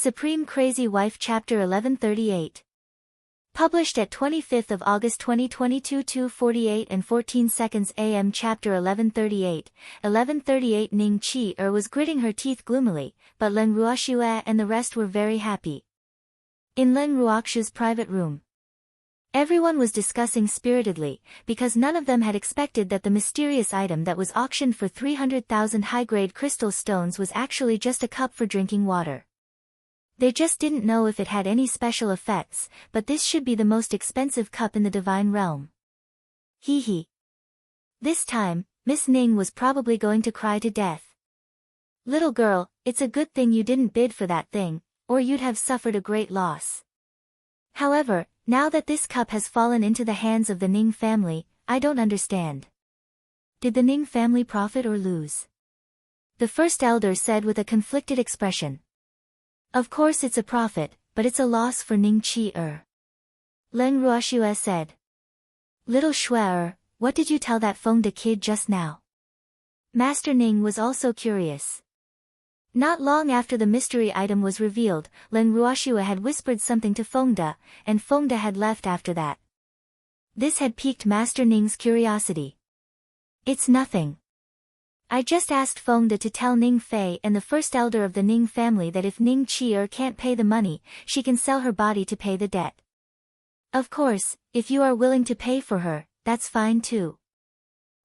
Supreme Crazy Wife Chapter 1138. Published at 25th of August 2022 2:48 and 14 seconds AM. Chapter 1138. 1138 Ning Chi was gritting her teeth gloomily, but Len Ruoxue and the rest were very happy. In Len Ruoxue's private room, everyone was discussing spiritedly, because none of them had expected that the mysterious item that was auctioned for 300,000 high-grade crystal stones was actually just a cup for drinking water. They just didn't know if it had any special effects, but this should be the most expensive cup in the divine realm. Hee hee. This time, Miss Ning was probably going to cry to death. Little girl, it's a good thing you didn't bid for that thing, or you'd have suffered a great loss. However, now that this cup has fallen into the hands of the Ning family, I don't understand. Did the Ning family profit or lose? The first elder said with a conflicted expression. Of course it's a profit, but it's a loss for Ning Chi. Len Ruoxue said. Little Shui, what did you tell that Feng De kid just now? Master Ning was also curious. Not long after the mystery item was revealed, Len Ruoxue had whispered something to Feng De, and Feng De had left after that. This had piqued Master Ning's curiosity. It's nothing. I just asked Feng De to tell Ning Fei and the first elder of the Ning family that if Ning Chi can't pay the money, she can sell her body to pay the debt. Of course, if you are willing to pay for her, that's fine too.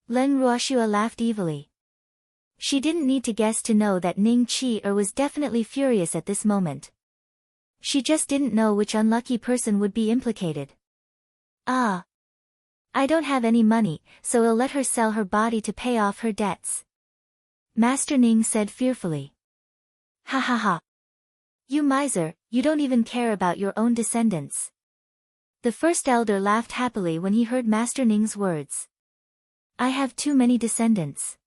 Len Ruoxue laughed evilly. She didn't need to guess to know that Ning Chi was definitely furious at this moment. She just didn't know which unlucky person would be implicated. Ah. I don't have any money, so I'll let her sell her body to pay off her debts. Master Ning said fearfully. Ha ha ha. You miser, you don't even care about your own descendants. The first elder laughed happily when he heard Master Ning's words. I have too many descendants.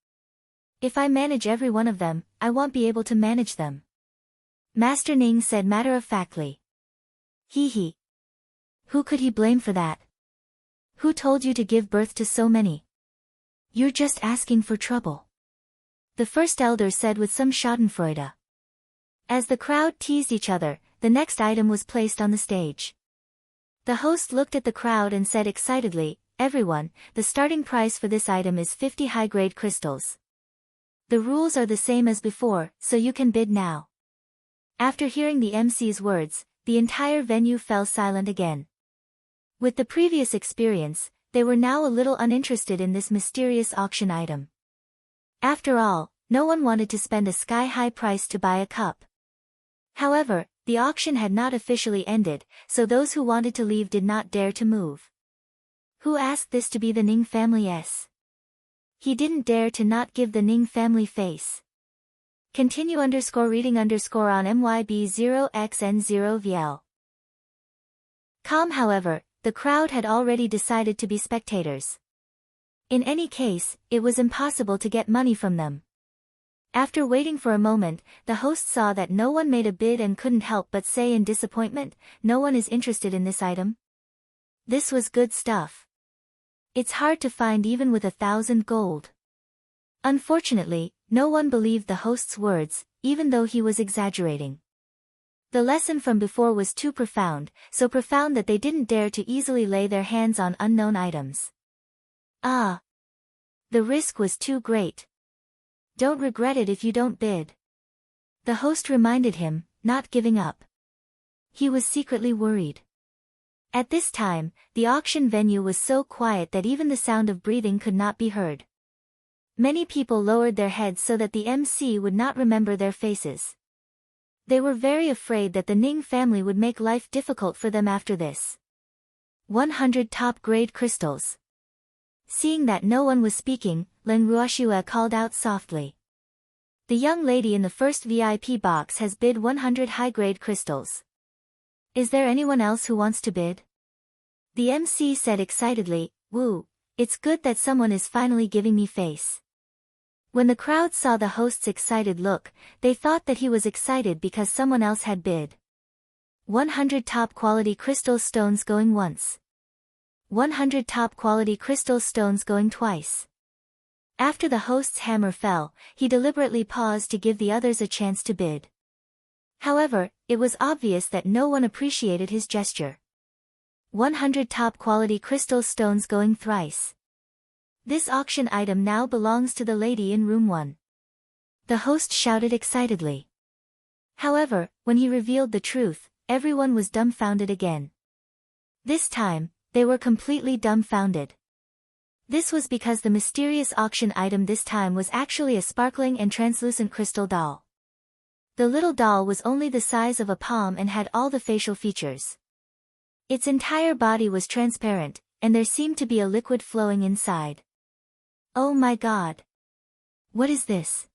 If I manage every one of them, I won't be able to manage them. Master Ning said matter-of-factly. Hee hee. Who could he blame for that? Who told you to give birth to so many? You're just asking for trouble. The first elder said with some schadenfreude. As the crowd teased each other, the next item was placed on the stage. The host looked at the crowd and said excitedly, everyone, the starting price for this item is 50 high-grade crystals. The rules are the same as before, so you can bid now. After hearing the MC's words, the entire venue fell silent again. With the previous experience, they were now a little uninterested in this mysterious auction item. After all, no one wanted to spend a sky-high price to buy a cup. However, the auction had not officially ended, so those who wanted to leave did not dare to move. Who asked this to be the Ning family's? He didn't dare to not give the Ning family face. Continue _reading _ on MYB0XN0VL. Calm, however, the crowd had already decided to be spectators. In any case, it was impossible to get money from them. After waiting for a moment, the host saw that no one made a bid and couldn't help but say in disappointment, no one is interested in this item. This was good stuff. It's hard to find even with 1,000 gold. Unfortunately, no one believed the host's words, even though he was exaggerating. The lesson from before was too profound, so profound that they didn't dare to easily lay their hands on unknown items. Ah. The risk was too great. Don't regret it if you don't bid. The host reminded him, not giving up. He was secretly worried. At this time, the auction venue was so quiet that even the sound of breathing could not be heard. Many people lowered their heads so that the MC would not remember their faces. They were very afraid that the Ning family would make life difficult for them after this. 100 top-grade crystals. Seeing that no one was speaking, Len Ruoxue called out softly. The young lady in the first VIP box has bid 100 high-grade crystals. Is there anyone else who wants to bid? The MC said excitedly, woo, it's good that someone is finally giving me face. When the crowd saw the host's excited look, they thought that he was excited because someone else had bid. 100 top-quality crystal stones going once. 100 top-quality crystal stones going twice. After the host's hammer fell, he deliberately paused to give the others a chance to bid. However, it was obvious that no one appreciated his gesture. 100 top-quality crystal stones going thrice. This auction item now belongs to the lady in room 1. The host shouted excitedly. However, when he revealed the truth, everyone was dumbfounded again. This time, they were completely dumbfounded. This was because the mysterious auction item this time was actually a sparkling and translucent crystal doll. The little doll was only the size of a palm and had all the facial features. Its entire body was transparent, and there seemed to be a liquid flowing inside. Oh my god! What is this?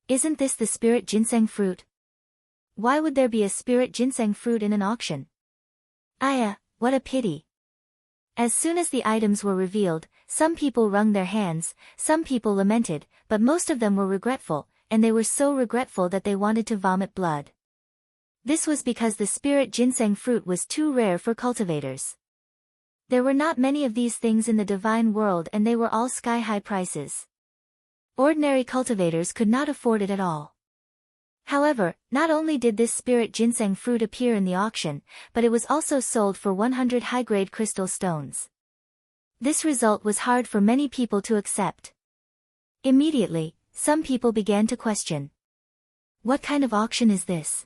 Isn't this the spirit ginseng fruit? Why would there be a spirit ginseng fruit in an auction? Aya, what a pity. As soon as the items were revealed, some people wrung their hands, some people lamented, but most of them were regretful, and they were so regretful that they wanted to vomit blood. This was because the spirit ginseng fruit was too rare for cultivators. There were not many of these things in the divine world and they were all sky-high prices. Ordinary cultivators could not afford it at all. However, not only did this spirit ginseng fruit appear in the auction, but it was also sold for 100 high-grade crystal stones. This result was hard for many people to accept. Immediately, some people began to question. What kind of auction is this?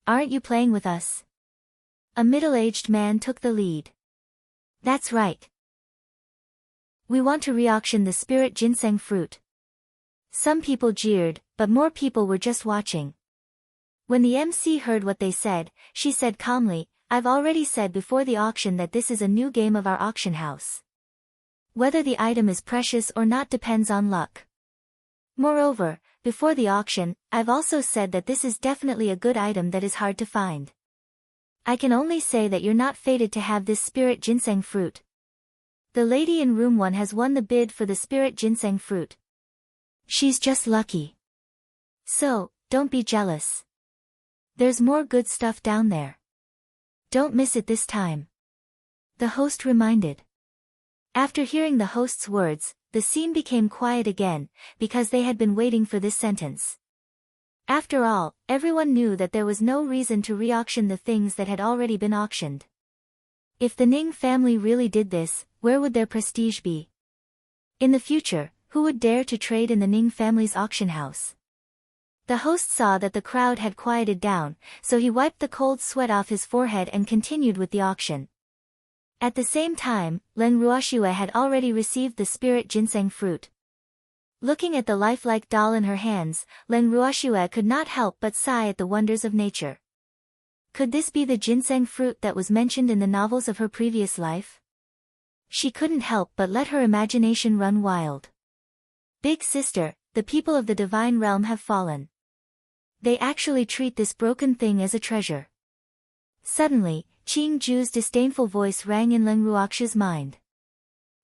Aren't you playing with us? A middle-aged man took the lead. That's right. We want to re-auction the spirit ginseng fruit. Some people jeered, but more people were just watching. When the MC heard what they said, she said calmly, I've already said before the auction that this is a new game of our auction house. Whether the item is precious or not depends on luck. Moreover, before the auction, I've also said that this is definitely a good item that is hard to find. I can only say that you're not fated to have this spirit ginseng fruit. The lady in room 1 has won the bid for the spirit ginseng fruit. She's just lucky. So, don't be jealous. There's more good stuff down there. Don't miss it this time. The host reminded. After hearing the host's words, the scene became quiet again, because they had been waiting for this sentence. After all, everyone knew that there was no reason to re-auction the things that had already been auctioned. If the Ning family really did this, where would their prestige be? In the future, who would dare to trade in the Ning family's auction house? The host saw that the crowd had quieted down, so he wiped the cold sweat off his forehead and continued with the auction. At the same time, Leng Ruoxue had already received the spirit ginseng fruit. Looking at the lifelike doll in her hands, Leng Ruoxue could not help but sigh at the wonders of nature. Could this be the ginseng fruit that was mentioned in the novels of her previous life? She couldn't help but let her imagination run wild. Big sister, the people of the divine realm have fallen. They actually treat this broken thing as a treasure. Suddenly, Qing Ju's disdainful voice rang in Leng Ruoxue's mind.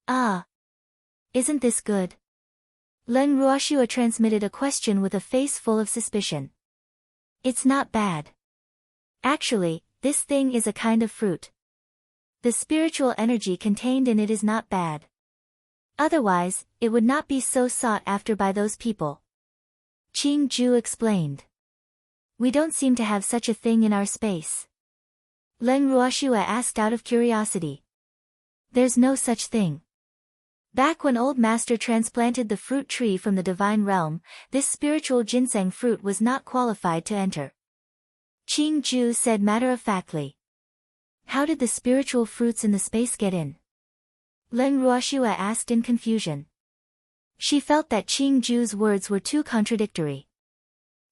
Ah! Isn't this good? Leng Ruoxue transmitted a question with a face full of suspicion. It's not bad. Actually, this thing is a kind of fruit. The spiritual energy contained in it is not bad. Otherwise, it would not be so sought after by those people. Qing Ju explained. We don't seem to have such a thing in our space. Leng Ruoxue asked out of curiosity. There's no such thing. Back when Old Master transplanted the fruit tree from the divine realm, this spiritual ginseng fruit was not qualified to enter. Qing Ju said matter-of-factly. How did the spiritual fruits in the space get in? Leng Ruoxue asked in confusion. She felt that Qing Ju's words were too contradictory.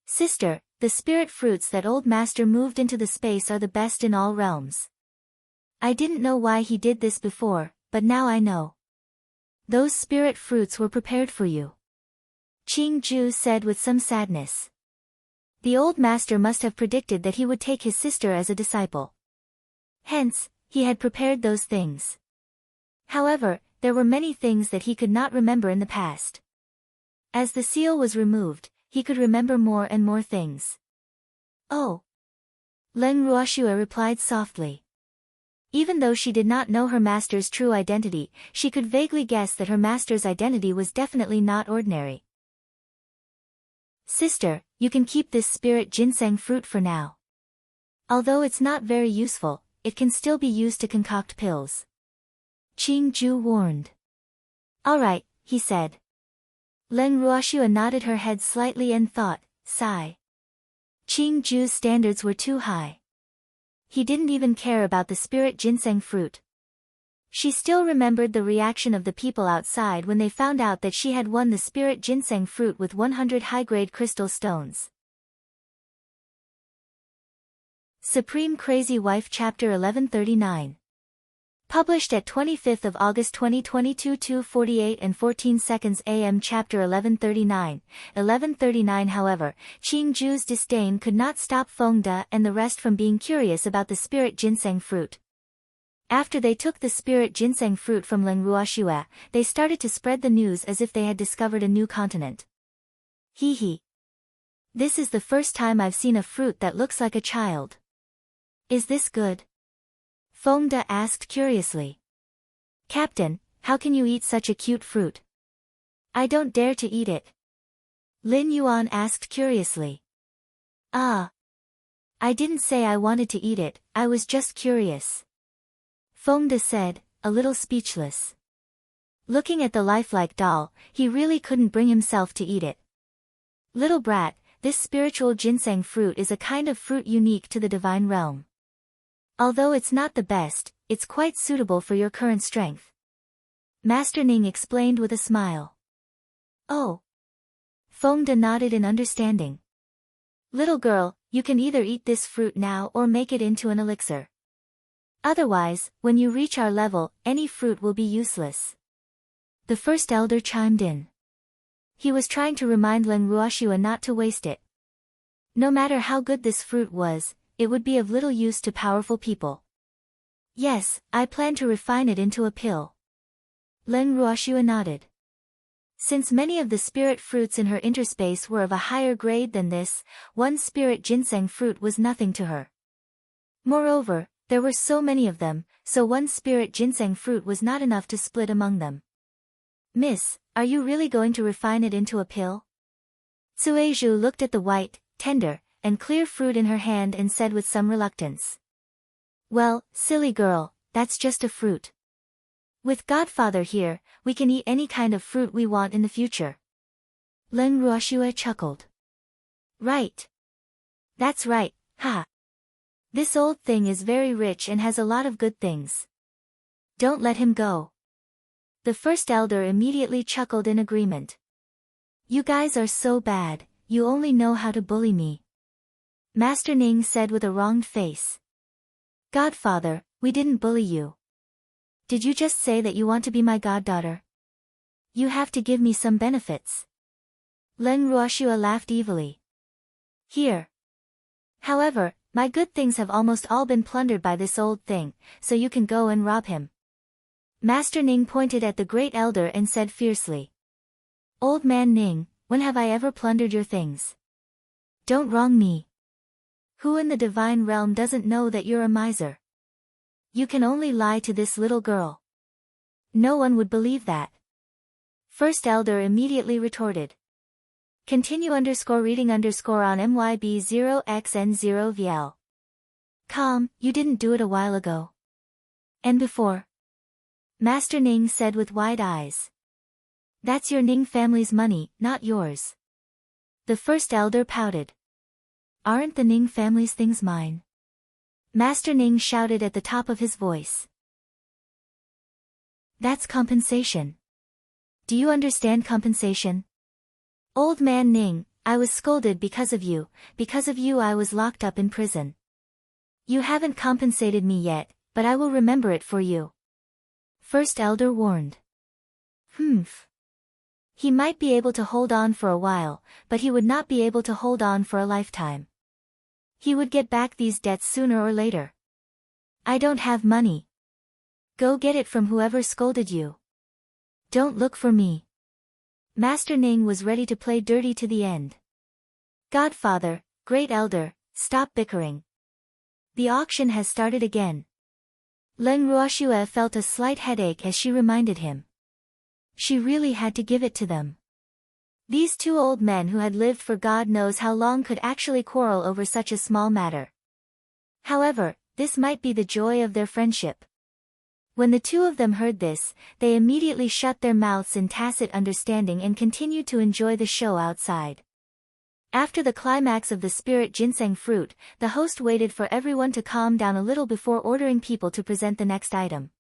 Sister, the spirit fruits that Old Master moved into the space are the best in all realms. I didn't know why he did this before, but now I know. Those spirit fruits were prepared for you. Qing Ju said with some sadness. The Old Master must have predicted that he would take his sister as a disciple. Hence, he had prepared those things. However, there were many things that he could not remember in the past. As the seal was removed, he could remember more and more things. Oh! Leng Ruoxue replied softly. Even though she did not know her master's true identity, she could vaguely guess that her master's identity was definitely not ordinary. Sister, you can keep this spirit ginseng fruit for now. Although it's not very useful, it can still be used to concoct pills. Qing Ju warned. Alright, he said. Len Ruoxua nodded her head slightly and thought, sigh. Qing Ju's standards were too high. He didn't even care about the spirit ginseng fruit. She still remembered the reaction of the people outside when they found out that she had won the spirit ginseng fruit with 100 high-grade crystal stones. Supreme Crazy Wife Chapter 1139. Published at 25th of August 2022 2:48 and 14 seconds AM. Chapter 1139. 1139. However, Qing Ju's disdain could not stop Feng De and the rest from being curious about the spirit ginseng fruit. After they took the spirit ginseng fruit from Len Ruoxua, they started to spread the news as if they had discovered a new continent. Hee hee. This is the first time I've seen a fruit that looks like a child. Is this good? Feng De asked curiously. Captain, how can you eat such a cute fruit? I don't dare to eat it. Lin Yuan asked curiously. Ah. I didn't say I wanted to eat it, I was just curious. Feng De said, a little speechless. Looking at the lifelike doll, he really couldn't bring himself to eat it. Little brat, this spiritual ginseng fruit is a kind of fruit unique to the divine realm. Although it's not the best, it's quite suitable for your current strength. Master Ning explained with a smile. Oh. Feng De nodded in understanding. Little girl, you can either eat this fruit now or make it into an elixir. Otherwise, when you reach our level, any fruit will be useless. The first elder chimed in. He was trying to remind Len Ruoxua not to waste it. No matter how good this fruit was, it would be of little use to powerful people. Yes, I plan to refine it into a pill. Len Ruoxua nodded. Since many of the spirit fruits in her interspace were of a higher grade than this, one spirit ginseng fruit was nothing to her. Moreover, there were so many of them, so one spirit ginseng fruit was not enough to split among them. Miss, are you really going to refine it into a pill? Cuizhu looked at the white, tender, and clear fruit in her hand and said with some reluctance. Well, silly girl, that's just a fruit. With Godfather here, we can eat any kind of fruit we want in the future. Len Ruoxua chuckled. Right. That's right, ha. This old thing is very rich and has a lot of good things. Don't let him go. The first elder immediately chuckled in agreement. You guys are so bad, you only know how to bully me. Master Ning said with a wronged face. Godfather, we didn't bully you. Did you just say that you want to be my goddaughter? You have to give me some benefits. Len Ruoxua laughed evilly. Here. However, my good things have almost all been plundered by this old thing, so you can go and rob him. Master Ning pointed at the great elder and said fiercely. Old man Ning, when have I ever plundered your things? Don't wrong me. Who in the divine realm doesn't know that you're a miser? You can only lie to this little girl. No one would believe that. First elder immediately retorted. Continue reading on MYB0XN0VL. Calm, you didn't do it a while ago. And before? Master Ning said with wide eyes. That's your Ning family's money, not yours. The first elder pouted. Aren't the Ning family's things mine? Master Ning shouted at the top of his voice. That's compensation. Do you understand compensation? Old man Ning, I was scolded because of you I was locked up in prison. You haven't compensated me yet, but I will remember it for you. First elder warned. Humph. He might be able to hold on for a while, but he would not be able to hold on for a lifetime. He would get back these debts sooner or later. I don't have money. Go get it from whoever scolded you. Don't look for me. Master Ning was ready to play dirty to the end. Godfather, great elder, stop bickering. The auction has started again. Len Ruoxua felt a slight headache as she reminded him. She really had to give it to them. These two old men who had lived for God knows how long could actually quarrel over such a small matter. However, this might be the joy of their friendship. When the two of them heard this, they immediately shut their mouths in tacit understanding and continued to enjoy the show outside. After the climax of the spirit ginseng fruit, the host waited for everyone to calm down a little before ordering people to present the next item.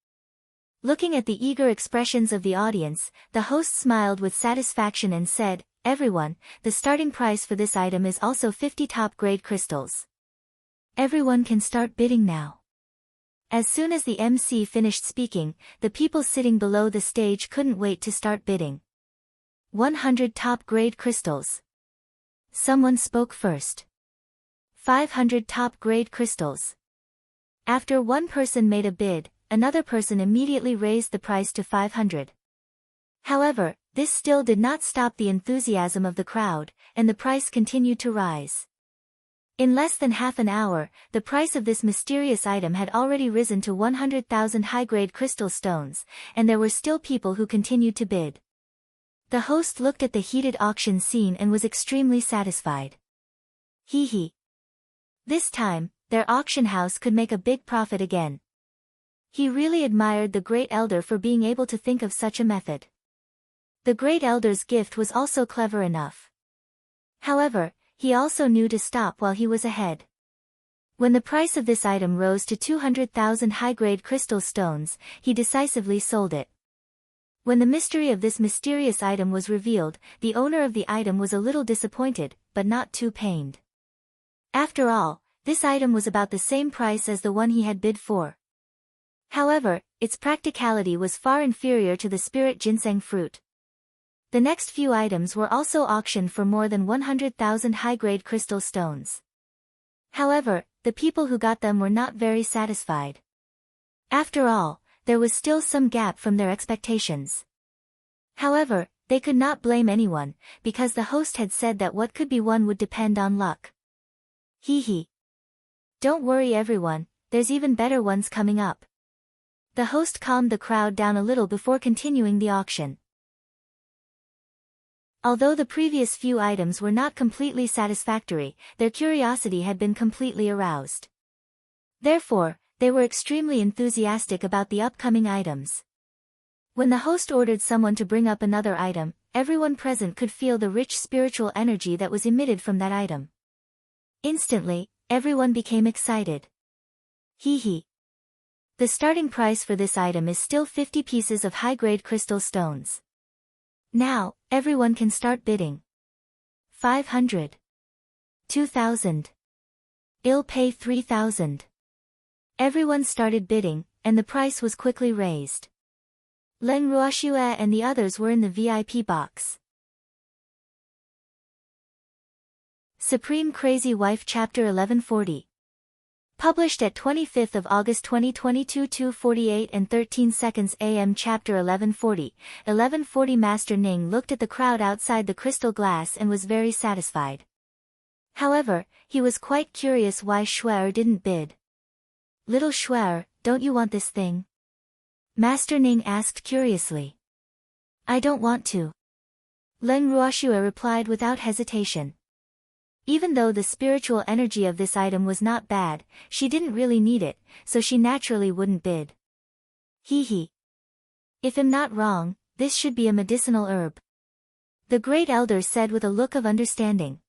Looking at the eager expressions of the audience, the host smiled with satisfaction and said, "Everyone, the starting price for this item is also 50 top-grade crystals. Everyone can start bidding now." As soon as the MC finished speaking, the people sitting below the stage couldn't wait to start bidding. 100 top-grade crystals. Someone spoke first. 500 top-grade crystals. After one person made a bid, another person immediately raised the price to 500. However, this still did not stop the enthusiasm of the crowd, and the price continued to rise. In less than half an hour, the price of this mysterious item had already risen to 100,000 high-grade crystal stones, and there were still people who continued to bid. The host looked at the heated auction scene and was extremely satisfied. Hee. This time, their auction house could make a big profit again. He really admired the Great Elder for being able to think of such a method. The Great Elder's gift was also clever enough. However, he also knew to stop while he was ahead. When the price of this item rose to 200,000 high-grade crystal stones, he decisively sold it. When the mystery of this mysterious item was revealed, the owner of the item was a little disappointed, but not too pained. After all, this item was about the same price as the one he had bid for. However, its practicality was far inferior to the spirit ginseng fruit. The next few items were also auctioned for more than 100,000 high-grade crystal stones. However, the people who got them were not very satisfied. After all, there was still some gap from their expectations. However, they could not blame anyone, because the host had said that what could be won would depend on luck. Hee. Don't worry everyone, there's even better ones coming up. The host calmed the crowd down a little before continuing the auction. Although the previous few items were not completely satisfactory, their curiosity had been completely aroused. Therefore, they were extremely enthusiastic about the upcoming items. When the host ordered someone to bring up another item, everyone present could feel the rich spiritual energy that was emitted from that item. Instantly, everyone became excited. Hee. The starting price for this item is still 50 pieces of high-grade crystal stones. Now, everyone can start bidding. 500. 2,000. I'll pay 3,000. Everyone started bidding, and the price was quickly raised. Leng Ruoxue and the others were in the VIP box. Supreme Crazy Wife Chapter 1140. Published at 25th of August 2022 2:48 and 13 seconds AM Chapter 1140. 1140 Master Ning looked at the crowd outside the crystal glass and was very satisfied. However, he was quite curious why Shuer didn't bid. "Little Shuer, don't you want this thing?" Master Ning asked curiously. "I don't want to." Leng Ruoxue replied without hesitation. Even though the spiritual energy of this item was not bad, she didn't really need it, so she naturally wouldn't bid. Hee. If I'm not wrong, this should be a medicinal herb. The Great Elder said with a look of understanding.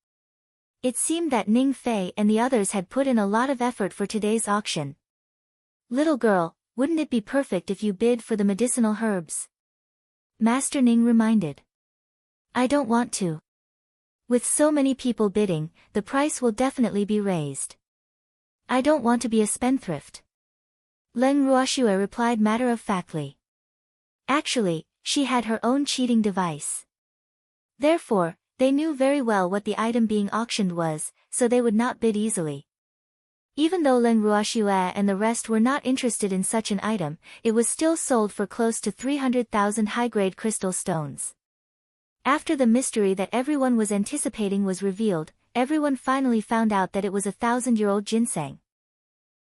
It seemed that Ning Fei and the others had put in a lot of effort for today's auction. "Little girl, wouldn't it be perfect if you bid for the medicinal herbs?" Master Ning reminded. "I don't want to. With so many people bidding, the price will definitely be raised. I don't want to be a spendthrift." Leng Ruoxue replied matter-of-factly. Actually, she had her own cheating device. Therefore, they knew very well what the item being auctioned was, so they would not bid easily. Even though Leng Ruoxue and the rest were not interested in such an item, it was still sold for close to 300,000 high-grade crystal stones. After the mystery that everyone was anticipating was revealed, everyone finally found out that it was a 1,000-year-old ginseng.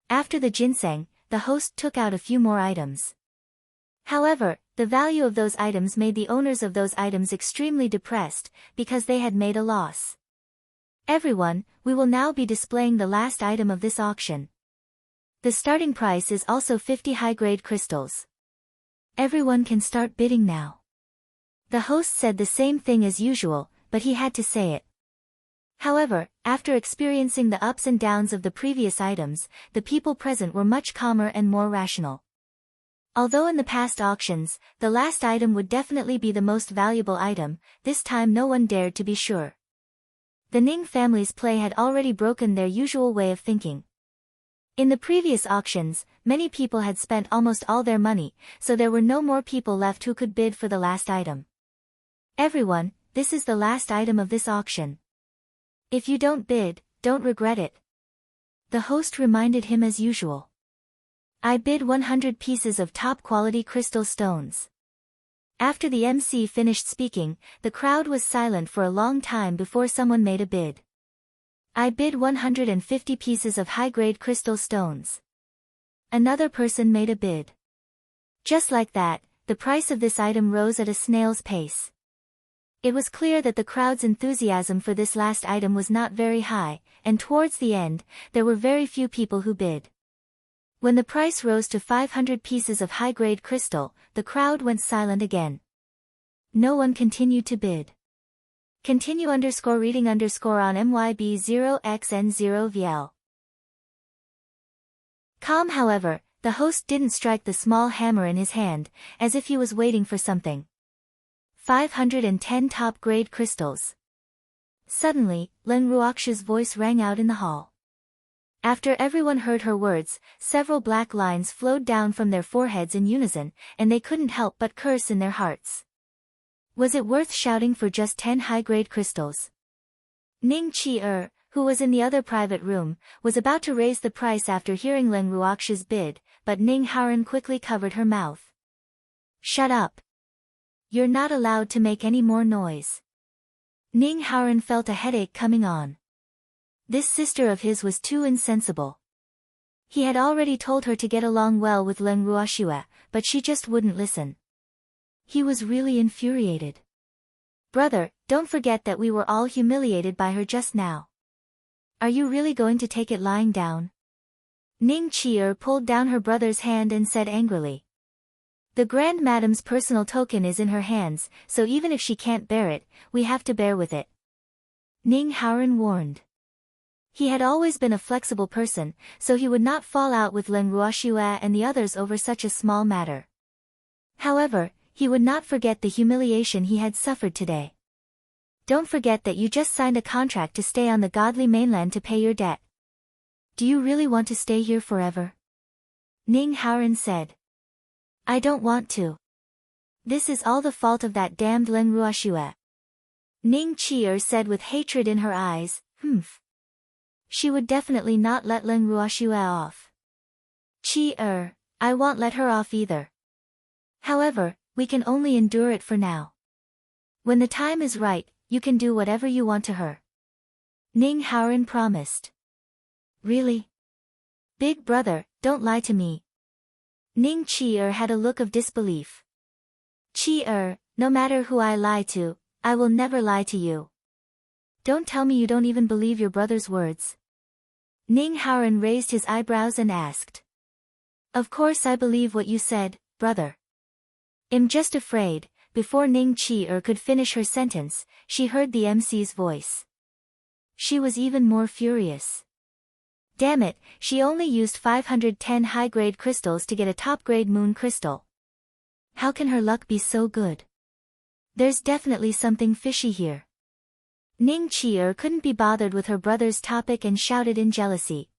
After the ginseng, the host took out a few more items. However, the value of those items made the owners of those items extremely depressed, because they had made a loss. "Everyone, we will now be displaying the last item of this auction. The starting price is also 50 high-grade crystals. Everyone can start bidding now. The host said the same thing as usual, but he had to say it. However, after experiencing the ups and downs of the previous items, the people present were much calmer and more rational. Although in the past auctions, the last item would definitely be the most valuable item, this time no one dared to be sure. The Ning family's play had already broken their usual way of thinking. In the previous auctions, many people had spent almost all their money, so there were no more people left who could bid for the last item. Everyone, this is the last item of this auction. If you don't bid, don't regret it. The host reminded him as usual. I bid 100 pieces of top-quality crystal stones. After the MC finished speaking, the crowd was silent for a long time before someone made a bid. I bid 150 pieces of high-grade crystal stones. Another person made a bid. Just like that, the price of this item rose at a snail's pace. It was clear that the crowd's enthusiasm for this last item was not very high, and towards the end, there were very few people who bid. When the price rose to 500 pieces of high-grade crystal, the crowd went silent again. No one continued to bid. Continue _reading _ on MYB0XN0VL. Calm, however, the host didn't strike the small hammer in his hand, as if he was waiting for something. 510 top-grade crystals. Suddenly, Leng Ruoxia's voice rang out in the hall. After everyone heard her words, several black lines flowed down from their foreheads in unison, and they couldn't help but curse in their hearts. Was it worth shouting for just 10 high-grade crystals? Ning Qi, who was in the other private room, was about to raise the price after hearing Leng Ruoxia's bid, but Ning Haoren quickly covered her mouth. Shut up. You're not allowed to make any more noise. Ning Haoren felt a headache coming on. This sister of his was too insensible. He had already told her to get along well with Leng Ruoxia, but she just wouldn't listen. He was really infuriated. Brother, don't forget that we were all humiliated by her just now. Are you really going to take it lying down? Ning Qi pulled down her brother's hand and said angrily. The Grand Madam's personal token is in her hands, so even if she can't bear it, we have to bear with it. Ning Haoren warned. He had always been a flexible person, so he would not fall out with Leng Ruoxia and the others over such a small matter. However, he would not forget the humiliation he had suffered today. Don't forget that you just signed a contract to stay on the godly mainland to pay your debt. Do you really want to stay here forever? Ning Haoren said. I don't want to. This is all the fault of that damned Leng Ruoxia. Ning Qi said with hatred in her eyes, She would definitely not let Leng Ruoxia off. Qi I won't let her off either. However, we can only endure it for now. When the time is right, you can do whatever you want to her. Ning Haoren promised. Really? Big brother, don't lie to me. Ning Qi had a look of disbelief. Qi no matter who I lie to, I will never lie to you. Don't tell me you don't even believe your brother's words. Ning Haoren raised his eyebrows and asked. Of course I believe what you said, brother. I'm just afraid. Before Ning Qi could finish her sentence, she heard the MC's voice. She was even more furious. Damn it, she only used 510 high-grade crystals to get a top-grade moon crystal. How can her luck be so good? There's definitely something fishy here. Ning Qi couldn't be bothered with her brother's topic and shouted in jealousy.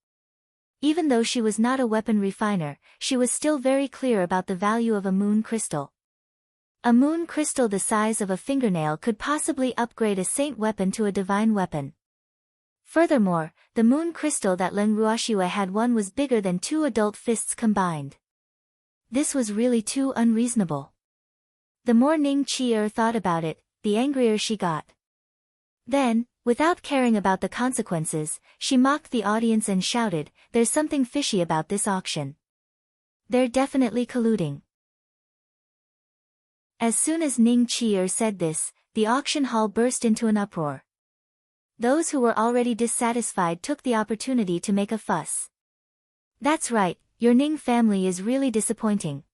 Even though she was not a weapon refiner, she was still very clear about the value of a moon crystal. A moon crystal the size of a fingernail could possibly upgrade a saint weapon to a divine weapon. Furthermore, the moon crystal that Leng Ruoxia had won was bigger than 2 adult fists combined. This was really too unreasonable. The more Ning Qi thought about it, the angrier she got. Then, without caring about the consequences, she mocked the audience and shouted, "There's something fishy about this auction. They're definitely colluding." As soon as Ning Qi said this, the auction hall burst into an uproar. Those who were already dissatisfied took the opportunity to make a fuss. That's right, your Ning family is really disappointing.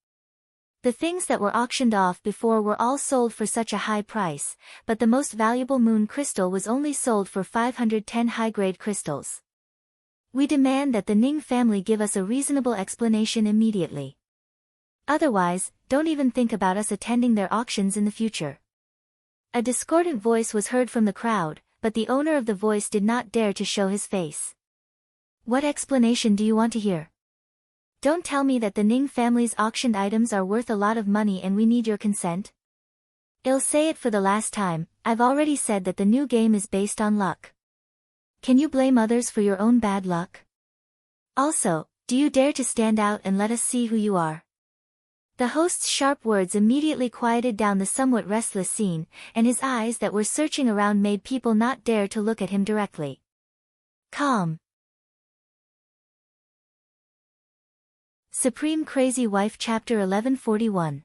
The things that were auctioned off before were all sold for such a high price, but the most valuable moon crystal was only sold for 510 high-grade crystals. We demand that the Ning family give us a reasonable explanation immediately. Otherwise, don't even think about us attending their auctions in the future. A discordant voice was heard from the crowd, but the owner of the voice did not dare to show his face. What explanation do you want to hear? Don't tell me that the Ning family's auctioned items are worth a lot of money and we need your consent. I'll say it for the last time, I've already said that the new game is based on luck. Can you blame others for your own bad luck? Also, do you dare to stand out and let us see who you are? The host's sharp words immediately quieted down the somewhat restless scene, and his eyes that were searching around made people not dare to look at him directly. Calm. Supreme Crazy Wife Chapter 1141.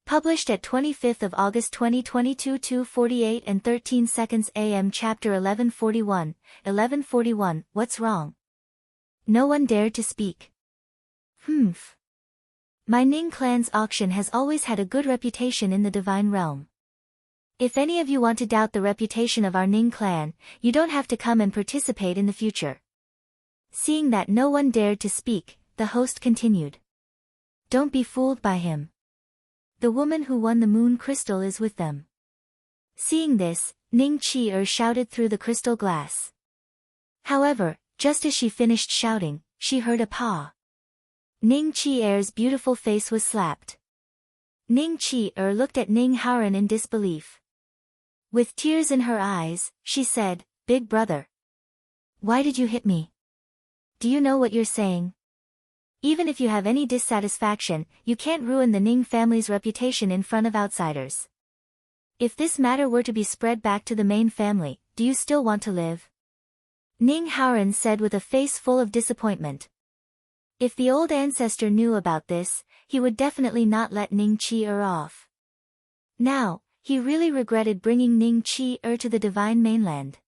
Published at 25th of August 2022 2:48 and 13 seconds AM. Chapter 1141. 1141. What's wrong? No one dared to speak. Humph. My Ning clan's auction has always had a good reputation in the divine realm. If any of you want to doubt the reputation of our Ning clan, you don't have to come and participate in the future. Seeing that no one dared to speak, the host continued. Don't be fooled by him. The woman who won the moon crystal is with them. Seeing this, Ning Chi shouted through the crystal glass. However, just as she finished shouting, she heard a paw. Ning Chi-er's beautiful face was slapped. Ning Chi-er looked at Ning Haoran in disbelief. With tears in her eyes, she said, Big brother. Why did you hit me? Do you know what you're saying? Even if you have any dissatisfaction, you can't ruin the Ning family's reputation in front of outsiders. If this matter were to be spread back to the main family, do you still want to live? Ning Haoran said with a face full of disappointment. If the old ancestor knew about this, he would definitely not let Ning Chi-er off. Now, he really regretted bringing Ning Chi-er to the divine mainland.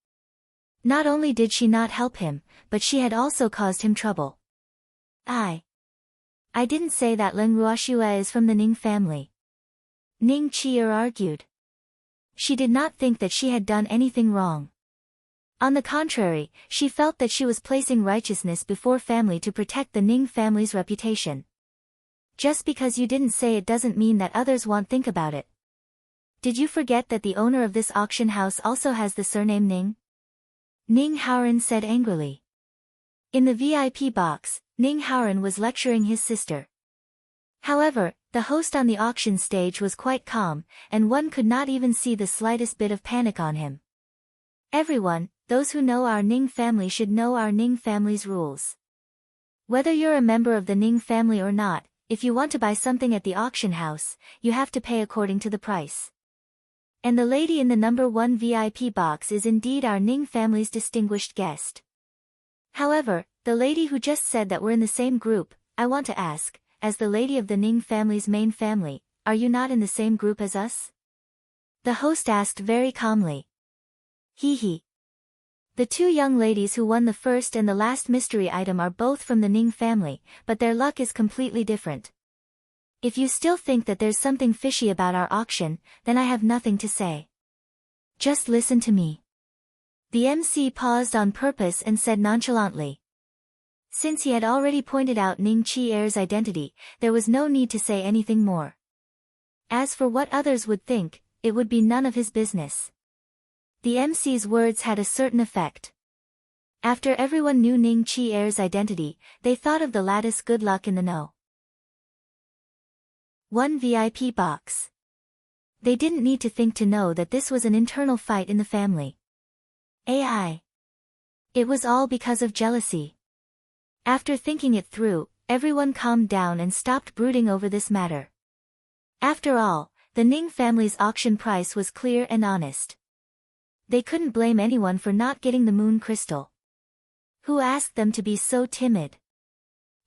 Not only did she not help him, but she had also caused him trouble. I didn't say that Leng Ruoxue is from the Ning family. Ning Chi-er argued. She did not think that she had done anything wrong. On the contrary, she felt that she was placing righteousness before family to protect the Ning family's reputation. Just because you didn't say it doesn't mean that others won't think about it. Did you forget that the owner of this auction house also has the surname Ning? Ning Haoran said angrily. In the VIP box, Ning Haoran was lecturing his sister. However, the host on the auction stage was quite calm, and one could not even see the slightest bit of panic on him. Everyone, those who know our Ning family should know our Ning family's rules. Whether you're a member of the Ning family or not, if you want to buy something at the auction house, you have to pay according to the price. And the lady in the number 1 VIP box is indeed our Ning family's distinguished guest. However, the lady who just said that we're in the same group, I want to ask, as the lady of the Ning family's main family, are you not in the same group as us? The host asked very calmly. Hee. The two young ladies who won the first and the last mystery item are both from the Ning family, but their luck is completely different. If you still think that there's something fishy about our auction, then I have nothing to say. Just listen to me. The MC paused on purpose and said nonchalantly. Since he had already pointed out Ning Chi-er's identity, there was no need to say anything more. As for what others would think, it would be none of his business. The MC's words had a certain effect. After everyone knew Ning Chi-er's identity, they thought of the lattice good luck in the know. 1 VIP box. They didn't need to think to know that this was an internal fight in the family. AI. It was all because of jealousy. After thinking it through, everyone calmed down and stopped brooding over this matter. After all, the Ning family's auction price was clear and honest. They couldn't blame anyone for not getting the moon crystal. Who asked them to be so timid?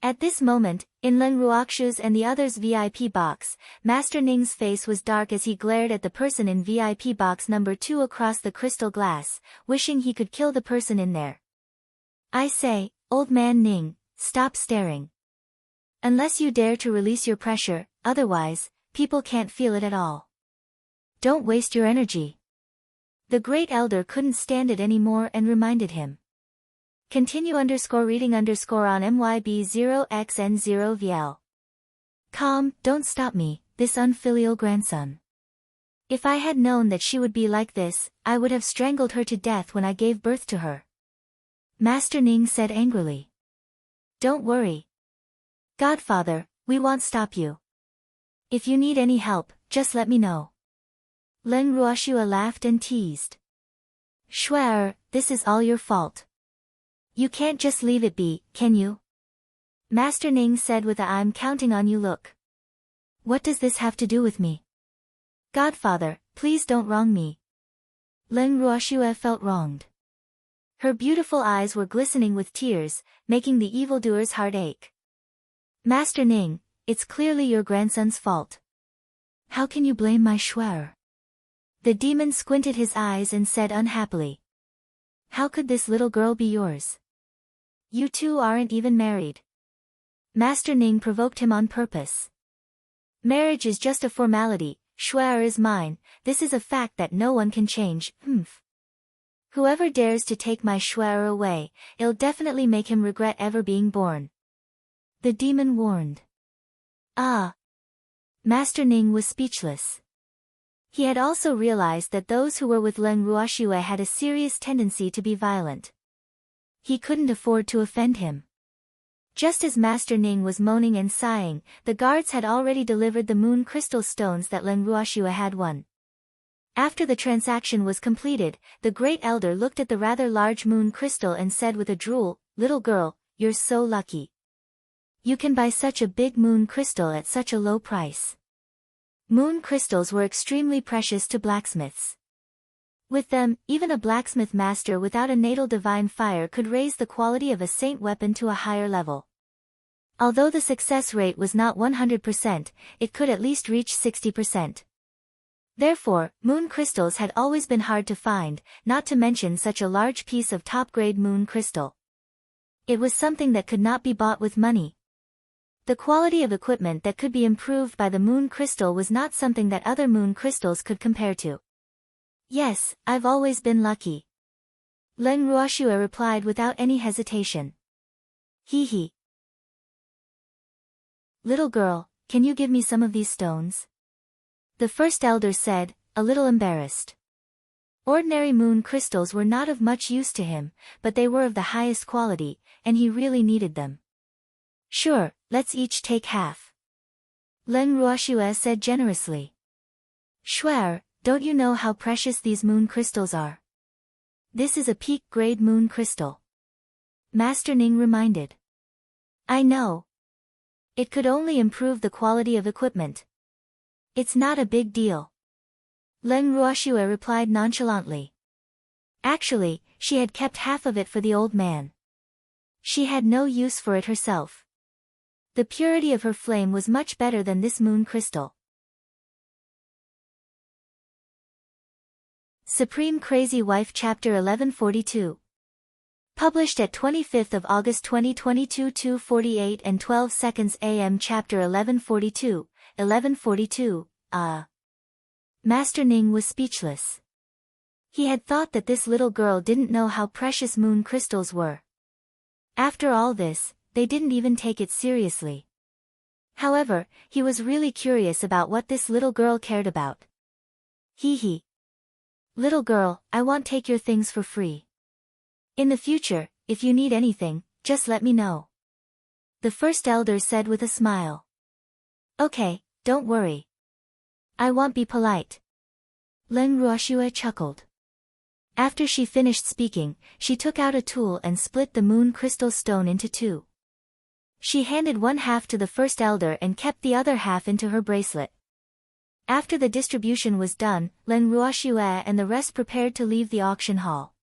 At this moment, in Leng Ruoxu's and the others' VIP box, Master Ning's face was dark as he glared at the person in VIP box number 2 across the crystal glass, wishing he could kill the person in there. I say, old man Ning, Stop staring. Unless you dare to release your pressure, otherwise, people can't feel it at all. Don't waste your energy. The great elder couldn't stand it anymore and reminded him. Continue _reading _ on MYB0xN0VL. Calm, don't stop me, this unfilial grandson. If I had known that she would be like this, I would have strangled her to death when I gave birth to her. Master Ning said angrily. Don't worry. Godfather, we won't stop you. If you need any help, just let me know. Leng Ruoxue laughed and teased. Shuai, this is all your fault. You can't just leave it be, can you? Master Ning said with a I'm counting on you look. What does this have to do with me? Godfather, please don't wrong me. Leng Ruoxue felt wronged. Her beautiful eyes were glistening with tears, making the evildoer's heart ache. Master Ning, it's clearly your grandson's fault. How can you blame my Shuai? The demon squinted his eyes and said unhappily. How could this little girl be yours? You two aren't even married. Master Ning provoked him on purpose. Marriage is just a formality, Shuai is mine, this is a fact that no one can change, Whoever dares to take my Shuai away, it'll definitely make him regret ever being born. The demon warned. Ah! Master Ning was speechless. He had also realized that those who were with Leng Ruoxue had a serious tendency to be violent. He couldn't afford to offend him. Just as Master Ning was moaning and sighing, the guards had already delivered the moon crystal stones that Leng Ruoxue had won. After the transaction was completed, the great elder looked at the rather large moon crystal and said with a drool, Little girl, you're so lucky. You can buy such a big moon crystal at such a low price. Moon crystals were extremely precious to blacksmiths. With them, even a blacksmith master without a natal divine fire could raise the quality of a saint weapon to a higher level. Although the success rate was not 100%, it could at least reach 60%. Therefore, moon crystals had always been hard to find, not to mention such a large piece of top-grade moon crystal. It was something that could not be bought with money. The quality of equipment that could be improved by the moon crystal was not something that other moon crystals could compare to. Yes, I've always been lucky. Leng Ruoxue replied without any hesitation. Hee. Little girl, can you give me some of these stones? The first elder said, a little embarrassed. Ordinary moon crystals were not of much use to him, but they were of the highest quality, and he really needed them. Sure, let's each take half. Leng Ruoxue said generously. Shuai, don't you know how precious these moon crystals are? This is a peak-grade moon crystal. Master Ning reminded. I know. It could only improve the quality of equipment. It's not a big deal. Leng Ruoxue replied nonchalantly. Actually, she had kept half of it for the old man. She had no use for it herself. The purity of her flame was much better than this moon crystal. Supreme Crazy Wife Chapter 1142. Published at 25th of August 2022 2:48 and 12 seconds AM Chapter 1142, 1142, Master Ning was speechless. He had thought that this little girl didn't know how precious moon crystals were. After all this, they didn't even take it seriously. However, he was really curious about what this little girl cared about. Hee. Little girl, I won't take your things for free. In the future, if you need anything, just let me know. The first elder said with a smile. Okay, don't worry. I won't be polite. Leng Ruoxue chuckled. After she finished speaking, she took out a tool and split the moon crystal stone into two. She handed one half to the first elder and kept the other half into her bracelet. After the distribution was done, Leng Ruoxue and the rest prepared to leave the auction hall.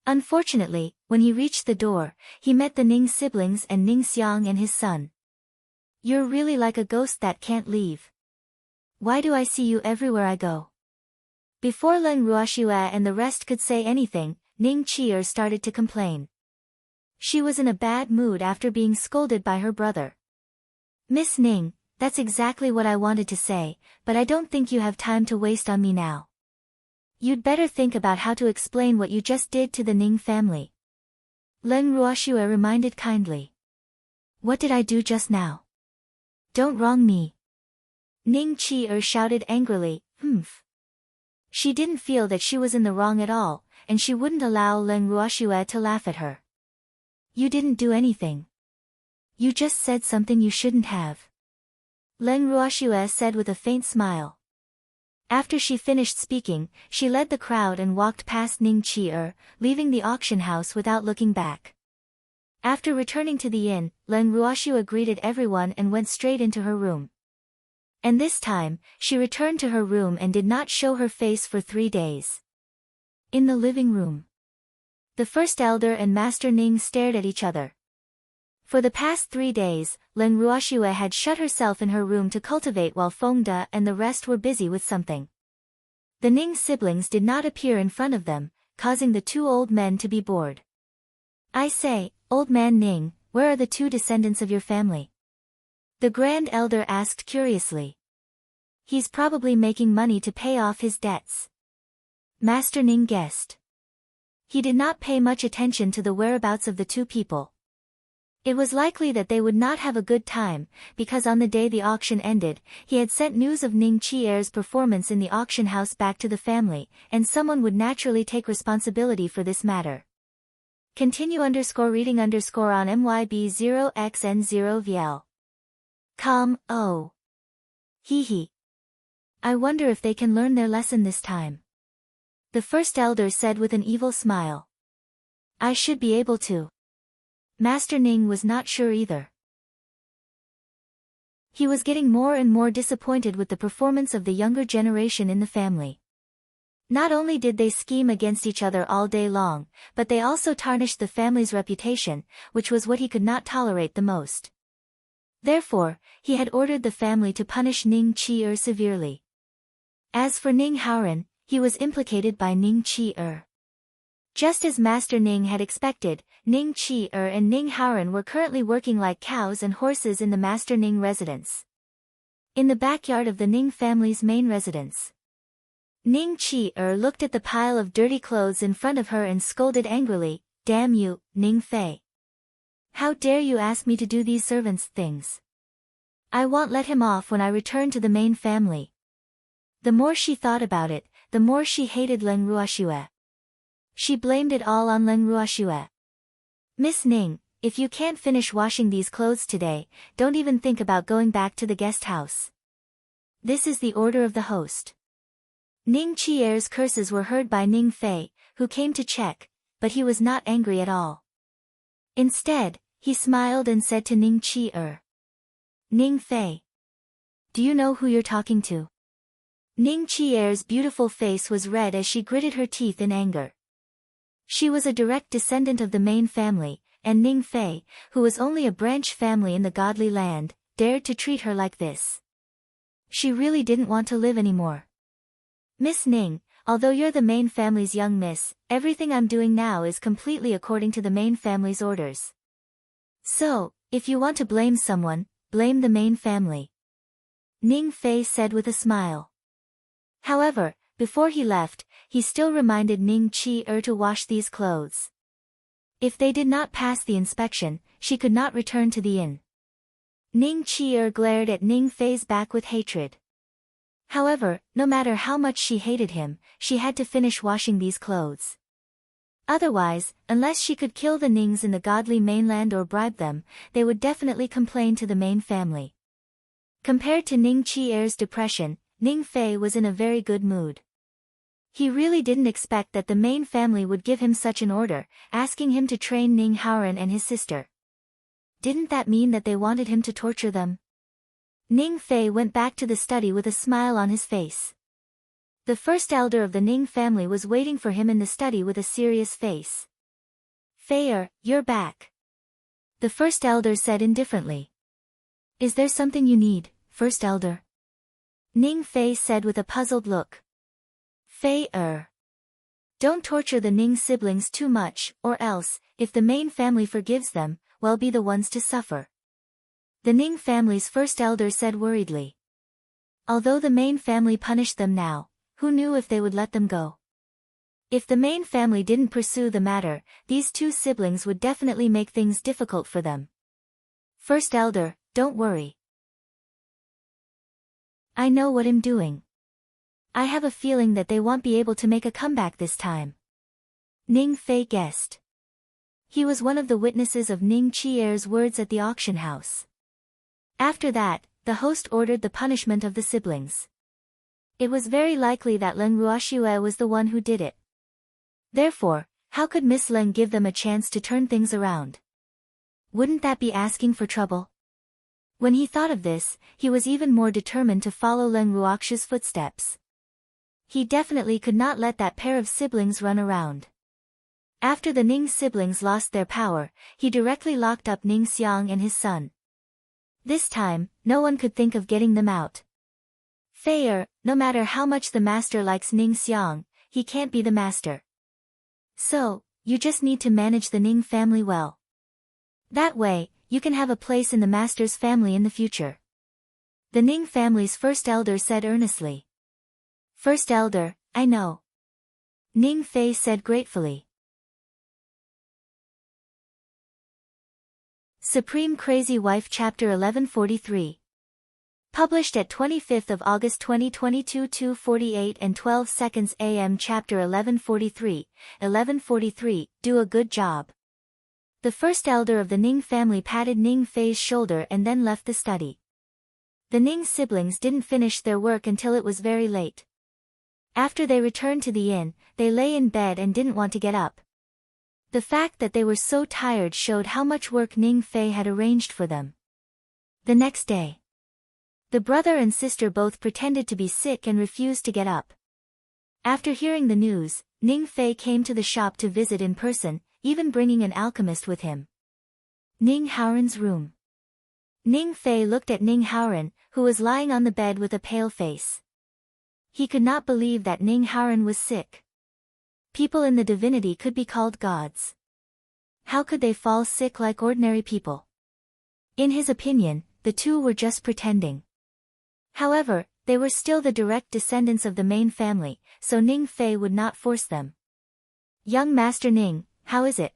Unfortunately, when he reached the door, he met the Ning siblings and Ning Xiang and his son. You're really like a ghost that can't leave. Why do I see you everywhere I go? Before Leng Ruoxue and the rest could say anything, Ning Qi'er started to complain. She was in a bad mood after being scolded by her brother. Miss Ning, that's exactly what I wanted to say, but I don't think you have time to waste on me now. You'd better think about how to explain what you just did to the Ning family. Leng Ruoxue reminded kindly. What did I do just now? Don't wrong me. Ning Qi shouted angrily, Humph. She didn't feel that she was in the wrong at all, and she wouldn't allow Leng Ruoxue to laugh at her. You didn't do anything. You just said something you shouldn't have. Leng Ruoxue said with a faint smile. After she finished speaking, she led the crowd and walked past Ning Qi, leaving the auction house without looking back. After returning to the inn, Leng Ruoxue greeted everyone and went straight into her room. And this time, she returned to her room and did not show her face for 3 days. In the living room, the first elder and Master Ning stared at each other. For the past 3 days, Leng Ruoxue had shut herself in her room to cultivate while Feng De and the rest were busy with something. The Ning siblings did not appear in front of them, causing the 2 old men to be bored. I say, Old Man Ning, where are the 2 descendants of your family? The Grand Elder asked curiously. He's probably making money to pay off his debts. Master Ning guessed. He did not pay much attention to the whereabouts of the 2 people. It was likely that they would not have a good time, because on the day the auction ended, he had sent news of Ning Qie's performance in the auction house back to the family, and someone would naturally take responsibility for this matter. Continue _reading _ on MYB0XN0VL. Oh. Hee hee. I wonder if they can learn their lesson this time. The first elder said with an evil smile. I should be able to. Master Ning was not sure either. He was getting more and more disappointed with the performance of the younger generation in the family. Not only did they scheme against each other all day long, but they also tarnished the family's reputation, which was what he could not tolerate the most. Therefore, he had ordered the family to punish Ning Qi severely. As for Ning Haoren, he was implicated by Ning Qi. Just as Master Ning had expected, Ning Qi and Ning Haoren were currently working like cows and horses in the Master Ning residence. In the backyard of the Ning family's main residence. Ning Qi looked at the pile of dirty clothes in front of her and scolded angrily, Damn you, Ning Fei. How dare you ask me to do these servants' things? I won't let him off when I return to the main family. The more she thought about it, the more she hated Leng Ruoxue. She blamed it all on Leng Ruoxue. Miss Ning, if you can't finish washing these clothes today, don't even think about going back to the guest house. This is the order of the host. Ning Qie's curses were heard by Ning Fei, who came to check, but he was not angry at all. Instead, he smiled and said to Ning Qi, Ning Fei. Do you know who you're talking to? Ning Qie's beautiful face was red as she gritted her teeth in anger. She was a direct descendant of the main family, and Ning Fei, who was only a branch family in the godly land, dared to treat her like this. She really didn't want to live anymore. Miss Ning, although you're the main family's young miss, everything I'm doing now is completely according to the main family's orders. So, if you want to blame someone, blame the main family. Ning Fei said with a smile. However, before he left, he still reminded Ning Qi to wash these clothes. If they did not pass the inspection, she could not return to the inn. Ning Qi glared at Ning Fei's back with hatred. However, no matter how much she hated him, she had to finish washing these clothes. Otherwise, unless she could kill the Nings in the godly mainland or bribe them, they would definitely complain to the main family. Compared to Ning Qie's depression, Ning Fei was in a very good mood. He really didn't expect that the main family would give him such an order, asking him to train Ning Haoren and his sister. Didn't that mean that they wanted him to torture them? Ning Fei went back to the study with a smile on his face. The first elder of the Ning family was waiting for him in the study with a serious face. Fei, you're back. The first elder said indifferently. Is there something you need, first elder? Ning Fei said with a puzzled look. Fei, Don't torture the Ning siblings too much, or else, if the main family forgives them, we'll be the ones to suffer. The Ning family's first elder said worriedly. Although the main family punished them now, who knew if they would let them go? If the main family didn't pursue the matter, these two siblings would definitely make things difficult for them. First elder, don't worry. I know what I'm doing. I have a feeling that they won't be able to make a comeback this time. Ning Fei guessed. He was one of the witnesses of Ning Qier's words at the auction house. After that, the host ordered the punishment of the siblings. It was very likely that Leng Ruoxue was the one who did it. Therefore, how could Miss Leng give them a chance to turn things around? Wouldn't that be asking for trouble? When he thought of this, he was even more determined to follow Leng Ruoxue's footsteps. He definitely could not let that pair of siblings run around. After the Ning siblings lost their power, he directly locked up Ning Xiang and his son. This time, no one could think of getting them out. Fei, no matter how much the master likes Ning Xiang, he can't be the master. So, you just need to manage the Ning family well. That way, you can have a place in the master's family in the future. The Ning family's first elder said earnestly. First elder, I know. Ning Fei said gratefully. Supreme Crazy Wife Chapter 1143. Published at 25th of August 2022 2:48 and 12 seconds AM. Chapter 1143, do a good job. The first elder of the Ning family patted Ning Fei's shoulder and then left the study. The Ning siblings didn't finish their work until it was very late. After they returned to the inn, they lay in bed and didn't want to get up. The fact that they were so tired showed how much work Ning Fei had arranged for them. The next day, the brother and sister both pretended to be sick and refused to get up. After hearing the news, Ning Fei came to the shop to visit in person, even bringing an alchemist with him. Ning Haoren's room. Ning Fei looked at Ning Haoren, who was lying on the bed with a pale face. He could not believe that Ning Haoren was sick. People in the divinity could be called gods. How could they fall sick like ordinary people? In his opinion, the two were just pretending. However, they were still the direct descendants of the main family, so Ning Fei would not force them. Young Master Ning, how is it?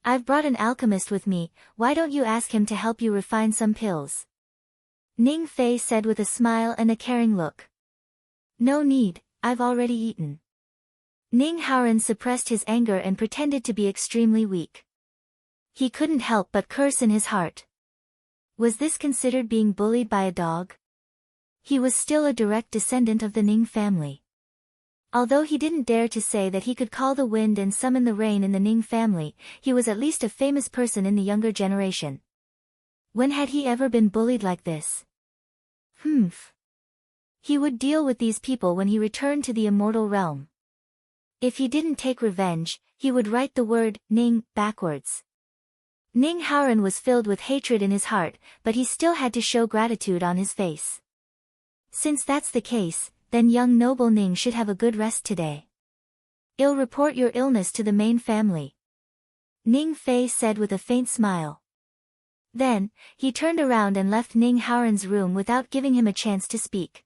I've brought an alchemist with me, why don't you ask him to help you refine some pills? Ning Fei said with a smile and a caring look. No need, I've already eaten. Ning Haoren suppressed his anger and pretended to be extremely weak. He couldn't help but curse in his heart. Was this considered being bullied by a dog? He was still a direct descendant of the Ning family. Although he didn't dare to say that he could call the wind and summon the rain in the Ning family, he was at least a famous person in the younger generation. When had he ever been bullied like this? He would deal with these people when he returned to the immortal realm. If he didn't take revenge, he would write the word, Ning, backwards. Ning Haoren was filled with hatred in his heart, but he still had to show gratitude on his face. Since that's the case, then young noble Ning should have a good rest today. I'll report your illness to the main family. Ning Fei said with a faint smile. Then, he turned around and left Ning Haoren's room without giving him a chance to speak.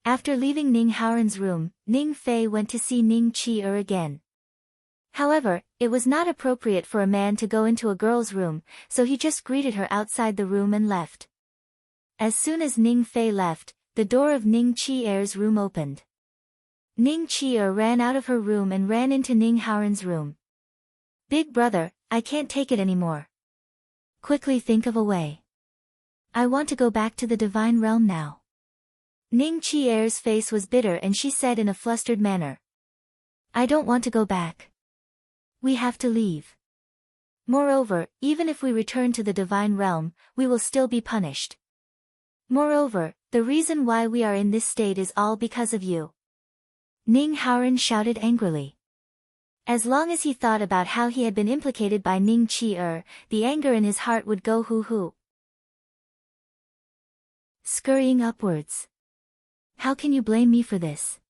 After leaving Ning Haoren's room, Ning Fei went to see Ning Qi again. However, it was not appropriate for a man to go into a girl's room, so he just greeted her outside the room and left. As soon as Ning Fei left, the door of Ning Qi's room opened. Ning Qi ran out of her room and ran into Ning Haoren's room. Big brother, I can't take it anymore. Quickly think of a way. I want to go back to the divine realm now. Ning Qi's face was bitter and she said in a flustered manner. I don't want to go back. We have to leave. Moreover, even if we return to the divine realm, we will still be punished. Moreover, the reason why we are in this state is all because of you. Ning Haoren shouted angrily. As long as he thought about how he had been implicated by Ning Qi, the anger in his heart would go hoo-hoo. Scurrying upwards. How can you blame me for this?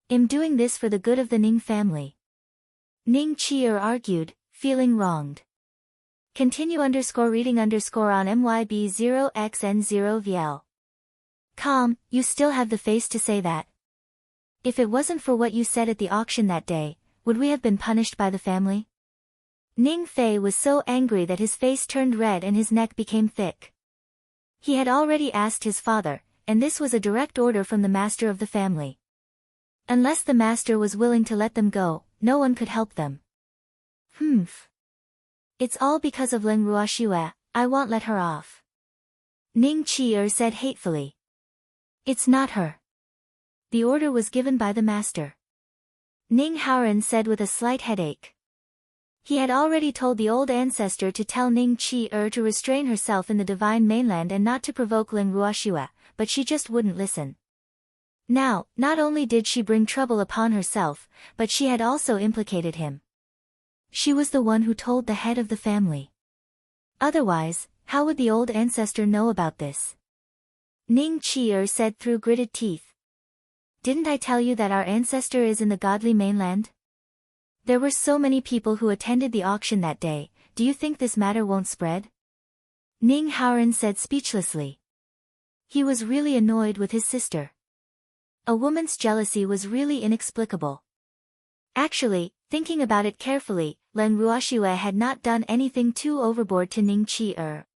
I'm doing this for the good of the Ning family. Ning Chi-er argued, feeling wronged. Continue _reading _ on MYB0XN0VL. Calm, you still have the face to say that. If it wasn't for what you said at the auction that day, would we have been punished by the family? Ning Fei was so angry that his face turned red and his neck became thick. He had already asked his father, and this was a direct order from the master of the family. Unless the master was willing to let them go, no one could help them. It's all because of Leng Ruoxue, I won't let her off. Ning Chi-er said hatefully. It's not her. The order was given by the master. Ning Haoren said with a slight headache. He had already told the old ancestor to tell Ning Chi-er to restrain herself in the divine mainland and not to provoke Leng Ruoxue, but she just wouldn't listen. Now, not only did she bring trouble upon herself, but she had also implicated him. She was the one who told the head of the family. Otherwise, how would the old ancestor know about this? Ning Chi-er said through gritted teeth. Didn't I tell you that our ancestor is in the godly mainland? There were so many people who attended the auction that day, do you think this matter won't spread? Ning Haoren said speechlessly. He was really annoyed with his sister. A woman's jealousy was really inexplicable. Actually, thinking about it carefully, Leng Ruoxue had not done anything too overboard to Ning Chi-er.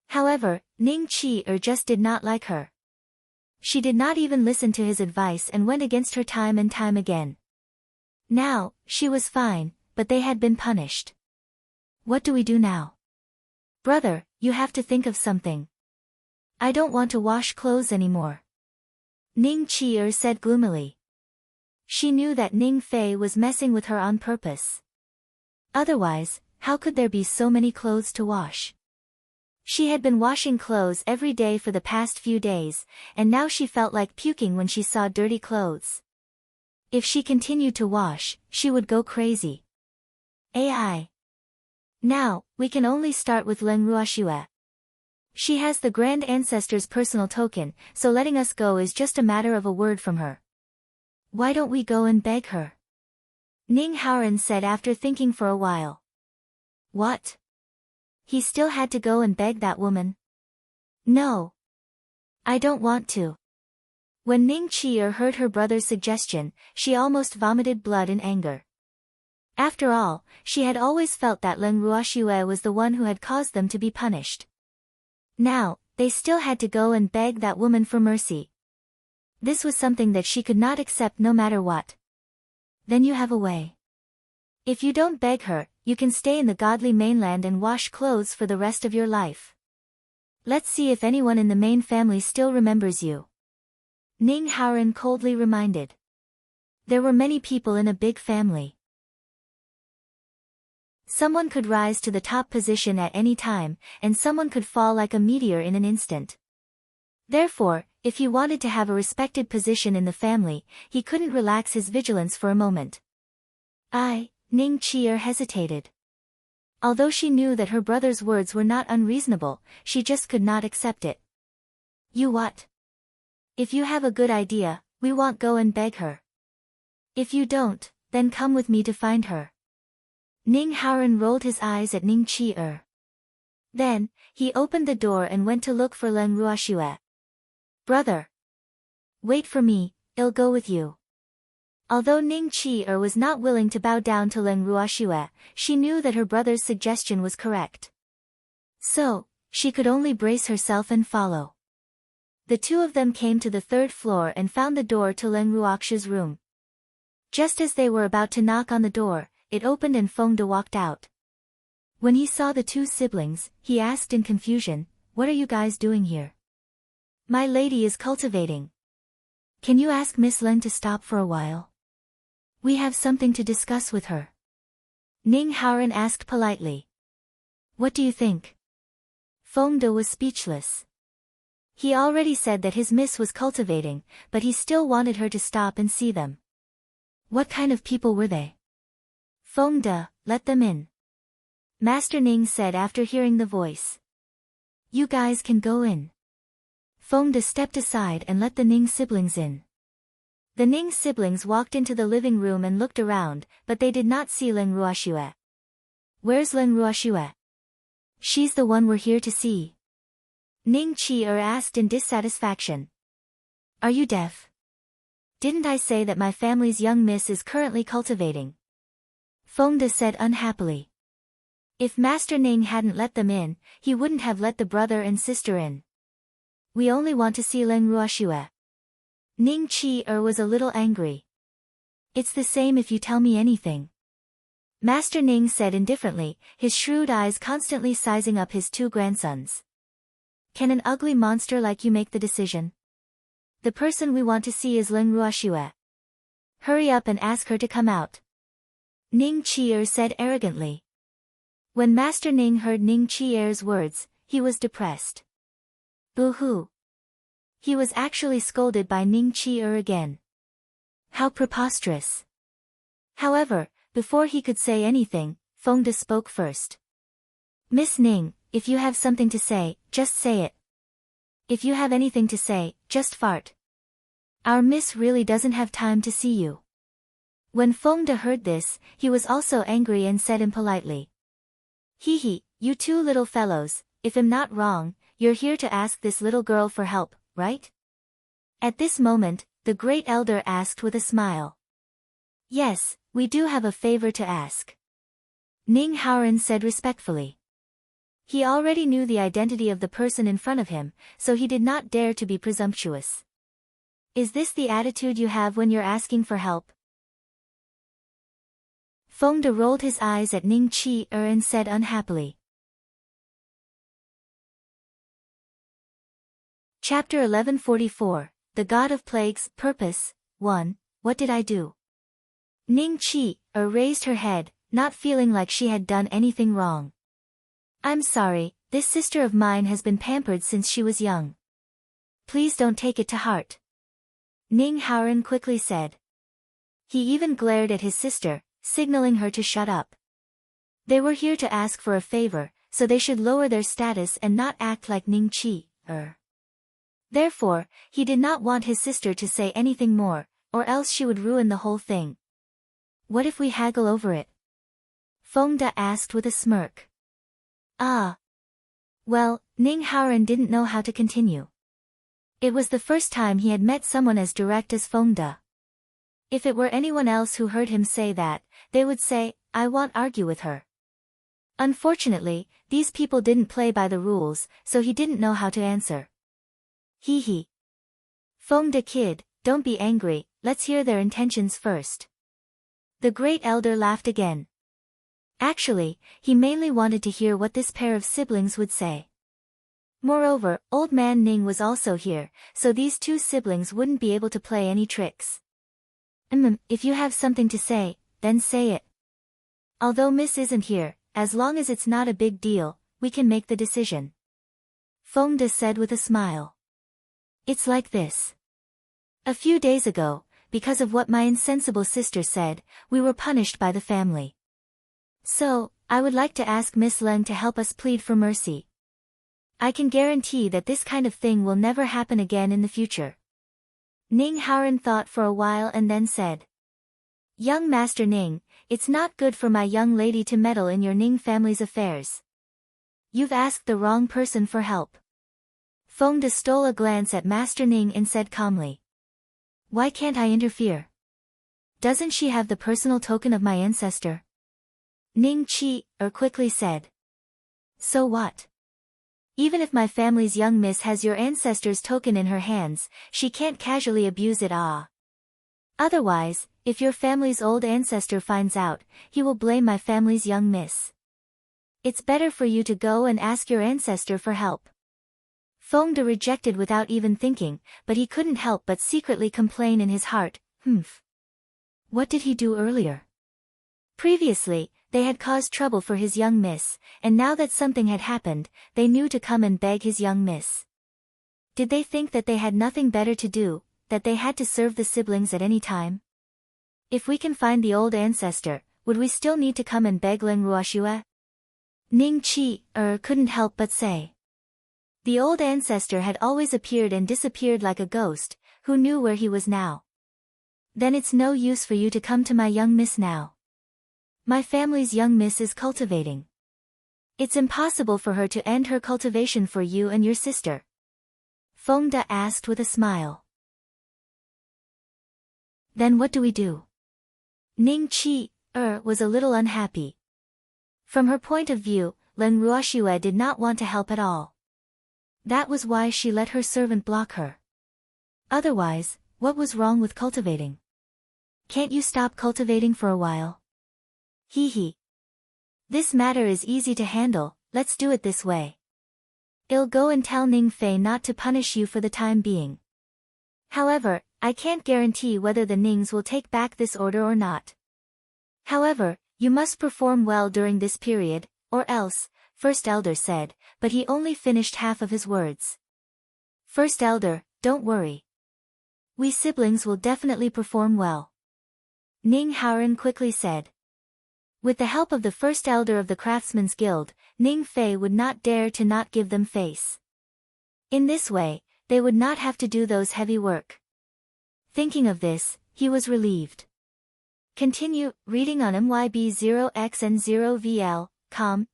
However, Ning Chi-er just did not like her. She did not even listen to his advice and went against her time and time again. Now, she was fine, but they had been punished. What do we do now? Brother, you have to think of something. I don't want to wash clothes anymore. Ning Chi-er said gloomily. She knew that Ning Fei was messing with her on purpose. Otherwise, how could there be so many clothes to wash? She had been washing clothes every day for the past few days, and now she felt like puking when she saw dirty clothes. If she continued to wash, she would go crazy. AI. Now, we can only start with Leng Ruoxue. She has the Grand Ancestor's personal token, so letting us go is just a matter of a word from her. Why don't we go and beg her? Ning Haoren said after thinking for a while. What? He still had to go and beg that woman? No. I don't want to. When Ning Chi-er heard her brother's suggestion, she almost vomited blood in anger. After all, she had always felt that Leng Ruoxue was the one who had caused them to be punished. Now, they still had to go and beg that woman for mercy. This was something that she could not accept no matter what. Then you have a way. If you don't beg her, you can stay in the godly mainland and wash clothes for the rest of your life. Let's see if anyone in the main family still remembers you. Ning Haoren coldly reminded. There were many people in a big family. Someone could rise to the top position at any time, and someone could fall like a meteor in an instant. Therefore, if he wanted to have a respected position in the family, he couldn't relax his vigilance for a moment. Ning Chi-er hesitated. Although she knew that her brother's words were not unreasonable, she just could not accept it. You what? If you have a good idea, we won't go and beg her. If you don't, then come with me to find her. Ning Haoren rolled his eyes at Ning Chi-er. Then, he opened the door and went to look for Leng Ruoxue. Brother! Wait for me, I'll go with you. Although Ning Chi-er was not willing to bow down to Leng Ruoxue, she knew that her brother's suggestion was correct. So, she could only brace herself and follow. The two of them came to the third floor and found the door to Leng Ruoxue's room. Just as they were about to knock on the door, it opened and Feng De walked out. When he saw the two siblings, he asked in confusion, "What are you guys doing here?" "My lady is cultivating. Can you ask Miss Leng to stop for a while? We have something to discuss with her." Ning Haoren asked politely. "What do you think?" Feng De was speechless. He already said that his miss was cultivating, but he still wanted her to stop and see them. What kind of people were they? Feng De, let them in. Master Ning said after hearing the voice. You guys can go in. Feng De stepped aside and let the Ning siblings in. The Ning siblings walked into the living room and looked around, but they did not see Leng Ruoxue. Where's Leng Ruoxue? She's the one we're here to see. Ning Qi asked in dissatisfaction. Are you deaf? Didn't I say that my family's young miss is currently cultivating? Feng De said unhappily. If Master Ning hadn't let them in, he wouldn't have let the brother and sister in. We only want to see Leng Ruoxue. Ning Qi was a little angry. It's the same if you tell me anything. Master Ning said indifferently, his shrewd eyes constantly sizing up his two grandsons. Can an ugly monster like you make the decision? The person we want to see is Leng Ruoxue. Hurry up and ask her to come out. Ning Qi said arrogantly. When Master Ning heard Ning Qi words, he was depressed. Boo-hoo. He was actually scolded by Ning Qi again. How preposterous. However, before he could say anything, Feng De spoke first. Miss Ning, if you have something to say, just say it. If you have anything to say, just fart. Our miss really doesn't have time to see you. When Feng De heard this, he was also angry and said impolitely. Hee hee, you two little fellows, if I'm not wrong, you're here to ask this little girl for help, right? At this moment, the great elder asked with a smile. Yes, we do have a favor to ask. Ning Haoren said respectfully. He already knew the identity of the person in front of him, so he did not dare to be presumptuous. Is this the attitude you have when you're asking for help? Feng De rolled his eyes at Ning Qi and said unhappily. Chapter 1144, The God of Plagues, Purpose, 1, What did I do? Ning Qi raised her head, not feeling like she had done anything wrong. I'm sorry, this sister of mine has been pampered since she was young. Please don't take it to heart. Ning Haoren quickly said. He even glared at his sister, signaling her to shut up. They were here to ask for a favor, so they should lower their status and not act like Ning Qi. Therefore, he did not want his sister to say anything more, or else she would ruin the whole thing. What if we haggle over it? Feng De asked with a smirk. Ah. Well, Ning Haoren didn't know how to continue. It was the first time he had met someone as direct as Feng De. If it were anyone else who heard him say that, they would say, I won't argue with her. Unfortunately, these people didn't play by the rules, so he didn't know how to answer. Hee hee. Feng De kid, don't be angry, let's hear their intentions first. The great elder laughed again. Actually, he mainly wanted to hear what this pair of siblings would say. Moreover, old man Ning was also here, so these two siblings wouldn't be able to play any tricks. If you have something to say, then say it. Although Miss isn't here, as long as it's not a big deal, we can make the decision. Feng De said with a smile. It's like this. A few days ago, because of what my insensible sister said, we were punished by the family. So, I would like to ask Miss Leng to help us plead for mercy. I can guarantee that this kind of thing will never happen again in the future. Ning Haoren thought for a while and then said. Young Master Ning, it's not good for my young lady to meddle in your Ning family's affairs. You've asked the wrong person for help. Feng De stole a glance at Master Ning and said calmly. Why can't I interfere? Doesn't she have the personal token of my ancestor? Ning Qi quickly said. So what? Even if my family's young miss has your ancestor's token in her hands, she can't casually abuse it. Otherwise, if your family's old ancestor finds out, he will blame my family's young miss. It's better for you to go and ask your ancestor for help. Feng De rejected without even thinking, but he couldn't help but secretly complain in his heart, What did he do earlier? Previously, they had caused trouble for his young miss, and now that something had happened, they knew to come and beg his young miss. Did they think that they had nothing better to do, that they had to serve the siblings at any time? If we can find the old ancestor, would we still need to come and beg Leng Ruoxue? Ning Qi couldn't help but say. The old ancestor had always appeared and disappeared like a ghost, who knew where he was now? Then it's no use for you to come to my young miss now. My family's young miss is cultivating. It's impossible for her to end her cultivation for you and your sister. Fengde asked with a smile. Then what do we do? Ning Qi was a little unhappy. From her point of view, Len Ruoxue did not want to help at all. That was why she let her servant block her. Otherwise, what was wrong with cultivating? Can't you stop cultivating for a while? Hee hee. This matter is easy to handle, let's do it this way. I'll go and tell Ning Fei not to punish you for the time being. However, I can't guarantee whether the Nings will take back this order or not. However, you must perform well during this period, or else, First Elder said, but he only finished half of his words. First Elder, don't worry. We siblings will definitely perform well. Ning Haoran quickly said. With the help of the First Elder of the Craftsmen's Guild, Ning Fei would not dare to not give them face. In this way, they would not have to do those heavy work. Thinking of this, he was relieved. Continue, reading on MYB0X and 0VL,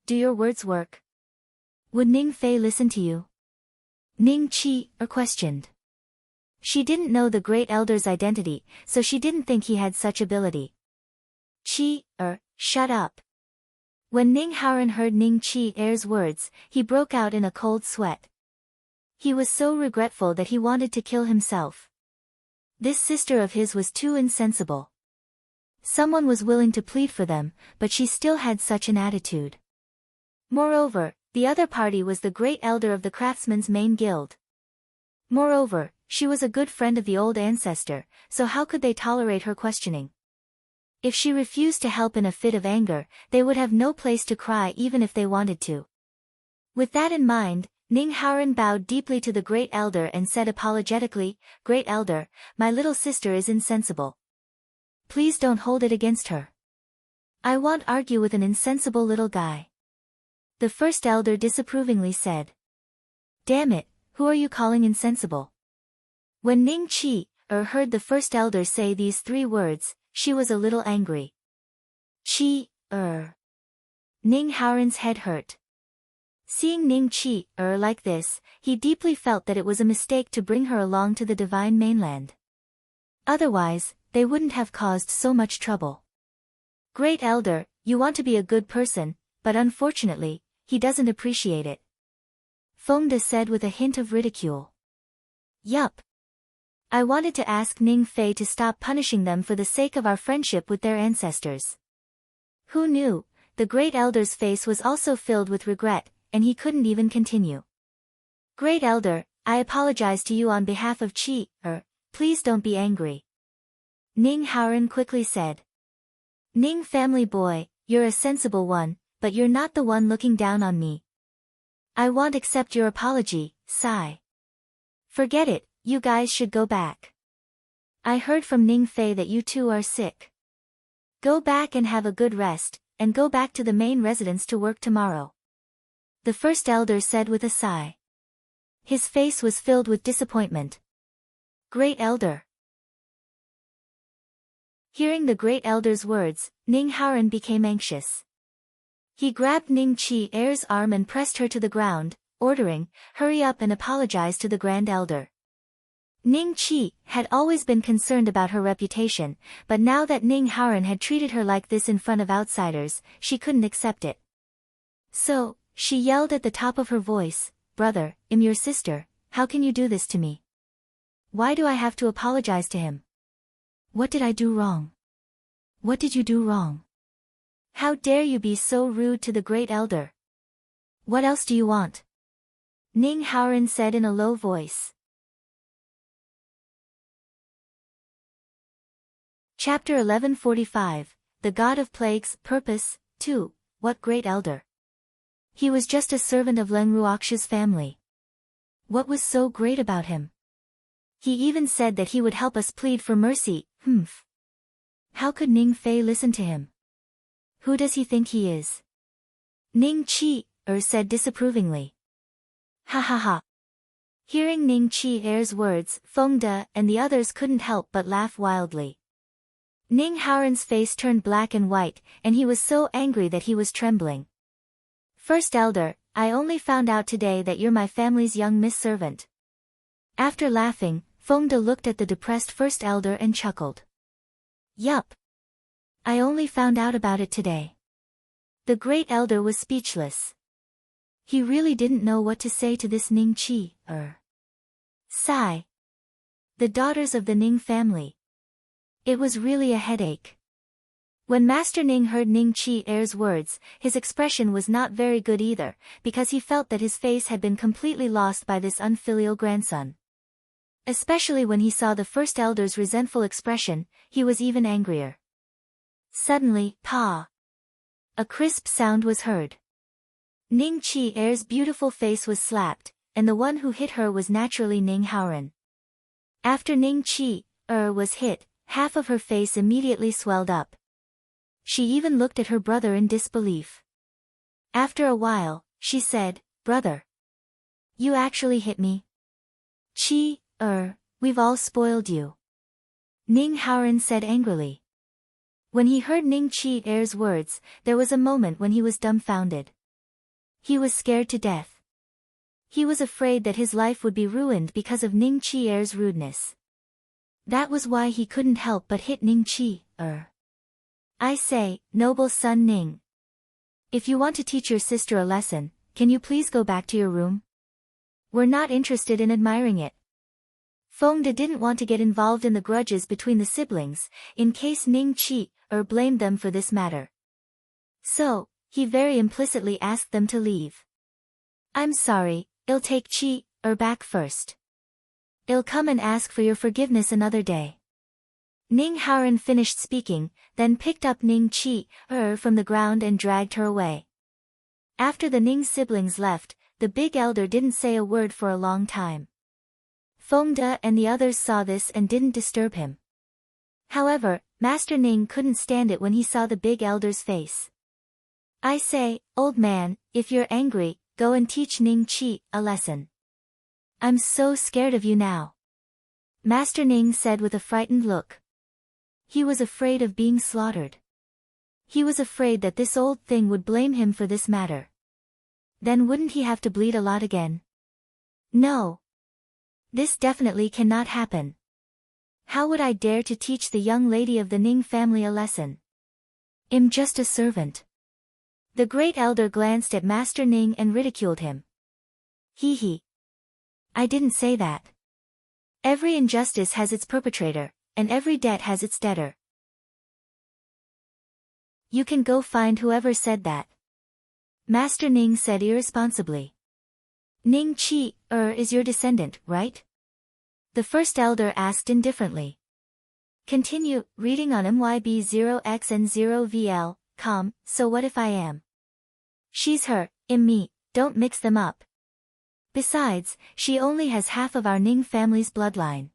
do your words work? Would Ning Fei listen to you? Ning Qi questioned. She didn't know the Great Elder's identity, so she didn't think he had such ability. Shut up. When Ning Haoran heard Ning Qi's words, he broke out in a cold sweat. He was so regretful that he wanted to kill himself. This sister of his was too insensible. Someone was willing to plead for them, but she still had such an attitude. Moreover, the other party was the Great Elder of the Craftsmen's main guild. Moreover, she was a good friend of the old ancestor, so how could they tolerate her questioning? If she refused to help in a fit of anger, they would have no place to cry even if they wanted to. With that in mind, Ning Haoran bowed deeply to the Great Elder and said apologetically, Great Elder, my little sister is insensible. Please don't hold it against her. I won't argue with an insensible little guy. The First Elder disapprovingly said. Damn it, who are you calling insensible? When Ning Qi heard the First Elder say these three words, she was a little angry. Ning Haoran's head hurt. Seeing Ning Qi like this, he deeply felt that it was a mistake to bring her along to the divine mainland. Otherwise, they wouldn't have caused so much trouble. Great Elder, you want to be a good person, but unfortunately, he doesn't appreciate it. Fengde said with a hint of ridicule. Yup. I wanted to ask Ning Fei to stop punishing them for the sake of our friendship with their ancestors. Who knew, the Great Elder's face was also filled with regret, and he couldn't even continue. Great Elder, I apologize to you on behalf of Qi, please don't be angry. Ning Haoran quickly said. Ning family boy, you're a sensible one, but you're not the one looking down on me. I won't accept your apology, sigh. Forget it, you guys should go back. I heard from Ning Fei that you two are sick. Go back and have a good rest, and go back to the main residence to work tomorrow. The First Elder said with a sigh. His face was filled with disappointment. Great Elder. Hearing the Great Elder's words, Ning Haoran became anxious. He grabbed Ning Qi's arm and pressed her to the ground, ordering, hurry up and apologize to the Grand Elder. Ning Qi had always been concerned about her reputation, but now that Ning Haoran had treated her like this in front of outsiders, she couldn't accept it. So, she yelled at the top of her voice, Brother, I'm your sister, how can you do this to me? Why do I have to apologize to him? What did I do wrong? What did you do wrong? How dare you be so rude to the Great Elder? What else do you want? Ning Haoran said in a low voice. Chapter 1145, The God of Plagues, Purpose, 2, What Great Elder? He was just a servant of Len Ruoxue's family. What was so great about him? He even said that he would help us plead for mercy, How could Ning Fei listen to him? Who does he think he is? Ning Qi said disapprovingly. Ha ha ha. Hearing Ning Qi's words, Fengde and the others couldn't help but laugh wildly. Ning Haoran's face turned black and white, and he was so angry that he was trembling. First elder, I only found out today that you're my family's young Miss Servant. After laughing, Fengde looked at the depressed first elder and chuckled. Yup. I only found out about it today. The great elder was speechless. He really didn't know what to say to this Ning Qi. Sigh. The daughters of the Ning family. It was really a headache. When Master Ning heard Ning Qi-er's words, his expression was not very good either, because he felt that his face had been completely lost by this unfilial grandson. Especially when he saw the first elder's resentful expression, he was even angrier. Suddenly, pa! A crisp sound was heard. Ning Qi-er's beautiful face was slapped, and the one who hit her was naturally Ning Haoran. After Ning Qi-er was hit, half of her face immediately swelled up. She even looked at her brother in disbelief. After a while, she said, Brother. You actually hit me? We've all spoiled you. Ning Haoran said angrily. When he heard Ning Qi-er's words, there was a moment when he was dumbfounded. He was scared to death. He was afraid that his life would be ruined because of Ning Qi-er's rudeness. That was why he couldn't help but hit Ning Qi-er. I say, noble son Ning. If you want to teach your sister a lesson, can you please go back to your room? We're not interested in admiring it. Fengde didn't want to get involved in the grudges between the siblings, in case Ning Qi-er blamed them for this matter. So, he very implicitly asked them to leave. I'm sorry, I'll take Qi-er back first. I'll come and ask for your forgiveness another day. Ning Haoran finished speaking, then picked up Ning Qi-er from the ground and dragged her away. After the Ning siblings left, the big elder didn't say a word for a long time. Fengde and the others saw this and didn't disturb him. However, Master Ning couldn't stand it when he saw the big elder's face. I say, old man, if you're angry, go and teach Ning Qi a lesson. I'm so scared of you now. Master Ning said with a frightened look. He was afraid of being slaughtered. He was afraid that this old thing would blame him for this matter. Then wouldn't he have to bleed a lot again? No. This definitely cannot happen. How would I dare to teach the young lady of the Ning family a lesson? I'm just a servant. The great elder glanced at Master Ning and ridiculed him. Hee. I didn't say that. Every injustice has its perpetrator, and every debt has its debtor. You can go find whoever said that. Master Ning said irresponsibly. Ning Qi-er is your descendant, right? The first elder asked indifferently. Continue, reading on MYB0XN0VL, so what if I am? She's her, I'm me, don't mix them up. Besides, she only has half of our Ning family's bloodline.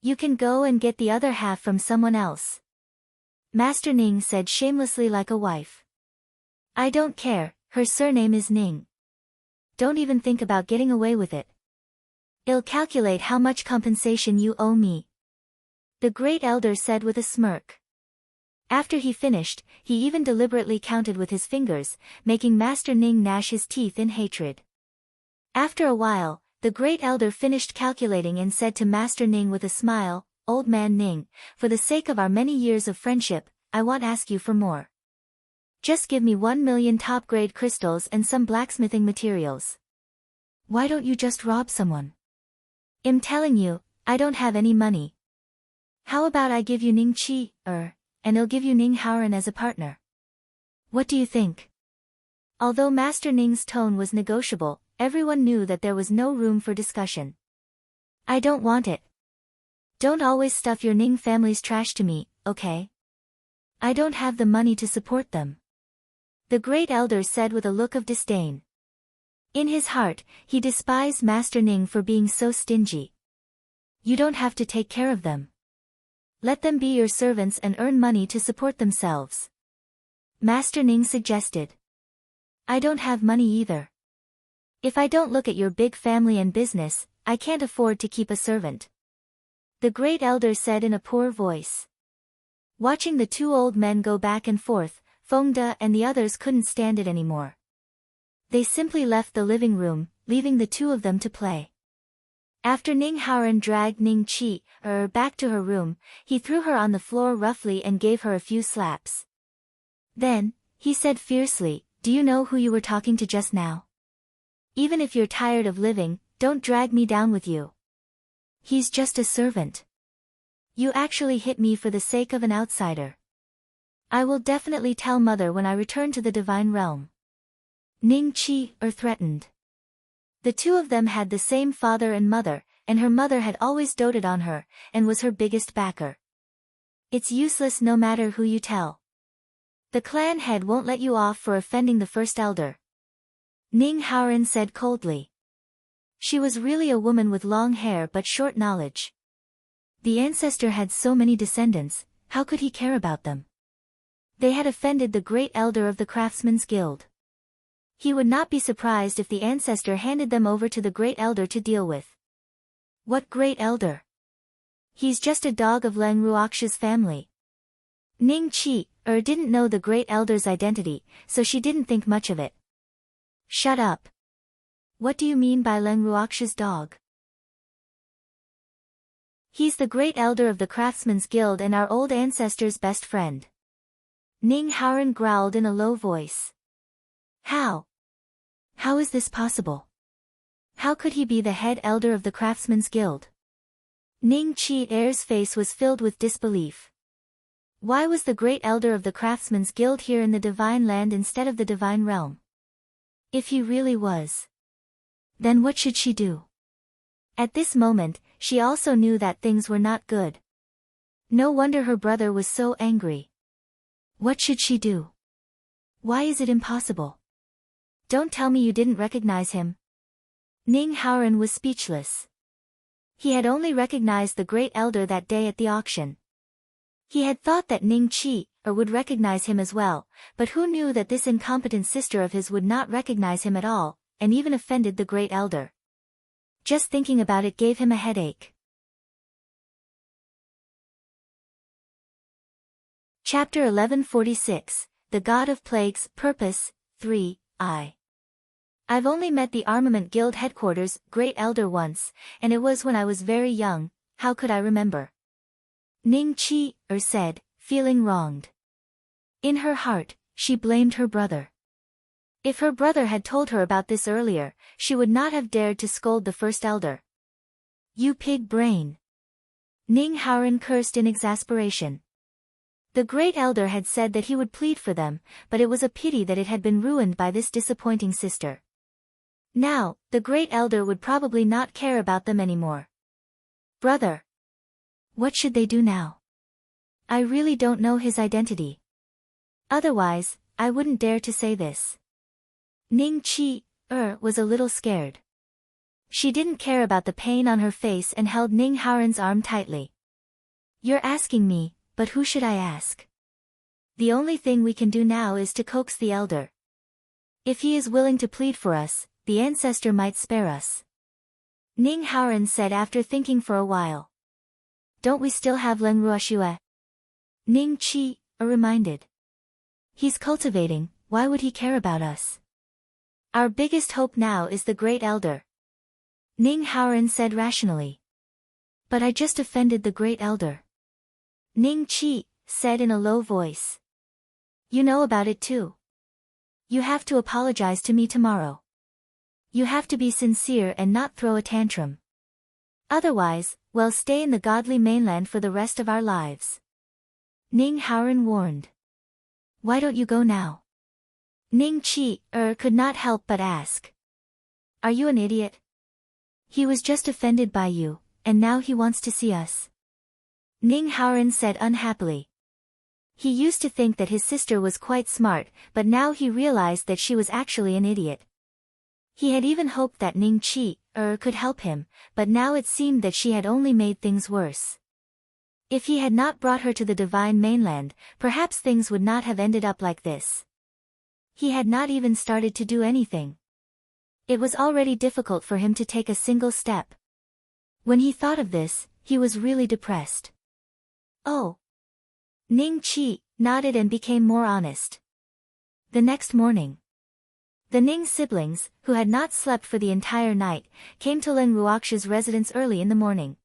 You can go and get the other half from someone else. Master Ning said shamelessly like a wife. I don't care, her surname is Ning. Don't even think about getting away with it. I'll calculate how much compensation you owe me. The great elder said with a smirk. After he finished, he even deliberately counted with his fingers, making Master Ning gnash his teeth in hatred. After a while, the great elder finished calculating and said to Master Ning with a smile, Old man Ning, for the sake of our many years of friendship, I won't ask you for more. Just give me 1 million top-grade crystals and some blacksmithing materials. Why don't you just rob someone? I'm telling you, I don't have any money. How about I give you Ning Qi-er, and I'll give you Ning Haoran as a partner? What do you think? Although Master Ning's tone was negotiable, everyone knew that there was no room for discussion. I don't want it. Don't always stuff your Ning family's trash to me, okay? I don't have the money to support them. The great elder said with a look of disdain. In his heart, he despised Master Ning for being so stingy. You don't have to take care of them. Let them be your servants and earn money to support themselves. Master Ning suggested. I don't have money either. If I don't look at your big family and business, I can't afford to keep a servant. The great elder said in a poor voice. Watching the two old men go back and forth, Fengde and the others couldn't stand it anymore. They simply left the living room, leaving the two of them to play. After Ning Haoren dragged Ning Qi back to her room, he threw her on the floor roughly and gave her a few slaps. Then, he said fiercely, "Do you know who you were talking to just now? Even if you're tired of living, don't drag me down with you. He's just a servant. You actually hit me for the sake of an outsider. I will definitely tell Mother when I return to the divine realm." Ning Qi threatened. The two of them had the same father and mother, and her mother had always doted on her, and was her biggest backer. It's useless no matter who you tell. The clan head won't let you off for offending the first elder. Ning Haoren said coldly. She was really a woman with long hair but short knowledge. The ancestor had so many descendants, how could he care about them? They had offended the great elder of the Craftsmen's Guild. He would not be surprised if the ancestor handed them over to the great elder to deal with. What great elder? He's just a dog of Leng Ruox's family. Ning Qi didn't know the great elder's identity, so she didn't think much of it. Shut up. What do you mean by Leng Ruox's dog? He's the great elder of the Craftsmen's Guild and our old ancestor's best friend. Ning Haoren growled in a low voice. How? How is this possible? How could he be the head elder of the Craftsmen's Guild? Ning Qi's face was filled with disbelief. Why was the great elder of the Craftsmen's Guild here in the Divine Land instead of the Divine Realm? If he really was, then what should she do? At this moment, she also knew that things were not good. No wonder her brother was so angry. What should she do? Why is it impossible? Don't tell me you didn't recognize him. Ning Haoren was speechless. He had only recognized the great elder that day at the auction. He had thought that Ning Qi would recognize him as well, but who knew that this incompetent sister of his would not recognize him at all, and even offended the great elder. Just thinking about it gave him a headache. Chapter 1146, The God of Plagues, Purpose, 3, I've only met the Armament Guild headquarters, Great Elder once, and it was when I was very young, how could I remember? Ning Qi said, feeling wronged. In her heart, she blamed her brother. If her brother had told her about this earlier, she would not have dared to scold the first elder. You pig brain. Ning Haoren cursed in exasperation. The great elder had said that he would plead for them, but it was a pity that it had been ruined by this disappointing sister. Now, the great elder would probably not care about them anymore. Brother. What should they do now? I really don't know his identity. Otherwise, I wouldn't dare to say this. Ning Qi was a little scared. She didn't care about the pain on her face and held Ning Haoren's arm tightly. You're asking me, but who should I ask? The only thing we can do now is to coax the elder. If he is willing to plead for us, the ancestor might spare us. Ning Haoren said after thinking for a while. Don't we still have Leng Ruoxue? Ning Qi reminded. He's cultivating, why would he care about us? Our biggest hope now is the great elder. Ning Haoren said rationally. But I just offended the great elder. Ning Qi said in a low voice. You know about it too. You have to apologize to me tomorrow. You have to be sincere and not throw a tantrum. Otherwise, we'll stay in the godly mainland for the rest of our lives. Ning Haoren warned. Why don't you go now? Ning Qi could not help but ask. Are you an idiot? He was just offended by you, and now he wants to see us. Ning Haoren said unhappily. He used to think that his sister was quite smart, but now he realized that she was actually an idiot. He had even hoped that Ning Qi could help him, but now it seemed that she had only made things worse. If he had not brought her to the divine mainland, perhaps things would not have ended up like this. He had not even started to do anything. It was already difficult for him to take a single step. When he thought of this, he was really depressed. Oh. Ning Qi nodded and became more honest. The next morning, the Ning siblings, who had not slept for the entire night, came to Lin Ruox's residence early in the morning.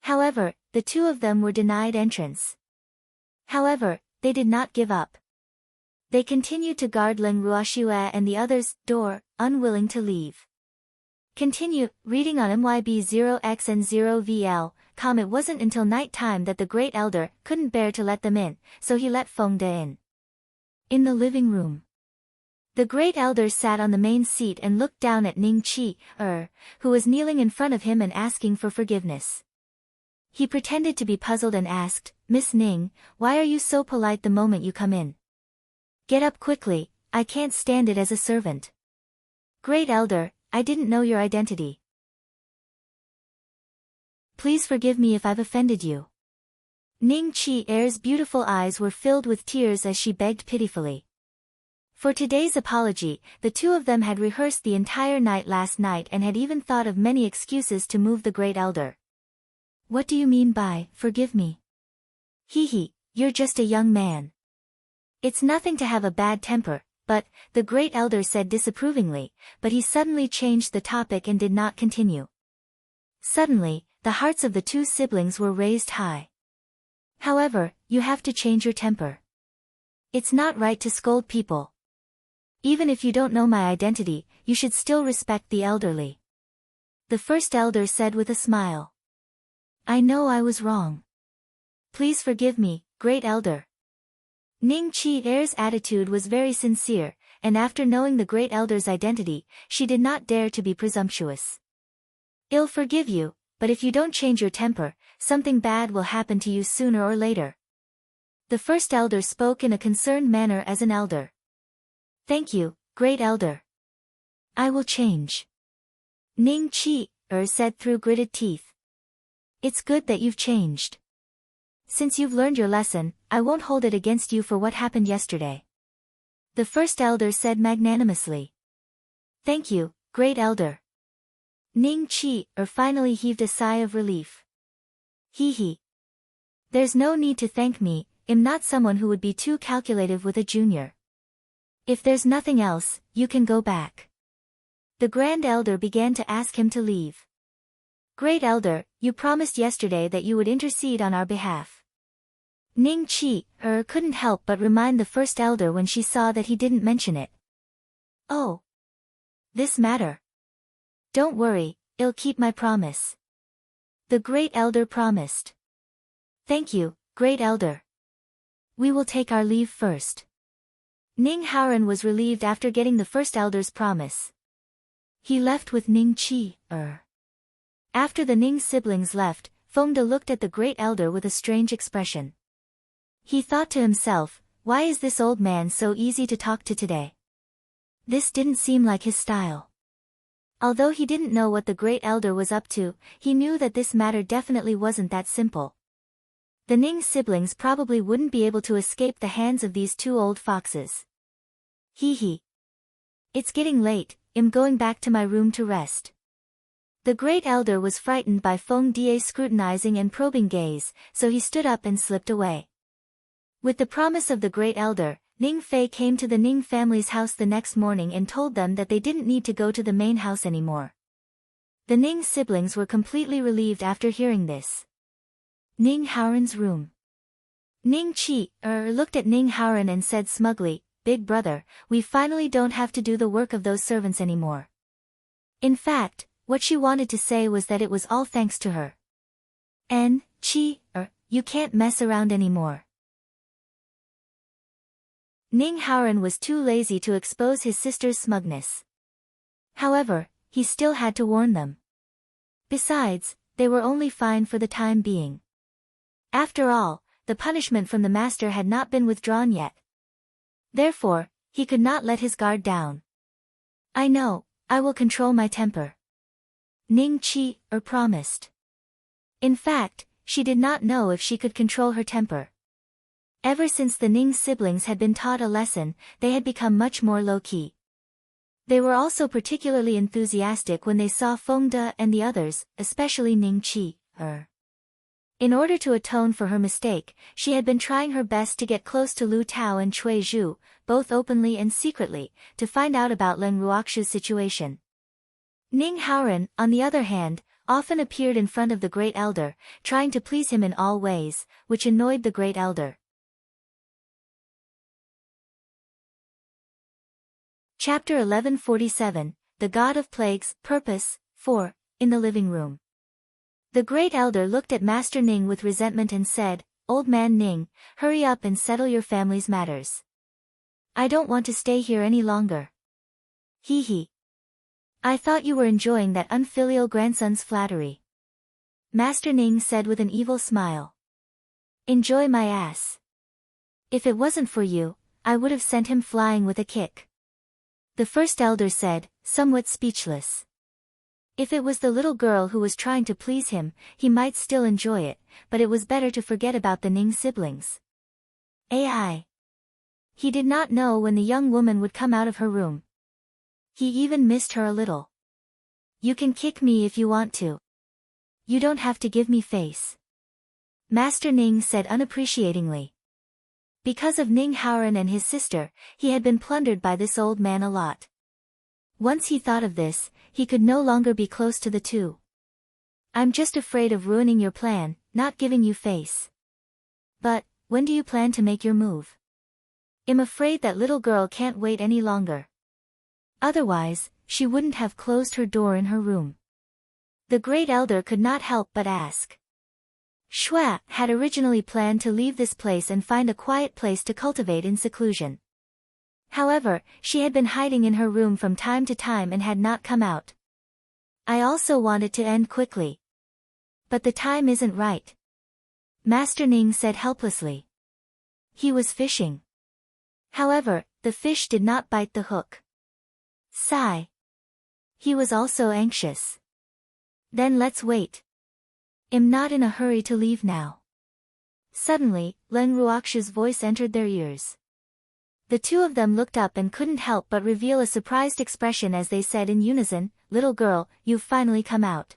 However, the two of them were denied entrance. However, they did not give up. They continued to guard Lin Ruoxue and the others' door, unwilling to leave. Continue, reading on MYB0X and 0VL, it wasn't until night time that the Great Elder couldn't bear to let them in, so he let Feng De in. In the living room, the Great Elder sat on the main seat and looked down at Ning Qi, who was kneeling in front of him and asking for forgiveness. He pretended to be puzzled and asked, "Miss Ning, why are you so polite the moment you come in? Get up quickly, I can't stand it as a servant." "Great Elder, I didn't know your identity. Please forgive me if I've offended you." Ning Qi's beautiful eyes were filled with tears as she begged pitifully. For today's apology, the two of them had rehearsed the entire night last night and had even thought of many excuses to move the Great Elder. "What do you mean by, forgive me?" "Hee, you're just a young man. It's nothing to have a bad temper." But, the Great Elder said disapprovingly, but he suddenly changed the topic and did not continue. Suddenly, the hearts of the two siblings were raised high. "However, you have to change your temper. It's not right to scold people. Even if you don't know my identity, you should still respect the elderly." The first elder said with a smile. "I know I was wrong. Please forgive me, Great Elder." Ning Qi's attitude was very sincere, and after knowing the Great Elder's identity, she did not dare to be presumptuous. "I'll forgive you, but if you don't change your temper, something bad will happen to you sooner or later." The first elder spoke in a concerned manner as an elder. "Thank you, Great Elder. I will change." Ning Qi said through gritted teeth. "It's good that you've changed. Since you've learned your lesson, I won't hold it against you for what happened yesterday." The first elder said magnanimously. "Thank you, Great Elder." Ning Qi finally heaved a sigh of relief. Hee. "There's no need to thank me, I'm not someone who would be too calculative with a junior. If there's nothing else, you can go back." The Grand Elder began to ask him to leave. "Great Elder, you promised yesterday that you would intercede on our behalf." Ning Qi couldn't help but remind the first elder when she saw that he didn't mention it. "Oh. This matter. Don't worry, I'll keep my promise." The Great Elder promised. "Thank you, Great Elder. We will take our leave first." Ning Haoran was relieved after getting the first elder's promise. He left with Ning Qi. After the Ning siblings left, Feng De looked at the Great Elder with a strange expression. He thought to himself, why is this old man so easy to talk to today? This didn't seem like his style. Although he didn't know what the Great Elder was up to, he knew that this matter definitely wasn't that simple. The Ning siblings probably wouldn't be able to escape the hands of these two old foxes. Hee. It's getting late, I'm going back to my room to rest. The Great Elder was frightened by Feng De's scrutinizing and probing gaze, so he stood up and slipped away. With the promise of the Great Elder, Ning Fei came to the Ning family's house the next morning and told them that they didn't need to go to the main house anymore. The Ning siblings were completely relieved after hearing this. Ning Haoran's room. Ning Qi looked at Ning Haoran and said smugly, "Big brother, we finally don't have to do the work of those servants anymore." In fact, what she wanted to say was that it was all thanks to her. Qi, you can't mess around anymore. Ning Haoran was too lazy to expose his sister's smugness. However, he still had to warn them. Besides, they were only fine for the time being. After all, the punishment from the master had not been withdrawn yet. Therefore, he could not let his guard down. "I know, I will control my temper," Ning Qi promised. In fact, she did not know if she could control her temper. Ever since the Ning siblings had been taught a lesson, they had become much more low-key. They were also particularly enthusiastic when they saw Feng De and the others, especially Ning Qi. In order to atone for her mistake, she had been trying her best to get close to Lu Tao and Cui Zhu, both openly and secretly, to find out about Leng Ruoxu's situation. Ning Haoran, on the other hand, often appeared in front of the Great Elder, trying to please him in all ways, which annoyed the Great Elder. Chapter 1147, The God of Plagues, Purpose, 4, in the living room. The Great Elder looked at Master Ning with resentment and said, "Old man Ning, hurry up and settle your family's matters. I don't want to stay here any longer." Hee hee. I thought you were enjoying that unfilial grandson's flattery. Master Ning said with an evil smile. Enjoy my ass. If it wasn't for you, I would have sent him flying with a kick. The first elder said, somewhat speechless. If it was the little girl who was trying to please him, he might still enjoy it, but it was better to forget about the Ning siblings. AI. He did not know when the young woman would come out of her room. He even missed her a little. You can kick me if you want to. You don't have to give me face. Master Ning said unappreciatingly. Because of Ning Haoran and his sister, he had been plundered by this old man a lot. Once he thought of this, he could no longer be close to the two. I'm just afraid of ruining your plan, not giving you face. But, when do you plan to make your move? I'm afraid that little girl can't wait any longer. Otherwise, she wouldn't have closed her door in her room. The Great Elder could not help but ask. Shua had originally planned to leave this place and find a quiet place to cultivate in seclusion. However, she had been hiding in her room from time to time and had not come out. I also wanted to end quickly. But the time isn't right. Master Ning said helplessly. He was fishing. However, the fish did not bite the hook. Sigh. He was also anxious. Then let's wait. I'm not in a hurry to leave now. Suddenly, Leng Ruoxu's voice entered their ears. The two of them looked up and couldn't help but reveal a surprised expression as they said in unison, "Little girl, you've finally come out."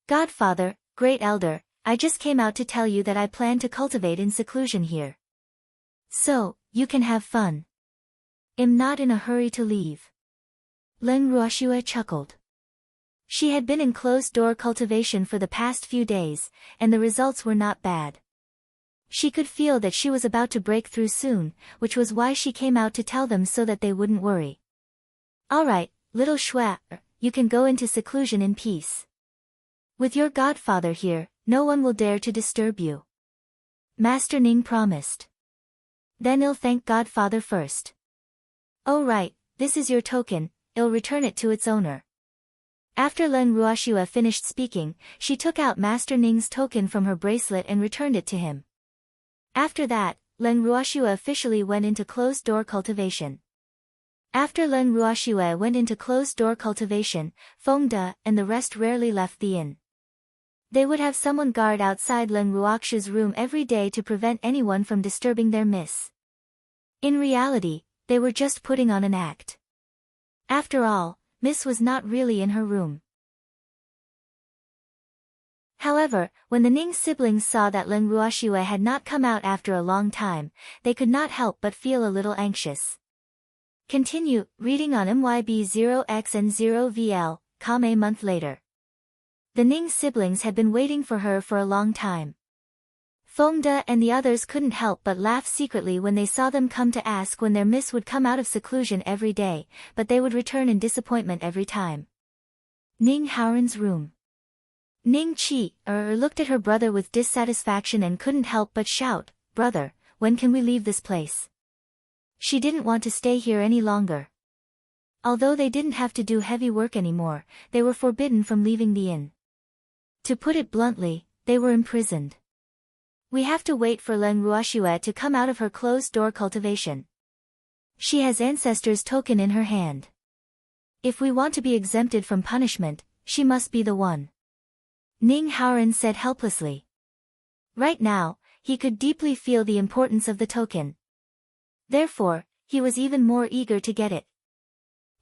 Godfather, Great Elder, I just came out to tell you that I plan to cultivate in seclusion here. So, you can have fun. I'm not in a hurry to leave. Leng Ruoxue chuckled. She had been in closed-door cultivation for the past few days, and the results were not bad. She could feel that she was about to break through soon, which was why she came out to tell them so that they wouldn't worry. All right, little Shua, you can go into seclusion in peace. With your godfather here, no one will dare to disturb you. Master Ning promised. Then I'll thank Godfather first. Oh right, this is your token, I'll return it to its owner. After Leng Ruoxue finished speaking, she took out Master Ning's token from her bracelet and returned it to him. After that, Leng Ruoxue officially went into closed-door cultivation. After Leng Ruoxue went into closed-door cultivation, Feng De and the rest rarely left the inn. They would have someone guard outside Leng Ruoxu's room every day to prevent anyone from disturbing their miss. In reality, they were just putting on an act. After all, Miss was not really in her room. However, when the Ning siblings saw that Leng Ruoxue had not come out after a long time, they could not help but feel a little anxious. Continue, reading on MYB 0x and 0VL, a month later. The Ning siblings had been waiting for her for a long time. Feng De and the others couldn't help but laugh secretly when they saw them come to ask when their miss would come out of seclusion every day, but they would return in disappointment every time. Ning Haoran's room. Ning Qi looked at her brother with dissatisfaction and couldn't help but shout, "Brother, when can we leave this place?" She didn't want to stay here any longer. Although they didn't have to do heavy work anymore, they were forbidden from leaving the inn. To put it bluntly, they were imprisoned. We have to wait for Leng Ruoxue to come out of her closed-door cultivation. She has Ancestor's token in her hand. If we want to be exempted from punishment, she must be the one. Ning Haoran said helplessly. Right now, he could deeply feel the importance of the token. Therefore, he was even more eager to get it.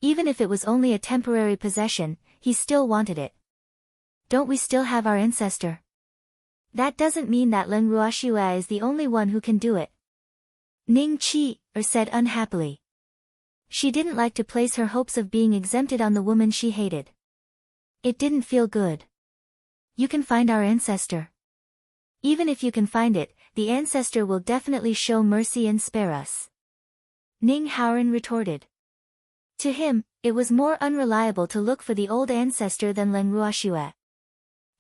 Even if it was only a temporary possession, he still wanted it. Don't we still have our ancestor? That doesn't mean that Leng Ruoxue is the only one who can do it. Ning said unhappily. She didn't like to place her hopes of being exempted on the woman she hated. It didn't feel good. You can find our ancestor. Even if you can find it, the ancestor will definitely show mercy and spare us. Ning Haoran retorted. To him, it was more unreliable to look for the old ancestor than Leng Ruoxue.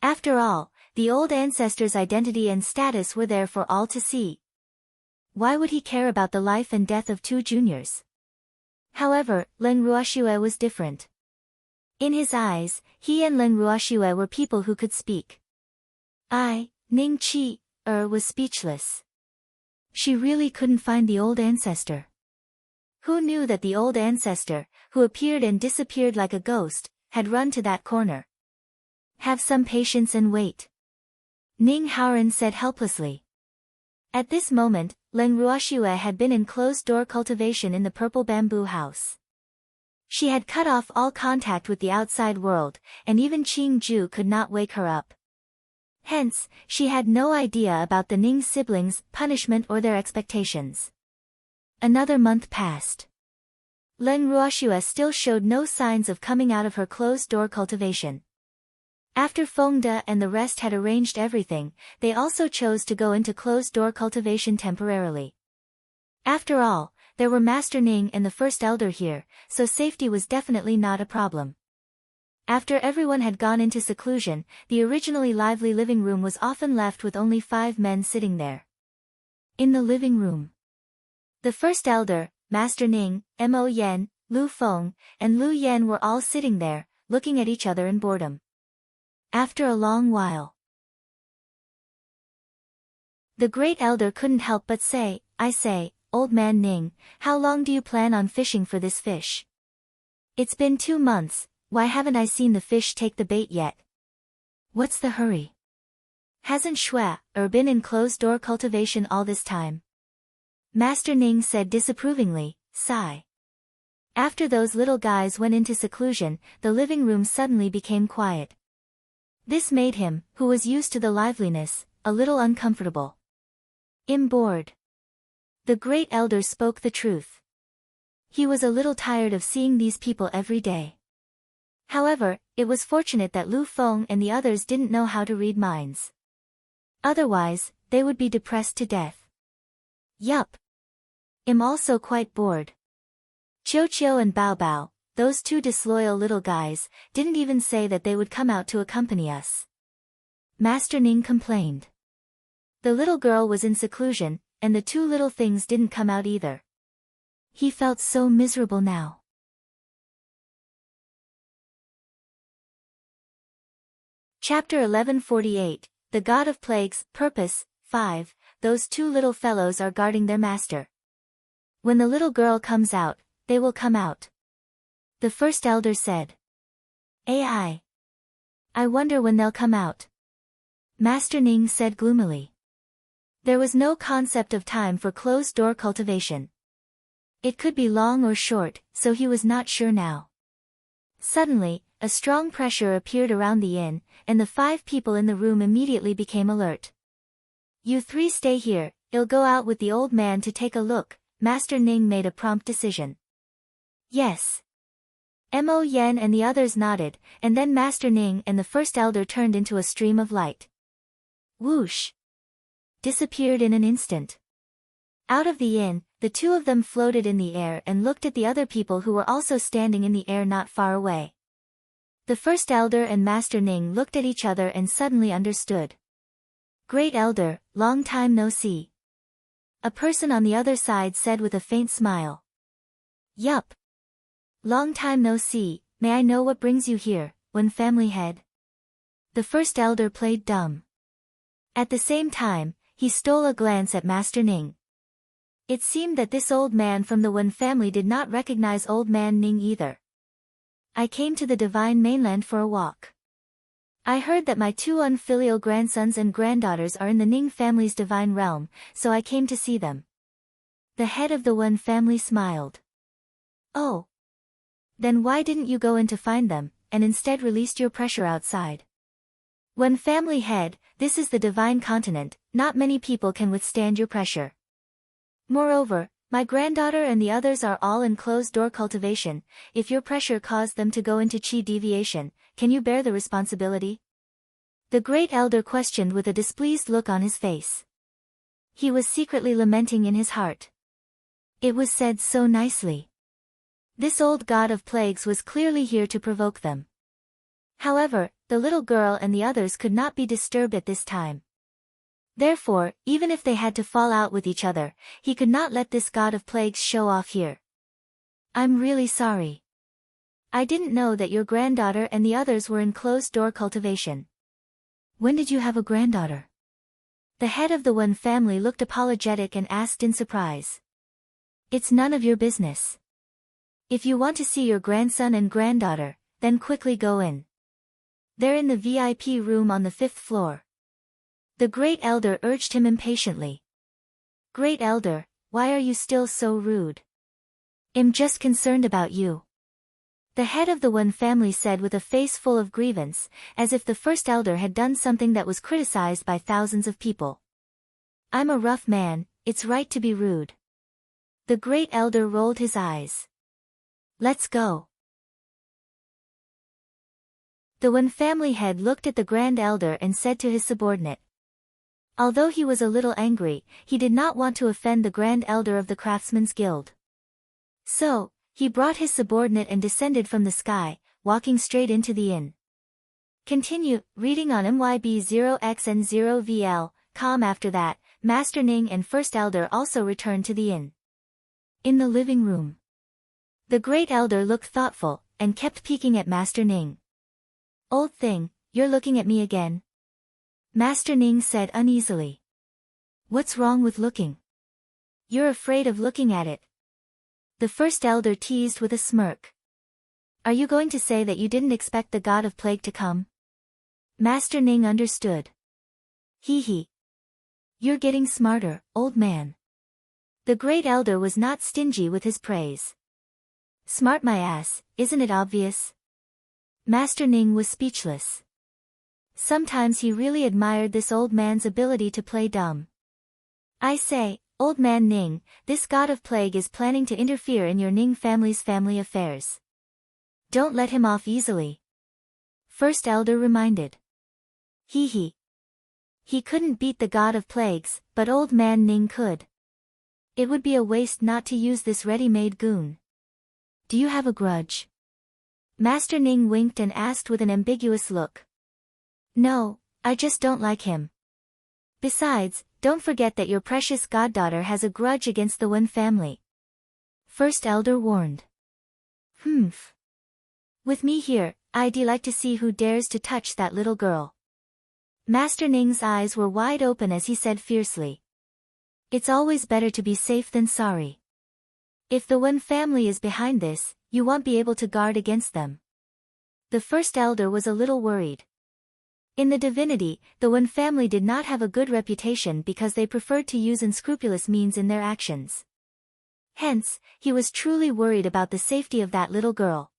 After all, the old ancestor's identity and status were there for all to see. Why would he care about the life and death of two juniors? However, Leng Ruoxue was different. In his eyes, he and Leng Ruoxue were people who could speak. Ning was speechless. She really couldn't find the old ancestor. Who knew that the old ancestor, who appeared and disappeared like a ghost, had run to that corner? Have some patience and wait. Ning Haoran said helplessly. At this moment, Leng Ruoxue had been in closed-door cultivation in the purple bamboo house. She had cut off all contact with the outside world, and even Qing Ju could not wake her up. Hence, she had no idea about the Ning siblings' punishment or their expectations. Another month passed. Leng Ruoxue still showed no signs of coming out of her closed-door cultivation. After Fengde and the rest had arranged everything, they also chose to go into closed-door cultivation temporarily. After all, there were Master Ning and the First Elder here, so safety was definitely not a problem. After everyone had gone into seclusion, the originally lively living room was often left with only 5 men sitting there. In the living room, the First Elder, Master Ning, Mo Yan, Lu Feng, and Lu Yan were all sitting there, looking at each other in boredom. After a long while, the Great Elder couldn't help but say, I say, Old Man Ning, how long do you plan on fishing for this fish? It's been 2 months, why haven't I seen the fish take the bait yet? What's the hurry? Hasn't Shui been in closed-door cultivation all this time? Master Ning said disapprovingly, sigh. After those little guys went into seclusion, the living room suddenly became quiet. This made him, who was used to the liveliness, a little uncomfortable. Bored. The Great Elder spoke the truth. He was a little tired of seeing these people every day. However, it was fortunate that Lu Feng and the others didn't know how to read minds. Otherwise, they would be depressed to death. Yup. I'm also quite bored. Qiu and Bao Bao, those 2 disloyal little guys, didn't even say that they would come out to accompany us. Master Ning complained. The little girl was in seclusion, and the 2 little things didn't come out either. He felt so miserable now. Chapter 1148, The God of Plagues, Purpose, 5, Those 2 little fellows are guarding their master. When the little girl comes out, they will come out. The First Elder said. I wonder when they'll come out. Master Ning said gloomily. There was no concept of time for closed-door cultivation. It could be long or short, so he was not sure now. Suddenly, a strong pressure appeared around the inn, and the 5 people in the room immediately became alert. You 3 stay here, I'll go out with the old man to take a look. Master Ning made a prompt decision. Yes. Mo Yan and the others nodded, and then Master Ning and the First Elder turned into a stream of light. Whoosh! Disappeared in an instant. Out of the inn, the 2 of them floated in the air and looked at the other people who were also standing in the air not far away. The First Elder and Master Ning looked at each other and suddenly understood. Great Elder, long time no see. A person on the other side said with a faint smile. Yup. Long time no see, may I know what brings you here, Wen family head? The First Elder played dumb. At the same time, he stole a glance at Master Ning. It seemed that this old man from the Wen family did not recognize Old Man Ning either. I came to the Divine Mainland for a walk. I heard that my 2 unfilial grandsons and granddaughters are in the Ning family's divine realm, so I came to see them. The head of the Wen family smiled. Oh. Then why didn't you go in to find them, and instead released your pressure outside? Wen family head, this is the divine continent, not many people can withstand your pressure. Moreover, my granddaughter and the others are all in closed-door cultivation. If your pressure caused them to go into chi deviation, can you bear the responsibility? The great elder questioned with a displeased look on his face. He was secretly lamenting in his heart. It was said so nicely. This old god of plagues was clearly here to provoke them. However, the little girl and the others could not be disturbed at this time. Therefore, even if they had to fall out with each other, he could not let this god of plagues show off here. I'm really sorry. I didn't know that your granddaughter and the others were in closed-door cultivation. When did you have a granddaughter? The head of the Wen family looked apologetic and asked in surprise. It's none of your business. If you want to see your grandson and granddaughter, then quickly go in. They're in the VIP room on the 5th floor. The great elder urged him impatiently. Great elder, why are you still so rude? I'm just concerned about you. The head of the Wen family said with a face full of grievance, as if the first elder had done something that was criticized by thousands of people. I'm a rough man, it's right to be rude. The great elder rolled his eyes. Let's go. The Wen family head looked at the grand elder and said to his subordinate. Although he was a little angry, he did not want to offend the grand elder of the Craftsmen's Guild. So, he brought his subordinate and descended from the sky, walking straight into the inn. Continue, reading on MYB0XN0VL, After that, Master Ning and First Elder also returned to the inn. In the living room. The great elder looked thoughtful, and kept peeking at Master Ning. Old thing, you're looking at me again? Master Ning said uneasily. What's wrong with looking? You're afraid of looking at it. The first elder teased with a smirk. Are you going to say that you didn't expect the god of plague to come? Master Ning understood. Hee hee. You're getting smarter, old man. The great elder was not stingy with his praise. Smart my ass, isn't it obvious? Master Ning was speechless. Sometimes he really admired this old man's ability to play dumb. I say, old man Ning, this god of plague is planning to interfere in your Ning family's family affairs. Don't let him off easily. First elder reminded. Hee hee. He couldn't beat the god of plagues, but old man Ning could. It would be a waste not to use this ready-made goon. Do you have a grudge? Master Ning winked and asked with an ambiguous look. No, I just don't like him. Besides, don't forget that your precious goddaughter has a grudge against the Wen family. First elder warned. Humph. With me here, I'd like to see who dares to touch that little girl. Master Ning's eyes were wide open as he said fiercely. It's always better to be safe than sorry. If the Wen family is behind this, you won't be able to guard against them. The first elder was a little worried. In the divinity, the Wen family did not have a good reputation because they preferred to use unscrupulous means in their actions. Hence, he was truly worried about the safety of that little girl.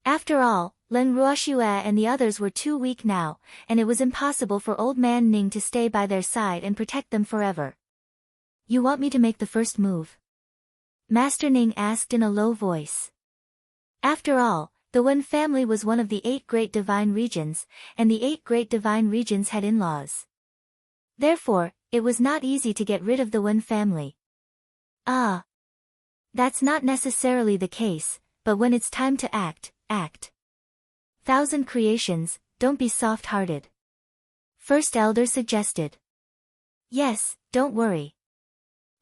After all, Len Ruoxue and the others were too weak now, and it was impossible for old man Ning to stay by their side and protect them forever. You want me to make the first move? Master Ning asked in a low voice. After all, the Wen family was one of the 8 great divine regions, and the 8 great divine regions had in-laws. Therefore, it was not easy to get rid of the Wen family. Ah. That's not necessarily the case, but when it's time to act, act. Thousand creations, don't be soft-hearted. First elder suggested. Yes, don't worry.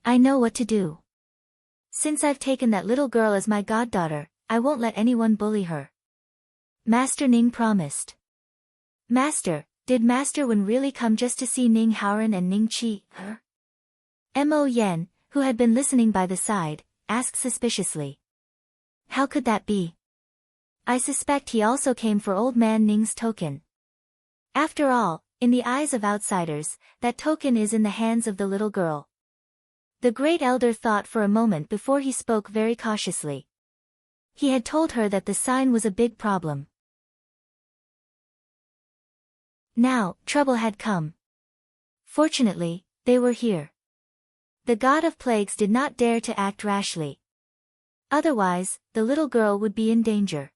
I know what to do. Since I've taken that little girl as my goddaughter, I won't let anyone bully her. Master Ning promised. Master, did Master Wen really come just to see Ning Haoran and Ning Qi, her? Mo Yen, who had been listening by the side, asked suspiciously. How could that be? I suspect he also came for old man Ning's token. After all, in the eyes of outsiders, that token is in the hands of the little girl. The great elder thought for a moment before he spoke very cautiously. He had told her that the sign was a big problem. Now, trouble had come. Fortunately, they were here. The god of plagues did not dare to act rashly. Otherwise, the little girl would be in danger.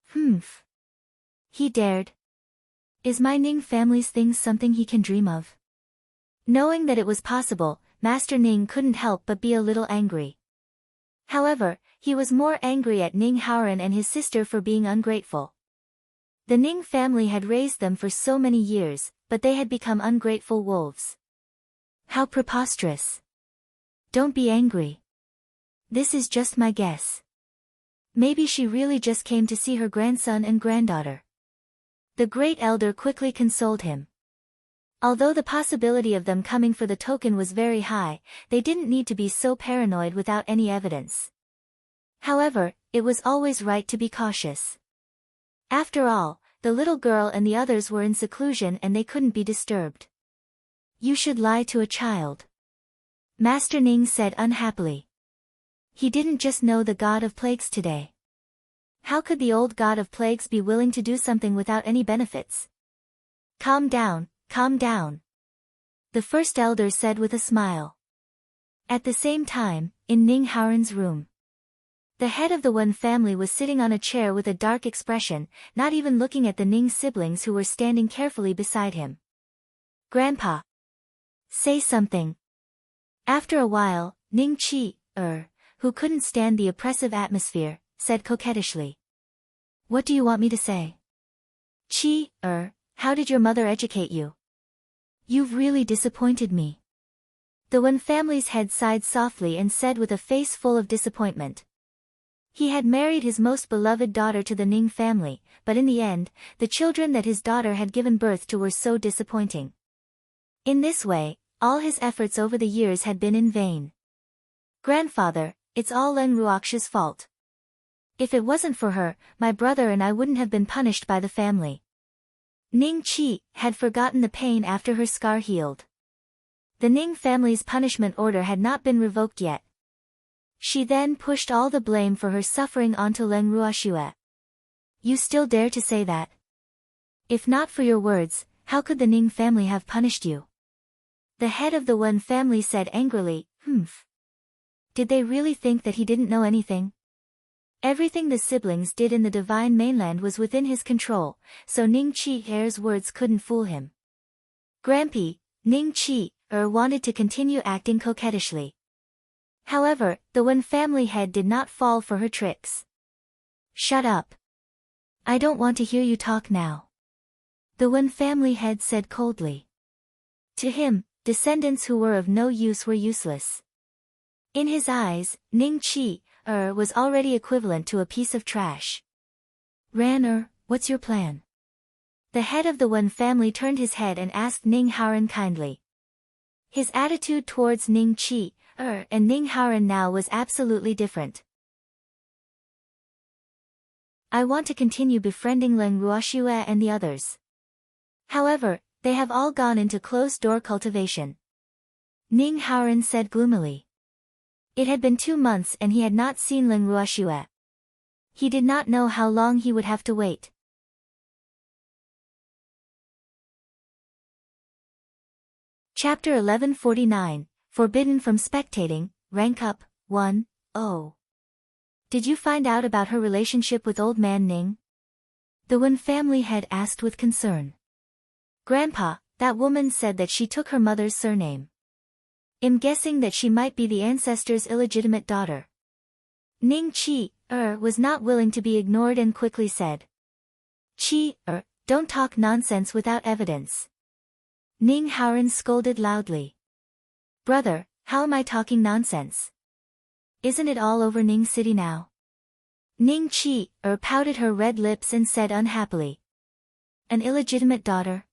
Humph. He dared. Is my Ning family's things something he can dream of? Knowing that it was possible, Master Ning couldn't help but be a little angry. However, he was more angry at Ning Haoran and his sister for being ungrateful. The Ning family had raised them for so many years, but they had become ungrateful wolves. How preposterous. Don't be angry. This is just my guess. Maybe she really just came to see her grandson and granddaughter. The great elder quickly consoled him. Although the possibility of them coming for the token was very high, they didn't need to be so paranoid without any evidence. However, it was always right to be cautious. After all, the little girl and the others were in seclusion and they couldn't be disturbed. You should lie to a child. Master Ning said unhappily. He didn't just know the god of plagues today. How could the old god of plagues be willing to do something without any benefits? Calm down, calm down. The first elder said with a smile. At the same time, in Ning Haoran's room, the head of the Wen family was sitting on a chair with a dark expression, not even looking at the Ning siblings who were standing carefully beside him. Grandpa. Say something. After a while, Ning Qi, who couldn't stand the oppressive atmosphere, said coquettishly. What do you want me to say? Qi, how did your mother educate you? You've really disappointed me. The Wen family's head sighed softly and said with a face full of disappointment. He had married his most beloved daughter to the Ning family, but in the end, the children that his daughter had given birth to were so disappointing. In this way, all his efforts over the years had been in vain. Grandfather, it's all Leng Ruox's fault. If it wasn't for her, my brother and I wouldn't have been punished by the family. Ning Qi had forgotten the pain after her scar healed. The Ning family's punishment order had not been revoked yet. She then pushed all the blame for her suffering onto Leng Ruoxue. You still dare to say that? If not for your words, how could the Ning family have punished you? The head of the Wen family said angrily, Humph. Did they really think that he didn't know anything? Everything the siblings did in the divine mainland was within his control, so Ning Qi-er's words couldn't fool him. Grampy, Ning Qi-er wanted to continue acting coquettishly. However, the Wen family head did not fall for her tricks. Shut up. I don't want to hear you talk now. The Wen family head said coldly. To him, descendants who were of no use were useless. In his eyes, Ning Qi, was already equivalent to a piece of trash. Ran, what's your plan? The head of the Wen family turned his head and asked Ning Haoran kindly. His attitude towards Ning Qi, and Ning Haoran now was absolutely different. I want to continue befriending Leng Ruoxue and the others. However, they have all gone into closed-door cultivation. Ning Haoran said gloomily. It had been 2 months and he had not seen Leng Ruoxue. He did not know how long he would have to wait. Chapter 1149, Forbidden from Spectating, Rank Up, 1, 0. Did you find out about her relationship with Old Man Ning? The Wen family head asked with concern. Grandpa, that woman said that she took her mother's surname. I'm guessing that she might be the ancestor's illegitimate daughter. Ning Qi, was not willing to be ignored and quickly said. Qi, don't talk nonsense without evidence. Ning Haoran scolded loudly. Brother, how am I talking nonsense? Isn't it all over Ning City now? Ning Qi, pouted her red lips and said unhappily. An illegitimate daughter?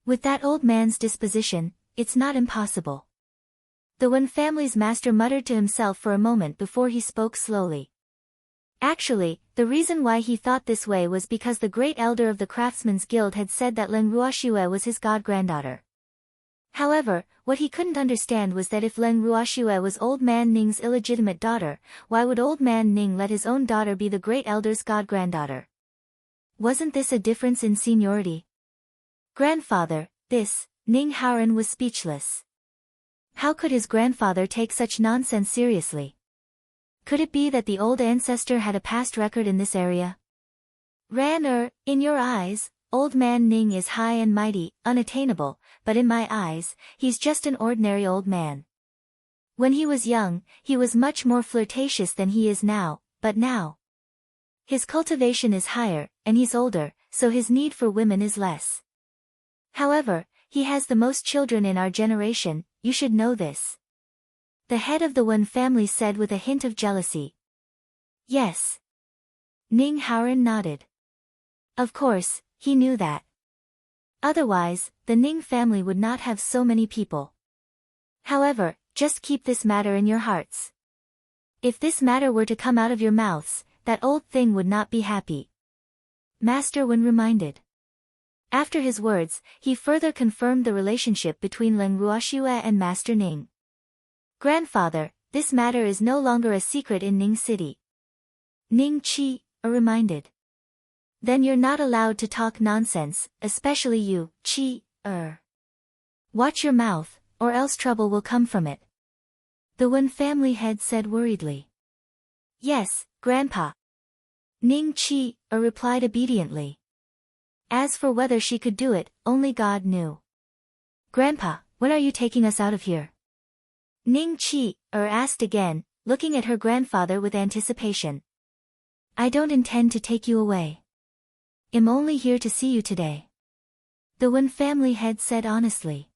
With that old man's disposition, it's not impossible. The Wen family's master muttered to himself for a moment before he spoke slowly. Actually, the reason why he thought this way was because the great elder of the Craftsmen's Guild had said that Leng Ruoxue was his god-granddaughter. However, what he couldn't understand was that if Leng Ruoxue was Old Man Ning's illegitimate daughter, why would Old Man Ning let his own daughter be the great elder's god-granddaughter? Wasn't this a difference in seniority? Grandfather, Ning Haoren was speechless. How could his grandfather take such nonsense seriously? Could it be that the old ancestor had a past record in this area? In your eyes, old man Ning is high and mighty, unattainable, but in my eyes, he's just an ordinary old man. When he was young, he was much more flirtatious than he is now, but now his cultivation is higher, and he's older, so his need for women is less. However, he has the most children in our generation, you should know this. The head of the Wen family said with a hint of jealousy. Yes. Ning Haoren nodded. Of course, he knew that. Otherwise, the Ning family would not have so many people. However, just keep this matter in your hearts. If this matter were to come out of your mouths, that old thing would not be happy. Master Wen reminded. After his words, he further confirmed the relationship between Leng Ruoxue and Master Ning. Grandfather, this matter is no longer a secret in Ning City. Ning Qi reminded. Then you're not allowed to talk nonsense, especially you, Qi. Watch your mouth, or else trouble will come from it. The Wen family head said worriedly. Yes, Grandpa. Ning Qi replied obediently. As for whether she could do it, only God knew. Grandpa, when are you taking us out of here? Ning Qi asked again, looking at her grandfather with anticipation. I don't intend to take you away. I'm only here to see you today. The Wen family head said honestly.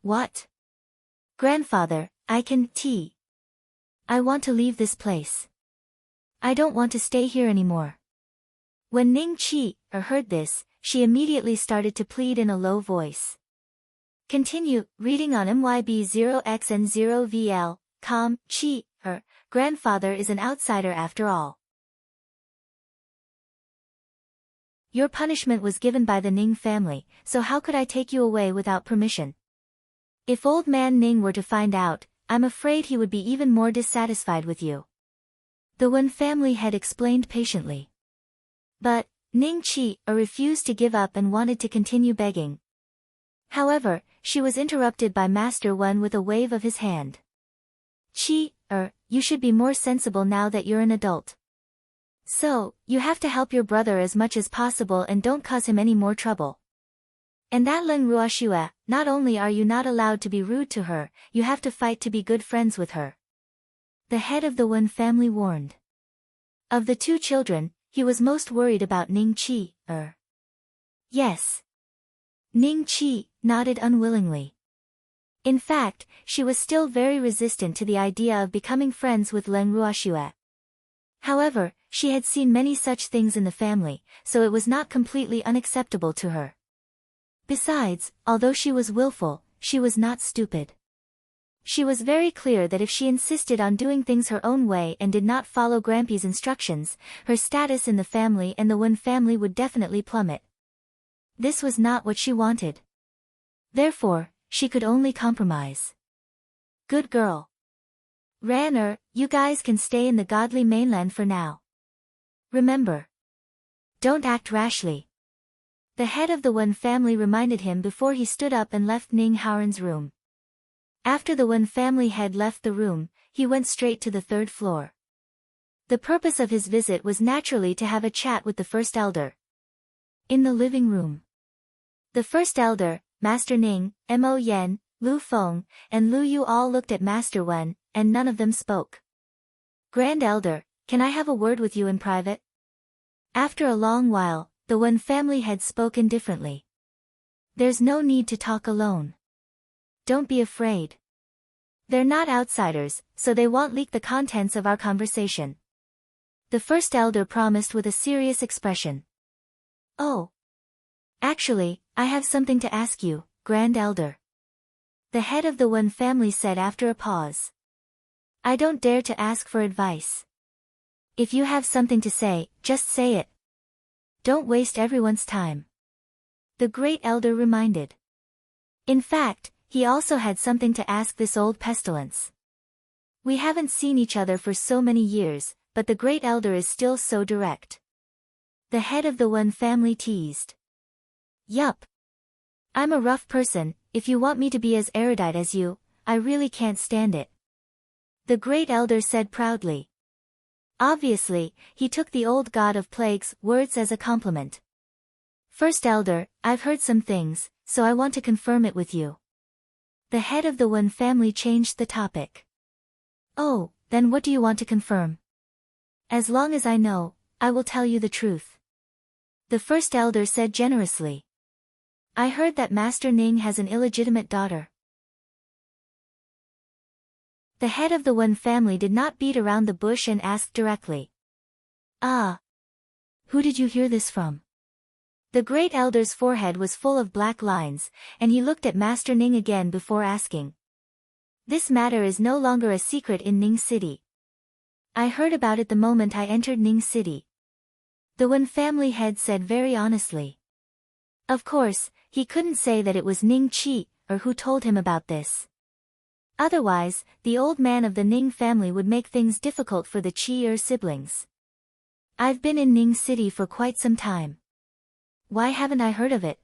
What? Grandfather, I want to leave this place. I don't want to stay here anymore. When Ning Qi heard this, she immediately started to plead in a low voice. Continue, reading on MYB0XN0VL, Qi, her grandfather is an outsider after all. Your punishment was given by the Ning family, so how could I take you away without permission? If old man Ning were to find out, I'm afraid he would be even more dissatisfied with you. The Wen family had explained patiently. But Ning Qi refused to give up and wanted to continue begging. However, she was interrupted by Master Wen with a wave of his hand. Qi, you should be more sensible now that you're an adult. So, you have to help your brother as much as possible and don't cause him any more trouble. And that Leng Ruoxue, not only are you not allowed to be rude to her, you have to fight to be good friends with her. The head of the Wen family warned. Of the two children, he was most worried about Ning Qi. Yes. Ning Qi nodded unwillingly. In fact, she was still very resistant to the idea of becoming friends with Leng Ruoxue. However, she had seen many such things in the family, so it was not completely unacceptable to her. Besides, although she was willful, she was not stupid. She was very clear that if she insisted on doing things her own way and did not follow Grampy's instructions, her status in the family and the Wen family would definitely plummet. This was not what she wanted. Therefore, she could only compromise. Good girl. You guys can stay in the godly mainland for now. Remember. Don't act rashly. The head of the Wen family reminded him before he stood up and left Ning Haoren's room. After the Wen family head left the room, he went straight to the third floor. The purpose of his visit was naturally to have a chat with the first elder. In the living room. The first elder, Master Ning, Mo Yen, Lu Feng, and Lu Yu all looked at Master Wen, and none of them spoke. Grand Elder, can I have a word with you in private? After a long while, the Wen family had spoken differently. There's no need to talk alone. Don't be afraid. They're not outsiders, so they won't leak the contents of our conversation. The first elder promised with a serious expression. Oh. Actually, I have something to ask you, Grand Elder. The head of the Wen family said after a pause. I don't dare to ask for advice. If you have something to say, just say it. Don't waste everyone's time. The great elder reminded. In fact, he also had something to ask this old pestilence. We haven't seen each other for so many years, but the great elder is still so direct. The head of the Wen family teased. Yup. I'm a rough person, if you want me to be as erudite as you, I really can't stand it. The great elder said proudly. Obviously, he took the old god of plagues' words as a compliment. First elder, I've heard some things, so I want to confirm it with you. The head of the Wen family changed the topic. Oh, then what do you want to confirm? As long as I know, I will tell you the truth. The first elder said generously. I heard that Master Ning has an illegitimate daughter. The head of the Wen family did not beat around the bush and asked directly. Ah. Who did you hear this from? The great elder's forehead was full of black lines, and he looked at Master Ning again before asking. This matter is no longer a secret in Ning City. I heard about it the moment I entered Ning City. The Wen family head said very honestly. Of course, he couldn't say that it was Ning Qi, or who told him about this. Otherwise, the old man of the Ning family would make things difficult for the Qi siblings. I've been in Ning City for quite some time. Why haven't I heard of it?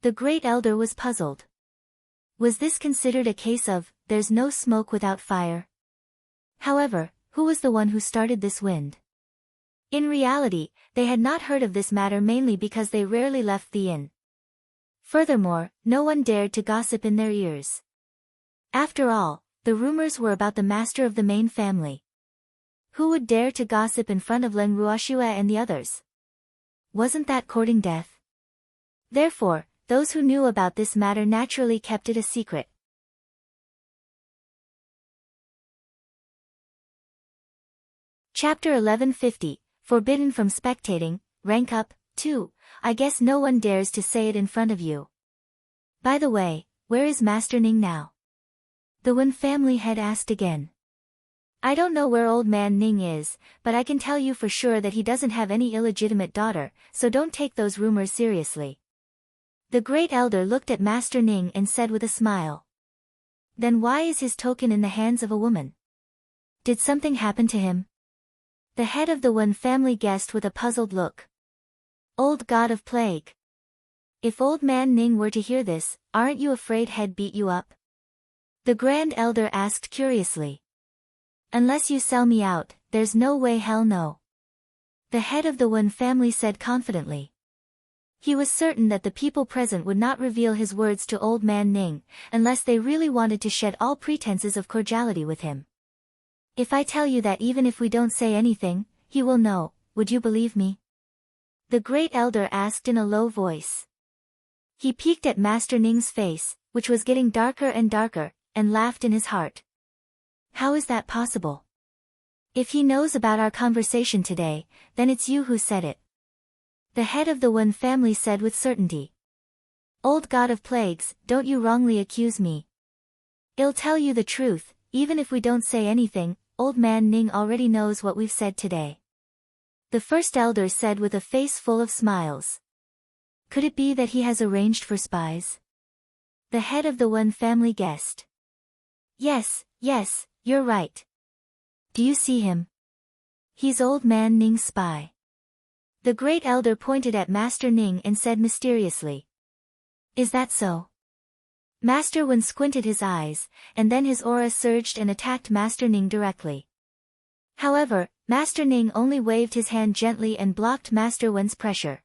The great elder was puzzled. Was this considered a case of, there's no smoke without fire? However, who was the one who started this wind? In reality, they had not heard of this matter mainly because they rarely left the inn. Furthermore, no one dared to gossip in their ears. After all, the rumors were about the master of the main family. Who would dare to gossip in front of Len Ruoxue and the others? Wasn't that courting death? Therefore, those who knew about this matter naturally kept it a secret. Chapter 1150, Forbidden from Spectating, Rank Up, 2, I guess no one dares to say it in front of you. By the way, where is Master Ning now? The Wen family head asked again. I don't know where old man Ning is, but I can tell you for sure that he doesn't have any illegitimate daughter, so don't take those rumors seriously. The great elder looked at Master Ning and said with a smile. Then why is his token in the hands of a woman? Did something happen to him? The head of the Wen family guessed with a puzzled look. Old god of plague. If old man Ning were to hear this, aren't you afraid he'd beat you up? The grand elder asked curiously. Unless you sell me out, there's no way, hell no. The head of the Wen family said confidently. He was certain that the people present would not reveal his words to old man Ning, unless they really wanted to shed all pretenses of cordiality with him. If I tell you that even if we don't say anything, he will know, would you believe me? The great elder asked in a low voice. He peeked at Master Ning's face, which was getting darker and darker, and laughed in his heart. How is that possible? If he knows about our conversation today, then it's you who said it. The head of the Wen family said with certainty. Old god of plagues, don't you wrongly accuse me. I'll tell you the truth, even if we don't say anything, old man Ning already knows what we've said today. The first elder said with a face full of smiles. Could it be that he has arranged for spies? The head of the Wen family guessed. Yes, you're right. Do you see him? He's old man Ning's spy. The great elder pointed at Master Ning and said mysteriously. Is that so? Master Wen squinted his eyes, and then his aura surged and attacked Master Ning directly. However, Master Ning only waved his hand gently and blocked Master Wen's pressure.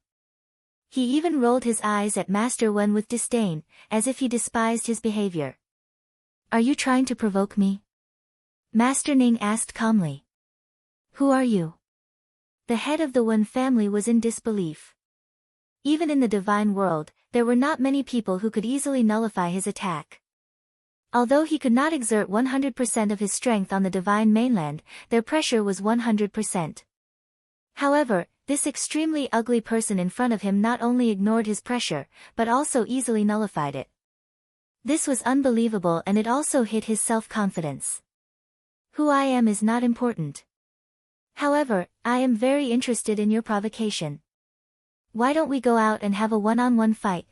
He even rolled his eyes at Master Wen with disdain, as if he despised his behavior. Are you trying to provoke me? Master Ning asked calmly. Who are you? The head of the Wen family was in disbelief. Even in the divine world, there were not many people who could easily nullify his attack. Although he could not exert 100% of his strength on the divine mainland, their pressure was 100%. However, this extremely ugly person in front of him not only ignored his pressure, but also easily nullified it. This was unbelievable, and it also hit his self-confidence. Who I am is not important. However, I am very interested in your provocation. Why don't we go out and have a one-on-one fight?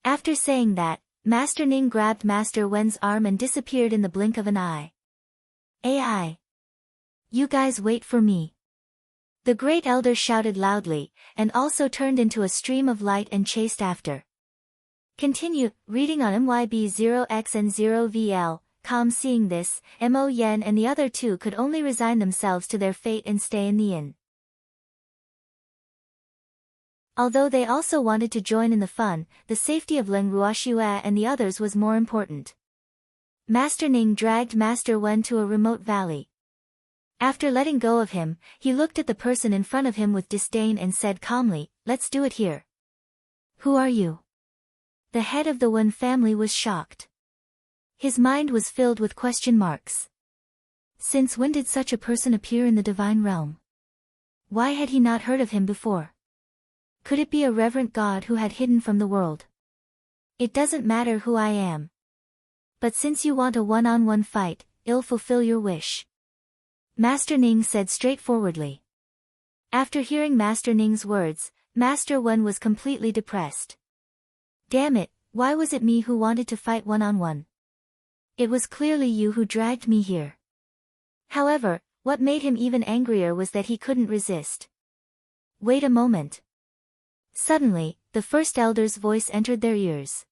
After saying that, Master Ning grabbed Master Wen's arm and disappeared in the blink of an eye. AI. You guys wait for me. The great elder shouted loudly, and also turned into a stream of light and chased after. Continue, reading on MYB0X and 0VL, calm. Seeing this, Mo Yen and the other two could only resign themselves to their fate and stay in the inn. Although they also wanted to join in the fun, the safety of Leng Ruoxue and the others was more important. Master Ning dragged Master Wen to a remote valley. After letting go of him, he looked at the person in front of him with disdain and said calmly, "Let's do it here." "Who are you?" The head of the Wen family was shocked. His mind was filled with question marks. Since when did such a person appear in the divine realm? Why had he not heard of him before? Could it be a reverent god who had hidden from the world? "It doesn't matter who I am. But since you want a one-on-one fight, I'll fulfill your wish," Master Ning said straightforwardly. After hearing Master Ning's words, Master Wen was completely depressed. "Damn it, why was it me who wanted to fight one-on-one? It was clearly you who dragged me here." However, what made him even angrier was that he couldn't resist. "Wait a moment." Suddenly, the first elder's voice entered their ears.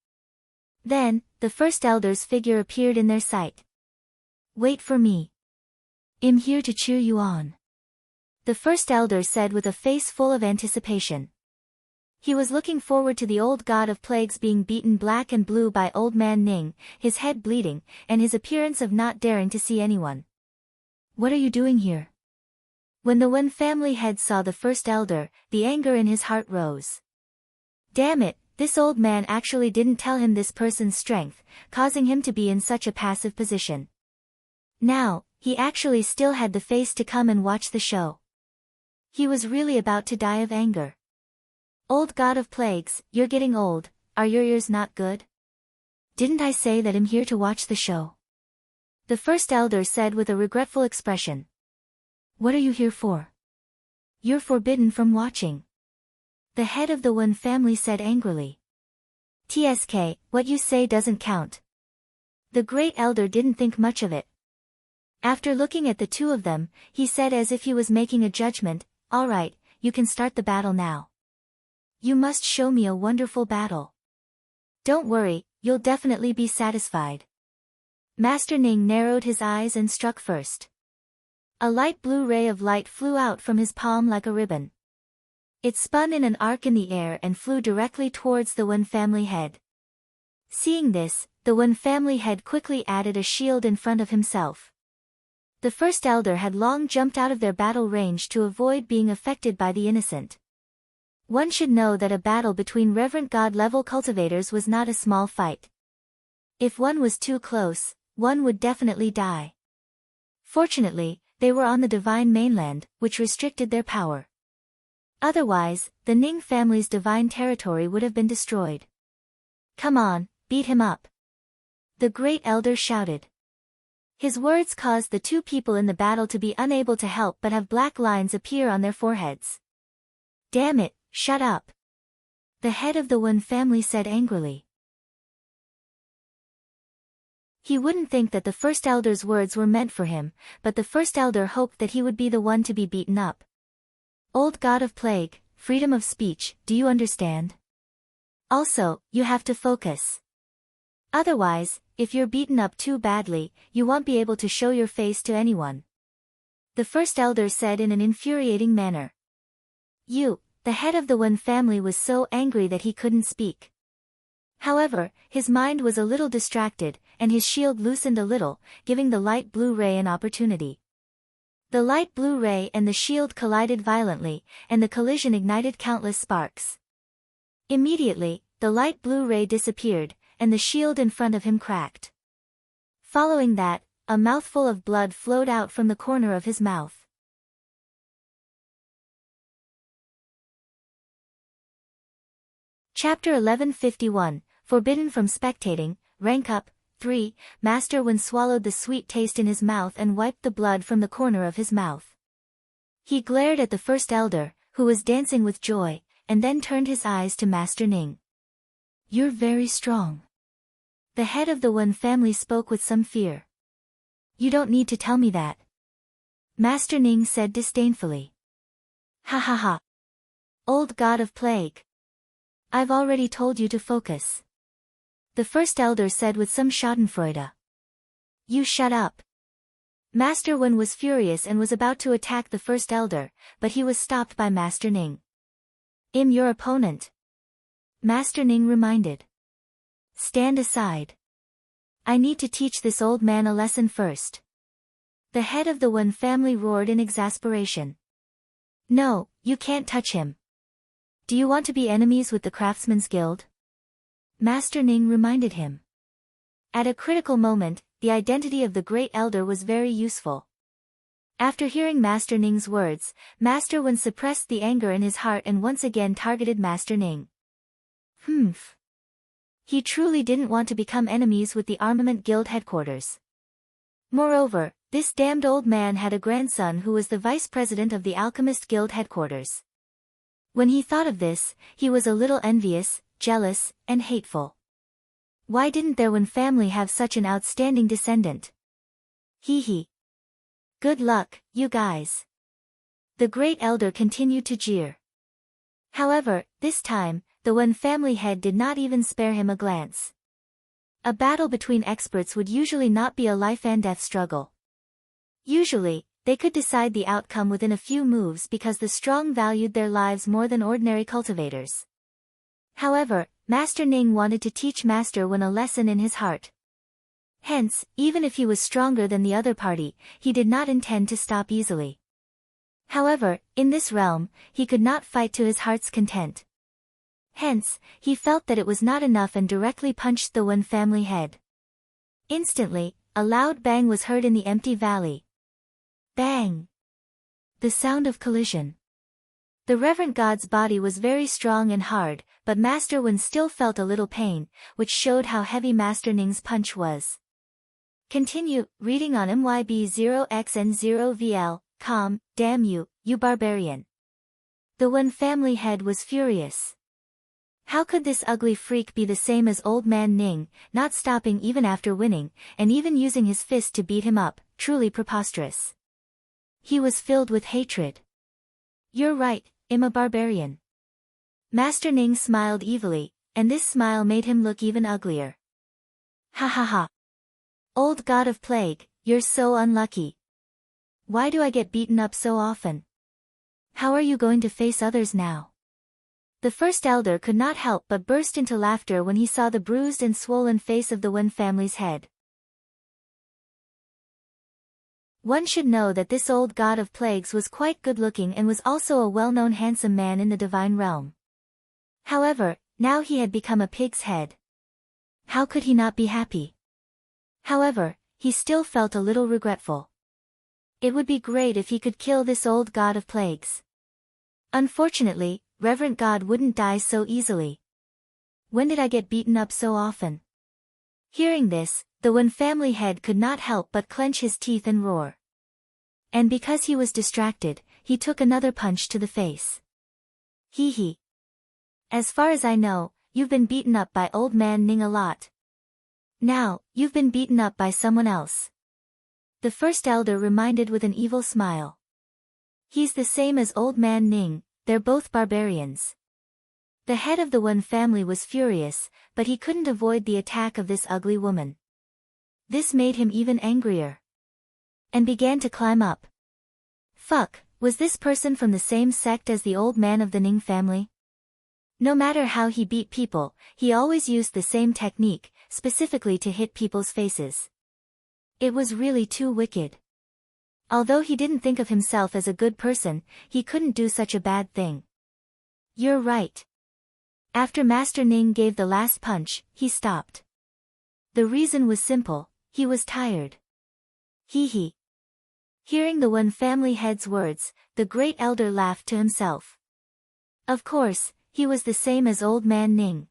Then, the first elder's figure appeared in their sight. "Wait for me. I'm here to cheer you on," the first elder said with a face full of anticipation. He was looking forward to the old god of plagues being beaten black and blue by old man Ning, his head bleeding, and his appearance of not daring to see anyone. "What are you doing here?" When the Wen family head saw the first elder, the anger in his heart rose. Damn it, this old man actually didn't tell him this person's strength, causing him to be in such a passive position. Now, he actually still had the face to come and watch the show. He was really about to die of anger. "Old god of plagues, you're getting old, are your ears not good? Didn't I say that I'm here to watch the show?" The first elder said with a regretful expression. "What are you here for? You're forbidden from watching," the head of the Wen family said angrily. "TSK, what you say doesn't count." The great elder didn't think much of it. After looking at the two of them, he said as if he was making a judgment, "All right, you can start the battle now. You must show me a wonderful battle. Don't worry, you'll definitely be satisfied." Master Ning narrowed his eyes and struck first. A light blue ray of light flew out from his palm like a ribbon. It spun in an arc in the air and flew directly towards the Wen family head. Seeing this, the Wen family head quickly added a shield in front of himself. The first elder had long jumped out of their battle range to avoid being affected by the innocent. One should know that a battle between reverent god-level cultivators was not a small fight. If one was too close, one would definitely die. Fortunately, they were on the divine mainland, which restricted their power. Otherwise, the Ning family's divine territory would have been destroyed. "Come on, beat him up," the great elder shouted. His words caused the two people in the battle to be unable to help but have black lines appear on their foreheads. "Damn it, shut up," the head of the Wen family said angrily. He wouldn't think that the first elder's words were meant for him, but the first elder hoped that he would be the one to be beaten up. "Old god of plague, freedom of speech, do you understand? Also, you have to focus. Otherwise, if you're beaten up too badly, you won't be able to show your face to anyone," the first elder said in an infuriating manner. The head of the Wen family was so angry that he couldn't speak. However, his mind was a little distracted, and his shield loosened a little, giving the light blue ray an opportunity. The light blue ray and the shield collided violently, and the collision ignited countless sparks. Immediately, the light blue ray disappeared, and the shield in front of him cracked. Following that, a mouthful of blood flowed out from the corner of his mouth. Chapter 1151, Forbidden from Spectating, Rank Up, 3, Master Wen swallowed the sweet taste in his mouth and wiped the blood from the corner of his mouth. He glared at the first elder, who was dancing with joy, and then turned his eyes to Master Ning. "You're very strong." The head of the Wen family spoke with some fear. "You don't need to tell me that," Master Ning said disdainfully. "Ha ha ha. Old god of plague. I've already told you to focus. The first elder said with some schadenfreude. You shut up. Master Wen was furious and was about to attack the first elder, but he was stopped by Master Ning. I'm your opponent. Master Ning reminded. Stand aside. I need to teach this old man a lesson first. The head of the Wen family roared in exasperation. No, you can't touch him. Do you want to be enemies with the Craftsmen's Guild? Master Ning reminded him. At a critical moment, the identity of the great elder was very useful. After hearing Master Ning's words, Master Wen suppressed the anger in his heart and once again targeted Master Ning. Humph. He truly didn't want to become enemies with the Armament Guild headquarters. Moreover, this damned old man had a grandson who was the vice president of the Alchemist Guild headquarters. When he thought of this, he was a little envious, jealous, and hateful. Why didn't their Wen family have such an outstanding descendant? Hee hee. Good luck, you guys. The great elder continued to jeer. However, this time, the Wen family head did not even spare him a glance. A battle between experts would usually not be a life-and-death struggle. Usually, they could decide the outcome within a few moves because the strong valued their lives more than ordinary cultivators. However, Master Ning wanted to teach Master Wen a lesson in his heart. Hence, even if he was stronger than the other party, he did not intend to stop easily. However, in this realm, he could not fight to his heart's content. Hence, he felt that it was not enough and directly punched the Wen family head. Instantly, a loud bang was heard in the empty valley. Bang! The sound of collision. The reverend god's body was very strong and hard, but Master Wen still felt a little pain, which showed how heavy Master Ning's punch was. Continue, reading on MYB0XN0VL, damn you, you barbarian. The Wen family head was furious. How could this ugly freak be the same as old man Ning, not stopping even after winning, and even using his fist to beat him up, truly preposterous. He was filled with hatred. You're right, I'm a barbarian. Master Ning smiled evilly, and this smile made him look even uglier. Ha ha ha. Old god of plague, you're so unlucky. Why do I get beaten up so often? How are you going to face others now? The first elder could not help but burst into laughter when he saw the bruised and swollen face of the Wen family's head. One should know that this old god of plagues was quite good-looking and was also a well-known handsome man in the divine realm. However, now he had become a pig's head. How could he not be happy? However, he still felt a little regretful. It would be great if he could kill this old god of plagues. Unfortunately, Reverend God wouldn't die so easily. When did I get beaten up so often? Hearing this, the Wen family head could not help but clench his teeth and roar. And because he was distracted, he took another punch to the face. Hee hee. As far as I know, you've been beaten up by old man Ning a lot. Now, you've been beaten up by someone else. The first elder reminded with an evil smile. He's the same as old man Ning. They're both barbarians. The head of the Wen family was furious, but he couldn't avoid the attack of this ugly woman. This made him even angrier. And began to climb up. Fuck, was this person from the same sect as the old man of the Ning family? No matter how he beat people, he always used the same technique, specifically to hit people's faces. It was really too wicked. Although he didn't think of himself as a good person, he couldn't do such a bad thing. You're right. After Master Ning gave the last punch, he stopped. The reason was simple, he was tired. Hee hee. Hearing the Wen family head's words, the great elder laughed to himself. Of course, he was the same as old man Ning.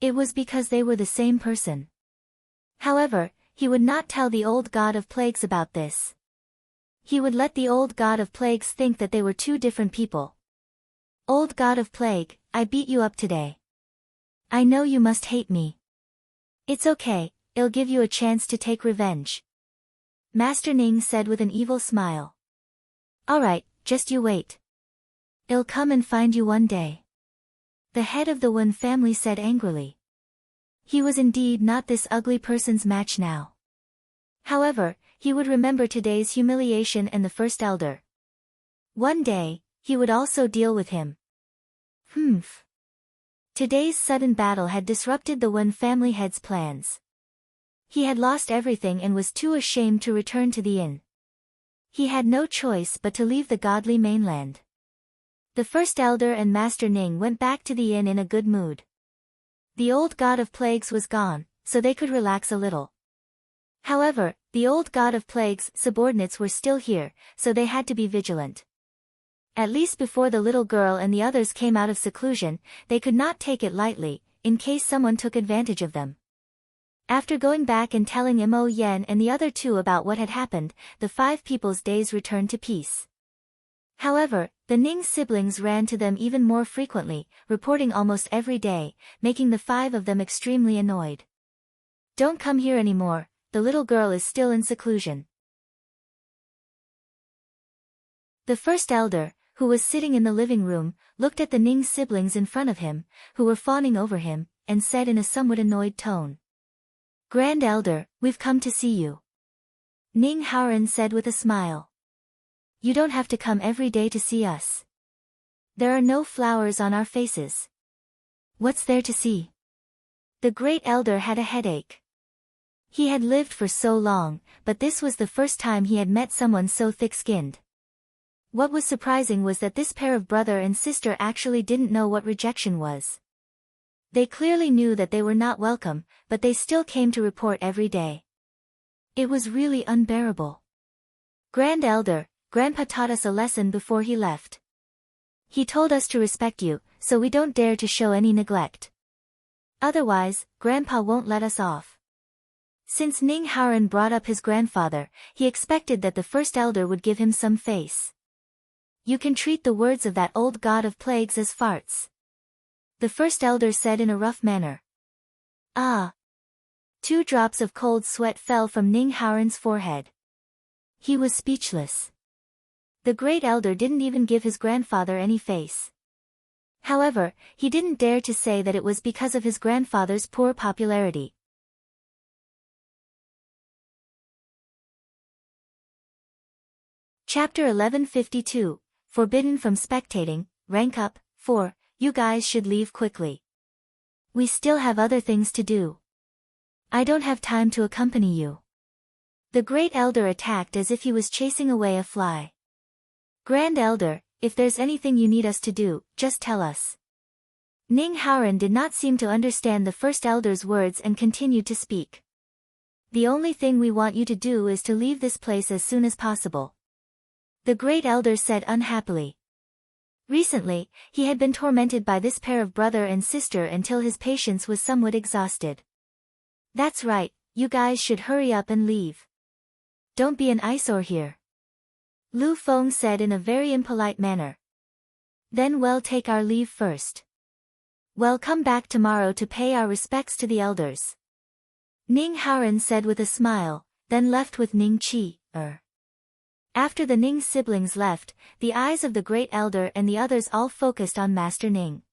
It was because they were the same person. However, he would not tell the old god of plagues about this. He would let the old god of plagues think that they were two different people. Old god of plague, I beat you up today. I know you must hate me. It's okay, it'll give you a chance to take revenge. Master Ning said with an evil smile. Alright, just you wait. I'll come and find you one day. The head of the Wen family said angrily. He was indeed not this ugly person's match now. However, he would remember today's humiliation and the first elder. One day, he would also deal with him. Humph. Today's sudden battle had disrupted the Wen family head's plans. He had lost everything and was too ashamed to return to the inn. He had no choice but to leave the godly mainland. The first elder and Master Ning went back to the inn in a good mood. The old god of plagues was gone, so they could relax a little. However, the old god of plagues' subordinates were still here, so they had to be vigilant. At least before the little girl and the others came out of seclusion, they could not take it lightly, in case someone took advantage of them. After going back and telling Mo Yen and the other two about what had happened, the five people's days returned to peace. However, the Ning siblings ran to them even more frequently, reporting almost every day, making the five of them extremely annoyed. Don't come here anymore, the little girl is still in seclusion. The first elder, who was sitting in the living room, looked at the Ning siblings in front of him, who were fawning over him, and said in a somewhat annoyed tone. Grand Elder, we've come to see you. Ning Haoran said with a smile. You don't have to come every day to see us. There are no flowers on our faces. What's there to see? The great elder had a headache. He had lived for so long, but this was the first time he had met someone so thick-skinned. What was surprising was that this pair of brother and sister actually didn't know what rejection was. They clearly knew that they were not welcome, but they still came to report every day. It was really unbearable. Grand Elder, Grandpa taught us a lesson before he left. He told us to respect you, so we don't dare to show any neglect. Otherwise, Grandpa won't let us off. Since Ning Haoran brought up his grandfather, he expected that the first elder would give him some face. You can treat the words of that old god of plagues as farts. The first elder said in a rough manner. Ah! 2 drops of cold sweat fell from Ning Haoran's forehead. He was speechless. The great elder didn't even give his grandfather any face. However, he didn't dare to say that it was because of his grandfather's poor popularity. Chapter 1152, Forbidden from Spectating, Rank Up, 4, You guys should leave quickly. We still have other things to do. I don't have time to accompany you. The great elder attacked as if he was chasing away a fly. Grand Elder, if there's anything you need us to do, just tell us. Ning Haoran did not seem to understand the first elder's words and continued to speak. The only thing we want you to do is to leave this place as soon as possible. The great elder said unhappily. Recently, he had been tormented by this pair of brother and sister until his patience was somewhat exhausted. That's right, you guys should hurry up and leave. Don't be an eyesore here. Lu Feng said in a very impolite manner. Then we'll take our leave first. We'll come back tomorrow to pay our respects to the elders. Ning Haoran said with a smile, then left with Ning Qi. After the Ning siblings left, the eyes of the great elder and the others all focused on Master Ning.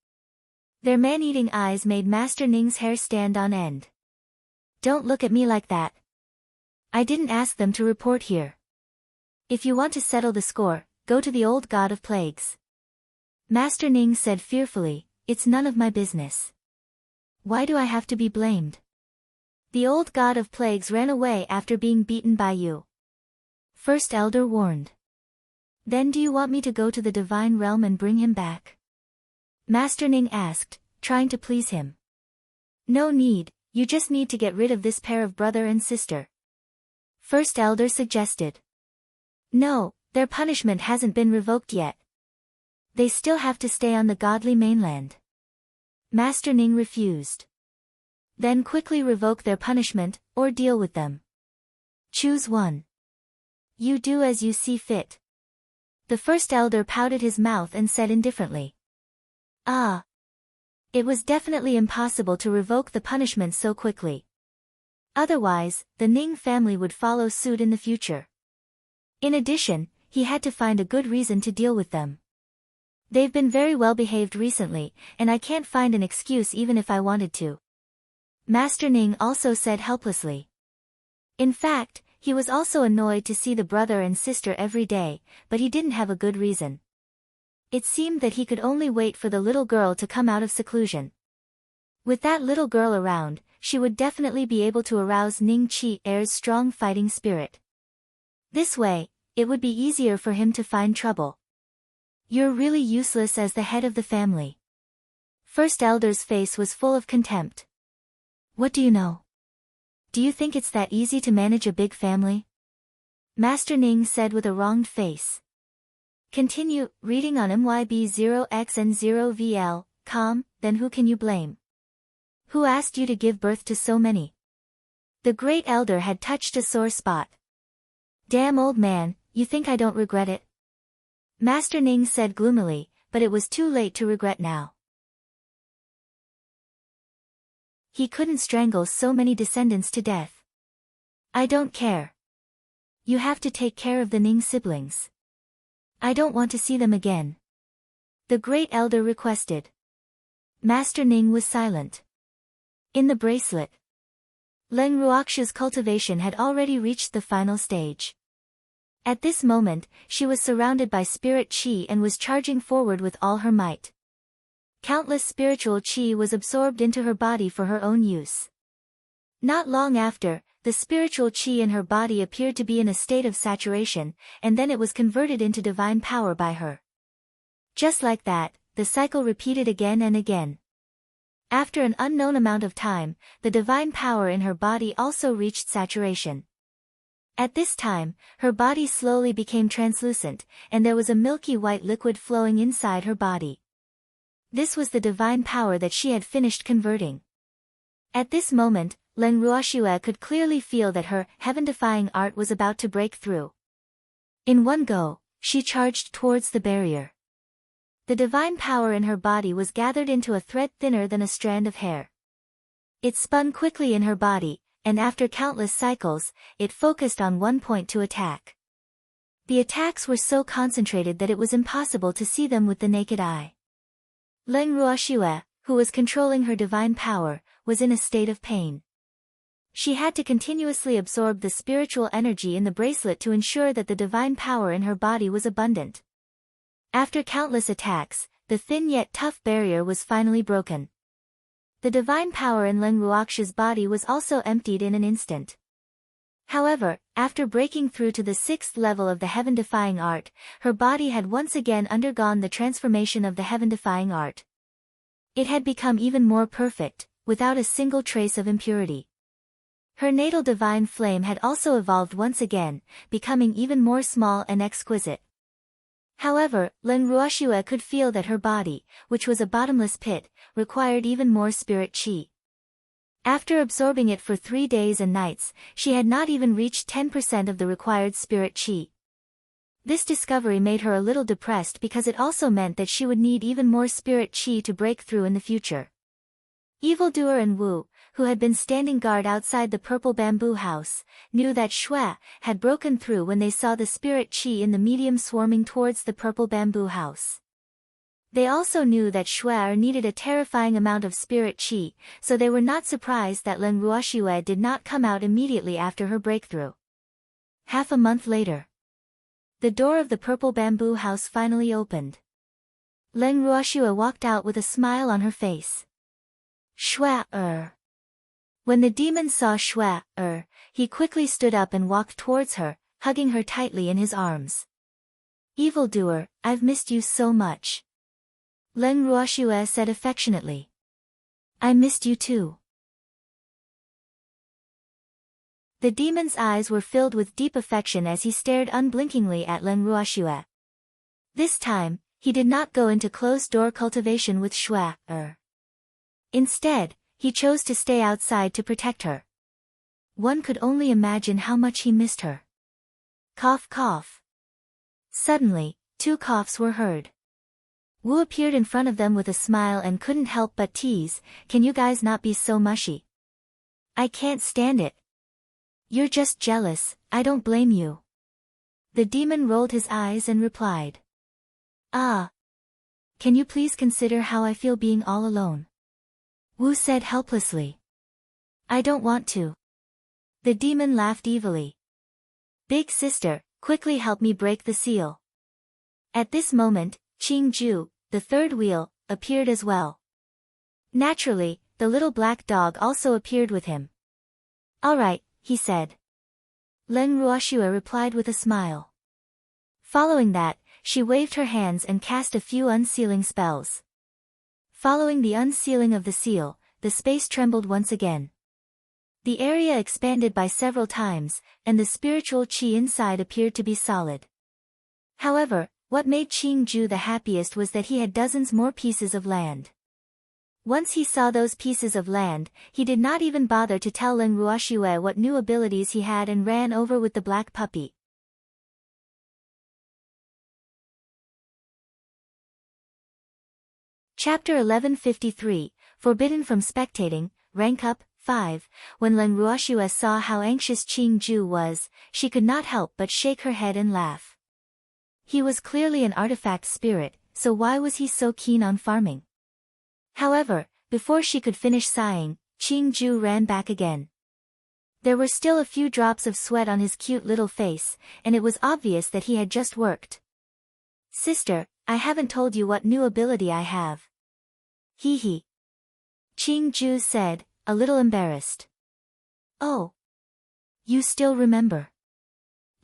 Their man-eating eyes made Master Ning's hair stand on end. Don't look at me like that. I didn't ask them to report here. If you want to settle the score, go to the old god of plagues. Master Ning said fearfully, it's none of my business. Why do I have to be blamed? The old god of plagues ran away after being beaten by you. First elder warned. Then do you want me to go to the divine realm and bring him back? Master Ning asked, trying to please him. No need, you just need to get rid of this pair of brother and sister. First elder suggested. No, their punishment hasn't been revoked yet. They still have to stay on the godly mainland. Master Ning refused. Then quickly revoke their punishment, or deal with them. Choose one. You do as you see fit. The first elder pouted his mouth and said indifferently. Ah. It was definitely impossible to revoke the punishment so quickly. Otherwise, the Ning family would follow suit in the future. In addition, he had to find a good reason to deal with them. They've been very well behaved recently, and I can't find an excuse even if I wanted to. Master Ning also said helplessly. In fact, he was also annoyed to see the brother and sister every day, but he didn't have a good reason. It seemed that he could only wait for the little girl to come out of seclusion. With that little girl around, she would definitely be able to arouse Ning Qi-er's strong fighting spirit. This way, it would be easier for him to find trouble. You're really useless as the head of the family. First Elder's face was full of contempt. What do you know? Do you think it's that easy to manage a big family? Master Ning said with a wronged face. Continue, reading on MYB0XN0VL, then who can you blame? Who asked you to give birth to so many? The great elder had touched a sore spot. Damn old man, you think I don't regret it? Master Ning said gloomily, but it was too late to regret now. He couldn't strangle so many descendants to death. I don't care. You have to take care of the Ning siblings. I don't want to see them again. The great elder requested. Master Ning was silent. In the bracelet, Leng Ruoxu's cultivation had already reached the final stage. At this moment, she was surrounded by spirit qi and was charging forward with all her might. Countless spiritual qi was absorbed into her body for her own use. Not long after, the spiritual qi in her body appeared to be in a state of saturation, and then it was converted into divine power by her. Just like that, the cycle repeated again and again. After an unknown amount of time, the divine power in her body also reached saturation. At this time, her body slowly became translucent, and there was a milky white liquid flowing inside her body. This was the divine power that she had finished converting. At this moment, Leng Ruoxue could clearly feel that her heaven-defying art was about to break through. In one go, she charged towards the barrier. The divine power in her body was gathered into a thread thinner than a strand of hair. It spun quickly in her body, and after countless cycles, it focused on one point to attack. The attacks were so concentrated that it was impossible to see them with the naked eye. Leng Ruoxue, who was controlling her divine power, was in a state of pain. She had to continuously absorb the spiritual energy in the bracelet to ensure that the divine power in her body was abundant. After countless attacks, the thin yet tough barrier was finally broken. The divine power in Leng Ruoxu's body was also emptied in an instant. However, after breaking through to the 6th level of the heaven-defying art, her body had once again undergone the transformation of the heaven-defying art. It had become even more perfect, without a single trace of impurity. Her natal divine flame had also evolved once again, becoming even more small and exquisite. However, Leng Ruoxue could feel that her body, which was a bottomless pit, required even more spirit qi. After absorbing it for 3 days and nights, she had not even reached 10% of the required spirit qi. This discovery made her a little depressed because it also meant that she would need even more spirit qi to break through in the future. Evildoer and Wu, who had been standing guard outside the purple bamboo house, knew that Shui had broken through when they saw the spirit qi in the medium swarming towards the purple bamboo house. They also knew that Shui needed a terrifying amount of spirit qi, so they were not surprised that Leng Ruoxue did not come out immediately after her breakthrough. Half a month later, the door of the purple bamboo house finally opened. Leng Ruoxue walked out with a smile on her face. Shui-er. When the demon saw Shui-er, he quickly stood up and walked towards her, hugging her tightly in his arms. Evildoer, I've missed you so much. Leng Ruoxue said affectionately. I missed you too. The demon's eyes were filled with deep affection as he stared unblinkingly at Leng Ruoxue. This time, he did not go into closed-door cultivation with Shui-er. Instead, he chose to stay outside to protect her. One could only imagine how much he missed her. Cough cough. Suddenly, 2 coughs were heard. Wu appeared in front of them with a smile and couldn't help but tease, "Can you guys not be so mushy? I can't stand it. You're just jealous, I don't blame you." The demon rolled his eyes and replied. "Ah. Can you please consider how I feel being all alone?" Wu said helplessly. I don't want to. The demon laughed evilly. Big sister, quickly help me break the seal. At this moment, Qingju, the third wheel, appeared as well. Naturally, the little black dog also appeared with him. All right, he said. Leng Ruoxue replied with a smile. Following that, she waved her hands and cast a few unsealing spells. Following the unsealing of the seal, the space trembled once again. The area expanded by several times, and the spiritual qi inside appeared to be solid. However, what made Qingju the happiest was that he had dozens more pieces of land. Once he saw those pieces of land, he did not even bother to tell Leng Ruoxue what new abilities he had and ran over with the black puppy. Chapter 1153, Forbidden from Spectating, Rank Up, 5. When Leng Ruoxue saw how anxious Qingju was, she could not help but shake her head and laugh. He was clearly an artifact spirit, so why was he so keen on farming? However, before she could finish sighing, Qingju ran back again. There were still a few drops of sweat on his cute little face, and it was obvious that he had just worked. Sister, I haven't told you what new ability I have. Hee hee. Qingju said, a little embarrassed. Oh. You still remember?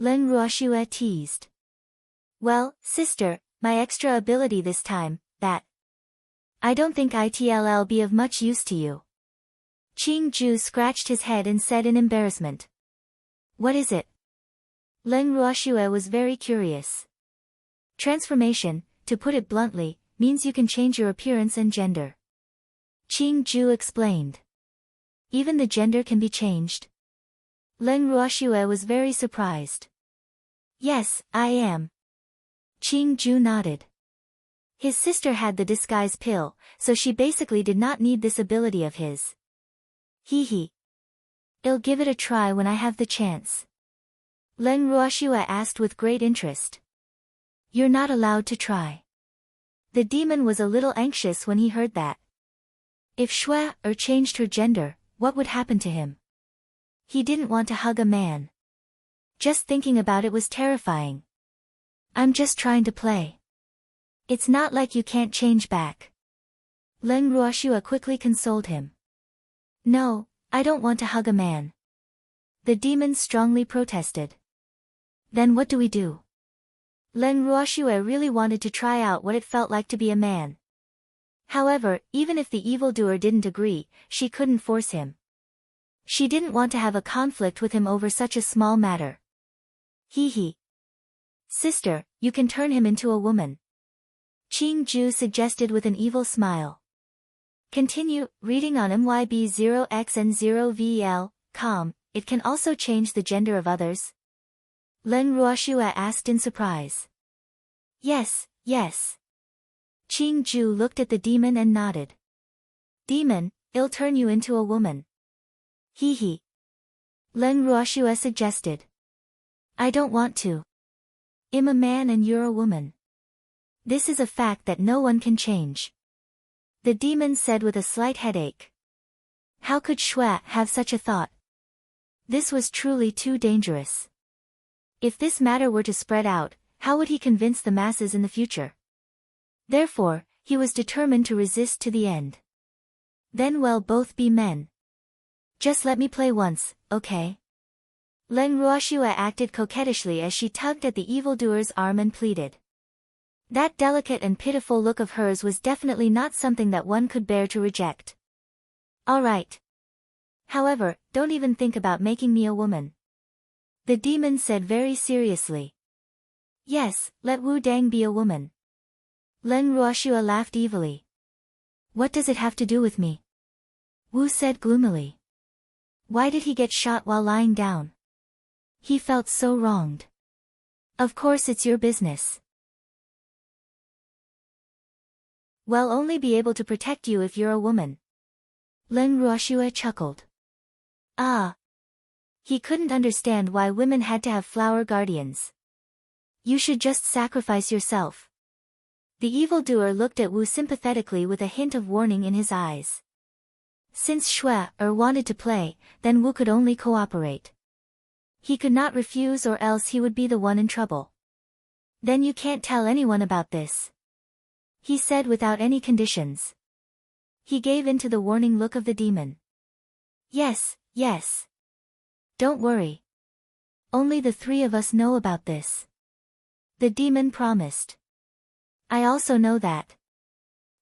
Leng Ruoxue teased. Well, sister, my extra ability this time, that. I don't think it'll be of much use to you. Qingju scratched his head and said in embarrassment. What is it? Leng Ruoxue was very curious. Transformation, to put it bluntly, means you can change your appearance and gender. Qingju explained. Even the gender can be changed? Leng Ruoxue was very surprised. Yes, I am. Qingju nodded. His sister had the disguise pill, so she basically did not need this ability of his. Hee hee. I'll give it a try when I have the chance. Leng Ruoxue asked with great interest. You're not allowed to try. The demon was a little anxious when he heard that. If Shui changed her gender, what would happen to him? He didn't want to hug a man. Just thinking about it was terrifying. I'm just trying to play. It's not like you can't change back. Leng Ruoxue quickly consoled him. No, I don't want to hug a man. The demon strongly protested. Then what do we do? Leng Ruoxue really wanted to try out what it felt like to be a man. However, even if the evildoer didn't agree, she couldn't force him. She didn't want to have a conflict with him over such a small matter. Hee hee. Sister, you can turn him into a woman. Qingju suggested with an evil smile. Continue, reading on MYB0XN0VL.com, it can also change the gender of others? Leng Ruoxue asked in surprise. Yes, yes. Qingju looked at the demon and nodded. Demon, I'll turn you into a woman. Hee hee. Leng Ruoxue suggested. I don't want to. I'm a man and you're a woman. This is a fact that no one can change. The demon said with a slight headache. How could Shui have such a thought? This was truly too dangerous. If this matter were to spread out, how would he convince the masses in the future? Therefore, he was determined to resist to the end. Then we'll both be men. Just let me play once, okay? Leng Ruoxue acted coquettishly as she tugged at the evildoer's arm and pleaded. That delicate and pitiful look of hers was definitely not something that one could bear to reject. All right. However, don't even think about making me a woman. The demon said very seriously. Yes, let Wu Dang be a woman. Leng Ruoxue laughed evilly. What does it have to do with me? Wu said gloomily. Why did he get shot while lying down? He felt so wronged. Of course it's your business. We'll only be able to protect you if you're a woman. Leng Ruoxue chuckled. Ah. He couldn't understand why women had to have flower guardians. You should just sacrifice yourself. The evildoer looked at Wu sympathetically with a hint of warning in his eyes. Since Shui wanted to play, then Wu could only cooperate. He could not refuse or else he would be the one in trouble. Then you can't tell anyone about this, he said without any conditions. He gave in to the warning look of the demon. Yes, yes. Don't worry. Only the three of us know about this, the demon promised. I also know that.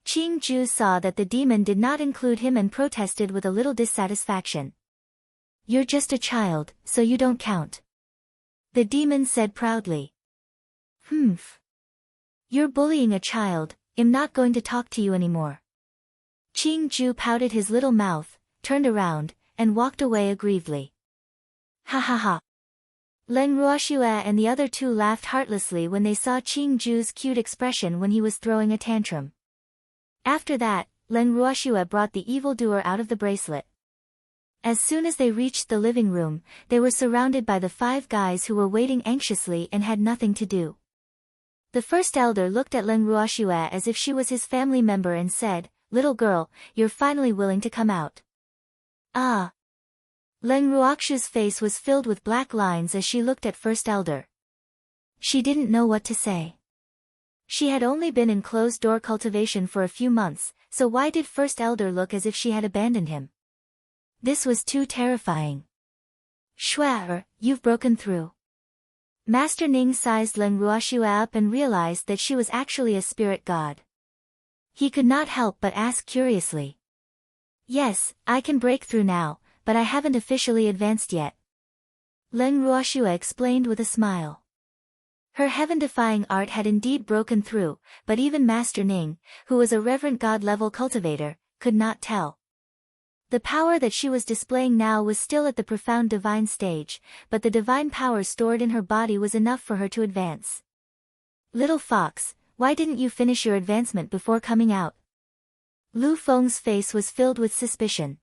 Qing Ju saw that the demon did not include him and protested with a little dissatisfaction. You're just a child, so you don't count, the demon said proudly. Humph. You're bullying a child, I'm not going to talk to you anymore. Qing Ju pouted his little mouth, turned around, and walked away aggrievedly. Ha ha ha. Leng Ruoxue and the other two laughed heartlessly when they saw Qing Ju's cute expression when he was throwing a tantrum. After that, Leng Ruoxue brought the evildoer out of the bracelet. As soon as they reached the living room, they were surrounded by the 5 guys who were waiting anxiously and had nothing to do. The first elder looked at Leng Ruoxue as if she was his family member and said, "Little girl, you're finally willing to come out." Ah. Leng Ruoxue's face was filled with black lines as she looked at First Elder. She didn't know what to say. She had only been in closed-door cultivation for a few months, so why did First Elder look as if she had abandoned him? This was too terrifying. Shui, you've broken through. Master Ning sized Leng Ruoxue up and realized that she was actually a spirit god. He could not help but ask curiously. Yes, I can break through now, but I haven't officially advanced yet, Leng Ruoxue explained with a smile. Her heaven-defying art had indeed broken through, but even Master Ning, who was a reverent god-level cultivator, could not tell. The power that she was displaying now was still at the profound divine stage, but the divine power stored in her body was enough for her to advance. Little fox, why didn't you finish your advancement before coming out? Lu Feng's face was filled with suspicion.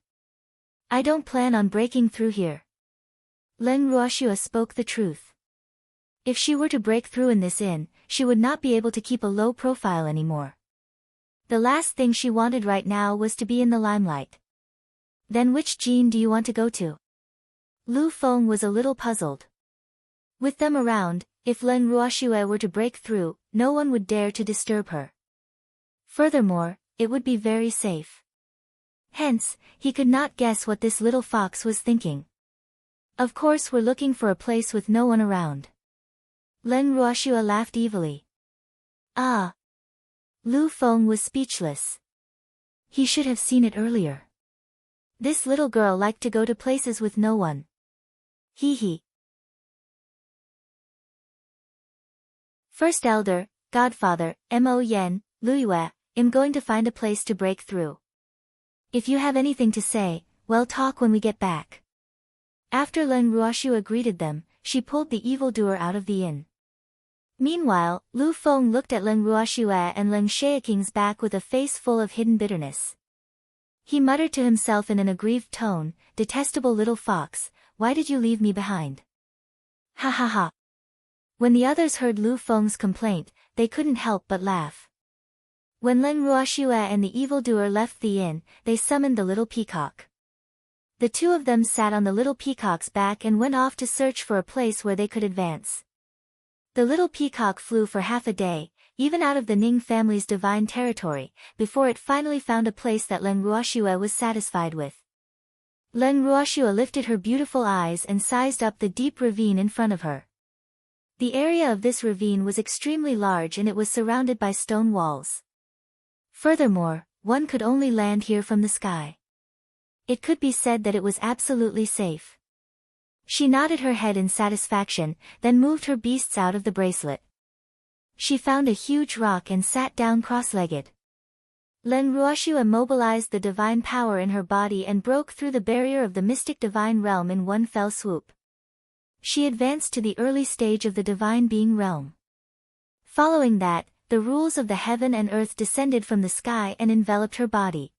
I don't plan on breaking through here. Leng Ruoxue spoke the truth. If she were to break through in this inn, she would not be able to keep a low profile anymore. The last thing she wanted right now was to be in the limelight. Then which Jean do you want to go to? Lu Feng was a little puzzled. With them around, if Leng Ruoxue were to break through, no one would dare to disturb her. Furthermore, it would be very safe. Hence, he could not guess what this little fox was thinking. Of course we're looking for a place with no one around. Leng Ruoxue laughed evilly. Ah! Lu Feng was speechless. He should have seen it earlier. This little girl liked to go to places with no one. Hee hee. First Elder, Godfather, Mo Yen, Luyue, I'm going to find a place to break through. If you have anything to say, well, talk when we get back. After Leng Ruoxue greeted them, she pulled the evildoer out of the inn. Meanwhile, Lu Feng looked at Leng Ruoxue and Leng Xiaoqing's back with a face full of hidden bitterness. He muttered to himself in an aggrieved tone, "Detestable little fox, why did you leave me behind?" Ha ha ha. When the others heard Lu Feng's complaint, they couldn't help but laugh. When Leng Ruoxue and the evildoer left the inn, they summoned the little peacock. The two of them sat on the little peacock's back and went off to search for a place where they could advance. The little peacock flew for half a day, even out of the Ning family's divine territory, before it finally found a place that Leng Ruoxue was satisfied with. Leng Ruoxue lifted her beautiful eyes and sized up the deep ravine in front of her. The area of this ravine was extremely large and it was surrounded by stone walls. Furthermore, one could only land here from the sky. It could be said that it was absolutely safe. She nodded her head in satisfaction, then moved her beasts out of the bracelet. She found a huge rock and sat down cross-legged. Leng Ruoxue mobilized the divine power in her body and broke through the barrier of the mystic divine realm in one fell swoop. She advanced to the early stage of the divine being realm. Following that, the rules of the heaven and earth descended from the sky and enveloped her body.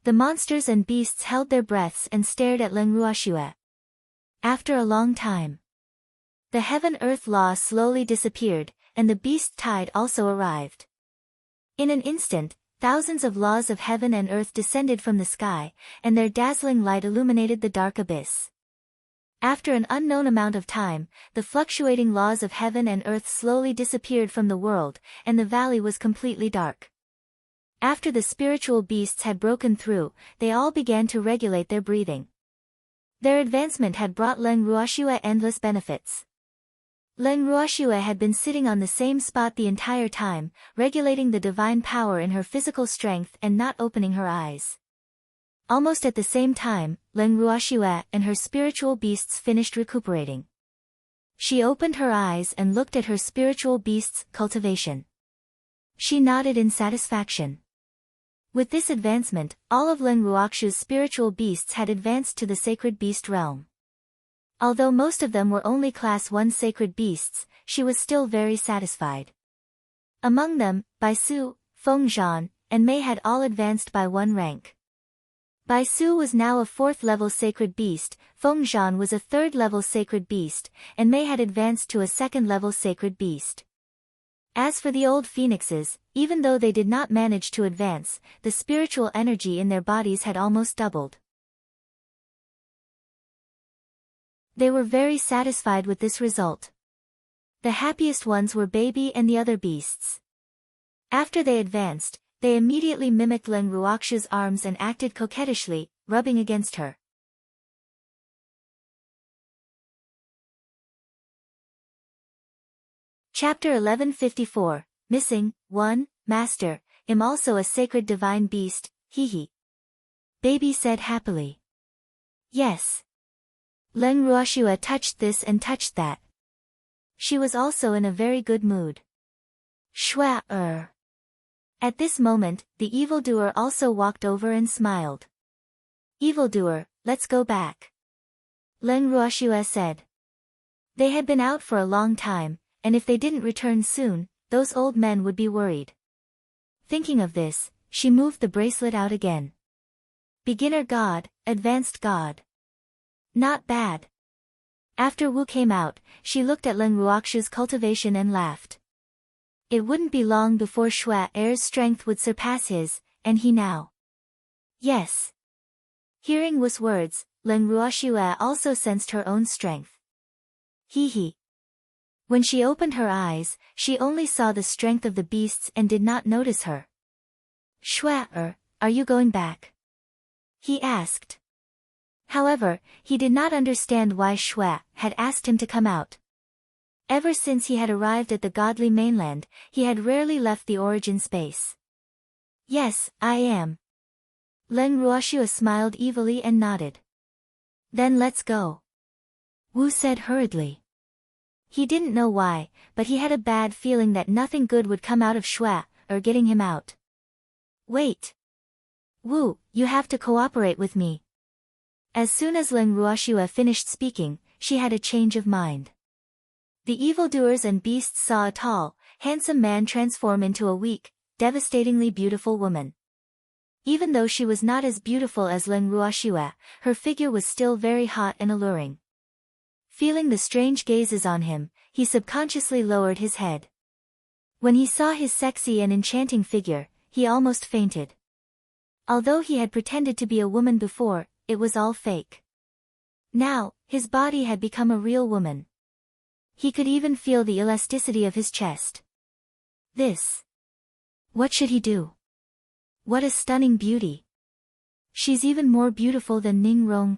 The monsters and beasts held their breaths and stared at Leng Ruoxue. After a long time, the heaven-earth law slowly disappeared, and the beast tide also arrived. In an instant, Thousands of laws of heaven and earth descended from the sky, and their dazzling light illuminated the dark abyss. After an unknown amount of time, the fluctuating laws of heaven and earth slowly disappeared from the world, and the valley was completely dark. After the spiritual beasts had broken through, they all began to regulate their breathing. Their advancement had brought Leng Ruoxue endless benefits. Leng Ruoxue had been sitting on the same spot the entire time, regulating the divine power in her physical strength and not opening her eyes. Almost at the same time, Leng Ruoxue and her spiritual beasts finished recuperating. She opened her eyes and looked at her spiritual beast's cultivation. She nodded in satisfaction. With this advancement, all of Leng Ruoxue's spiritual beasts had advanced to the sacred beast realm. Although most of them were only Class 1 sacred beasts, she was still very satisfied. Among them, Baisu, Fengzhan, and Mei had all advanced by 1 rank. Baisu was now a 4th-level sacred beast, Fengzhan was a 3rd-level sacred beast, and Mei had advanced to a 2nd-level sacred beast. As for the old phoenixes, even though they did not manage to advance, the spiritual energy in their bodies had almost doubled. They were very satisfied with this result. The happiest ones were Baby and the other beasts. After they advanced, they immediately mimicked Leng Ruoxue's arms and acted coquettishly, rubbing against her. Chapter 1154, Missing, 1, Master, am also a sacred divine beast, hee. Baby said happily. Yes. Leng Ruoxue touched this and touched that. She was also in a very good mood. Shua. At this moment, the evildoer also walked over and smiled. Evildoer, let's go back. Leng Ruoxue said. They had been out for a long time, and if they didn't return soon, those old men would be worried. Thinking of this, she moved the bracelet out again. Beginner God, Advanced God. Not bad. After Wu came out, she looked at Leng Ruoxue's cultivation and laughed. It wouldn't be long before Shua's strength would surpass his, and he now. Yes. Hearing Wu's words, Leng Ruoxue also sensed her own strength. Hee. When she opened her eyes, she only saw the strength of the beasts and did not notice her. Shua, are you going back? He asked. However, he did not understand why Shua had asked him to come out. Ever since he had arrived at the godly mainland, he had rarely left the origin space. Yes, I am. Leng Ruoxue smiled evilly and nodded. Then let's go. Wu said hurriedly. He didn't know why, but he had a bad feeling that nothing good would come out of Shua, or getting him out. Wait. Wu, you have to cooperate with me. As soon as Leng Ruoxue finished speaking, she had a change of mind. The evildoers and beasts saw a tall, handsome man transform into a weak, devastatingly beautiful woman. Even though she was not as beautiful as Leng Ruoxue, her figure was still very hot and alluring. Feeling the strange gazes on him, he subconsciously lowered his head. When he saw his sexy and enchanting figure, he almost fainted. Although he had pretended to be a woman before, it was all fake. Now, his body had become a real woman. He could even feel the elasticity of his chest. This. What should he do? What a stunning beauty. She's even more beautiful than Ning Rong.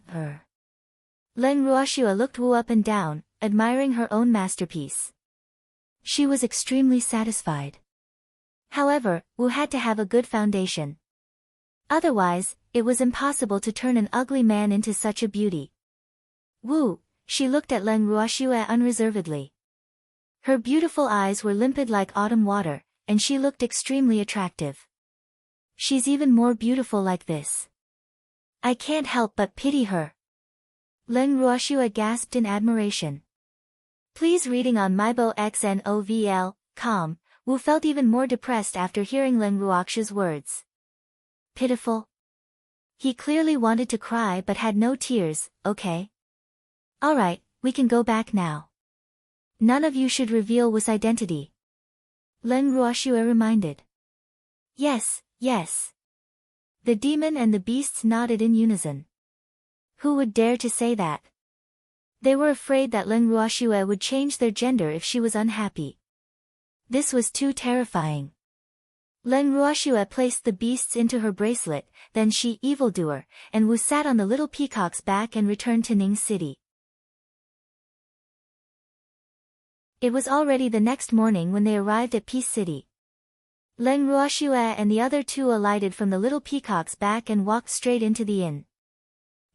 Leng Ruoxue looked Wu up and down, admiring her own masterpiece. She was extremely satisfied. However, Wu had to have a good foundation. Otherwise, it was impossible to turn an ugly man into such a beauty. Wu, she looked at Leng Ruoxue unreservedly. Her beautiful eyes were limpid like autumn water, and she looked extremely attractive. She's even more beautiful like this. I can't help but pity her. Leng Ruoxue gasped in admiration. Please reading on myboxnovl.com, Wu felt even more depressed after hearing Leng Ruoxue's words. Pitiful. He clearly wanted to cry but had no tears. Okay. Alright, we can go back now. None of you should reveal Wu's identity. Leng Ruoxue reminded. Yes, Yes. The demon and the beasts nodded in unison. Who would dare to say that? They were afraid that Leng Ruoxue would change their gender if she was unhappy. This was too terrifying. Leng Ruoxue placed the beasts into her bracelet, then she, evildoer, and Wu sat on the little peacock's back and returned to Ning City. It was already the next morning when they arrived at Peace City. Leng Ruoxue and the other two alighted from the little peacock's back and walked straight into the inn.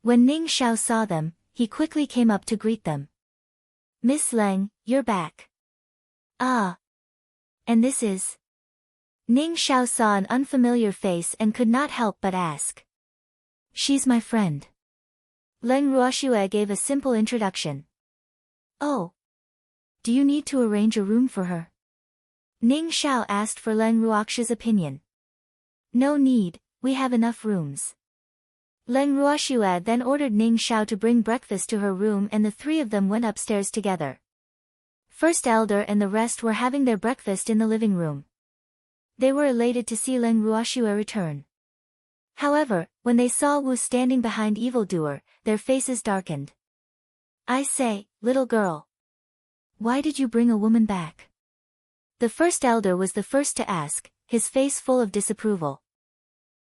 When Ning Xiao saw them, he quickly came up to greet them. Miss Leng, you're back. Ah. And this is? Ning Xiao saw an unfamiliar face and could not help but ask. She's my friend. Leng Ruoxue gave a simple introduction. Oh. Do you need to arrange a room for her? Ning Xiao asked for Leng Ruoxue's opinion. No need, we have enough rooms. Leng Ruoxue then ordered Ning Xiao to bring breakfast to her room and the three of them went upstairs together. First Elder and the rest were having their breakfast in the living room. They were elated to see Leng Ruoxue return. However, when they saw Wu standing behind evildoer, their faces darkened. I say, little girl. Why did you bring a woman back? The first elder was the first to ask, his face full of disapproval.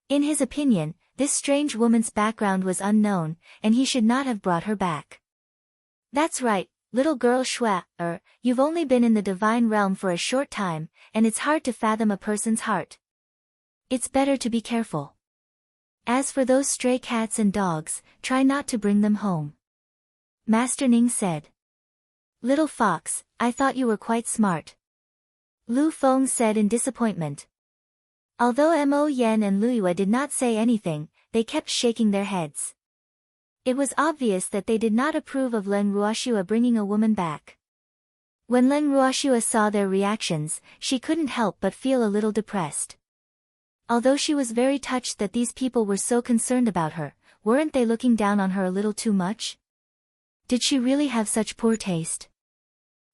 In his opinion, this strange woman's background was unknown, and he should not have brought her back. That's right, little girl Shui, you've only been in the divine realm for a short time, and it's hard to fathom a person's heart. It's better to be careful. As for those stray cats and dogs, try not to bring them home. Master Ning said. Little fox, I thought you were quite smart. Lu Feng said in disappointment. Although Mo Yen and Lu Yue did not say anything, they kept shaking their heads. It was obvious that they did not approve of Leng Ruoxue bringing a woman back. When Leng Ruoxue saw their reactions, she couldn't help but feel a little depressed. Although she was very touched that these people were so concerned about her, weren't they looking down on her a little too much? Did she really have such poor taste?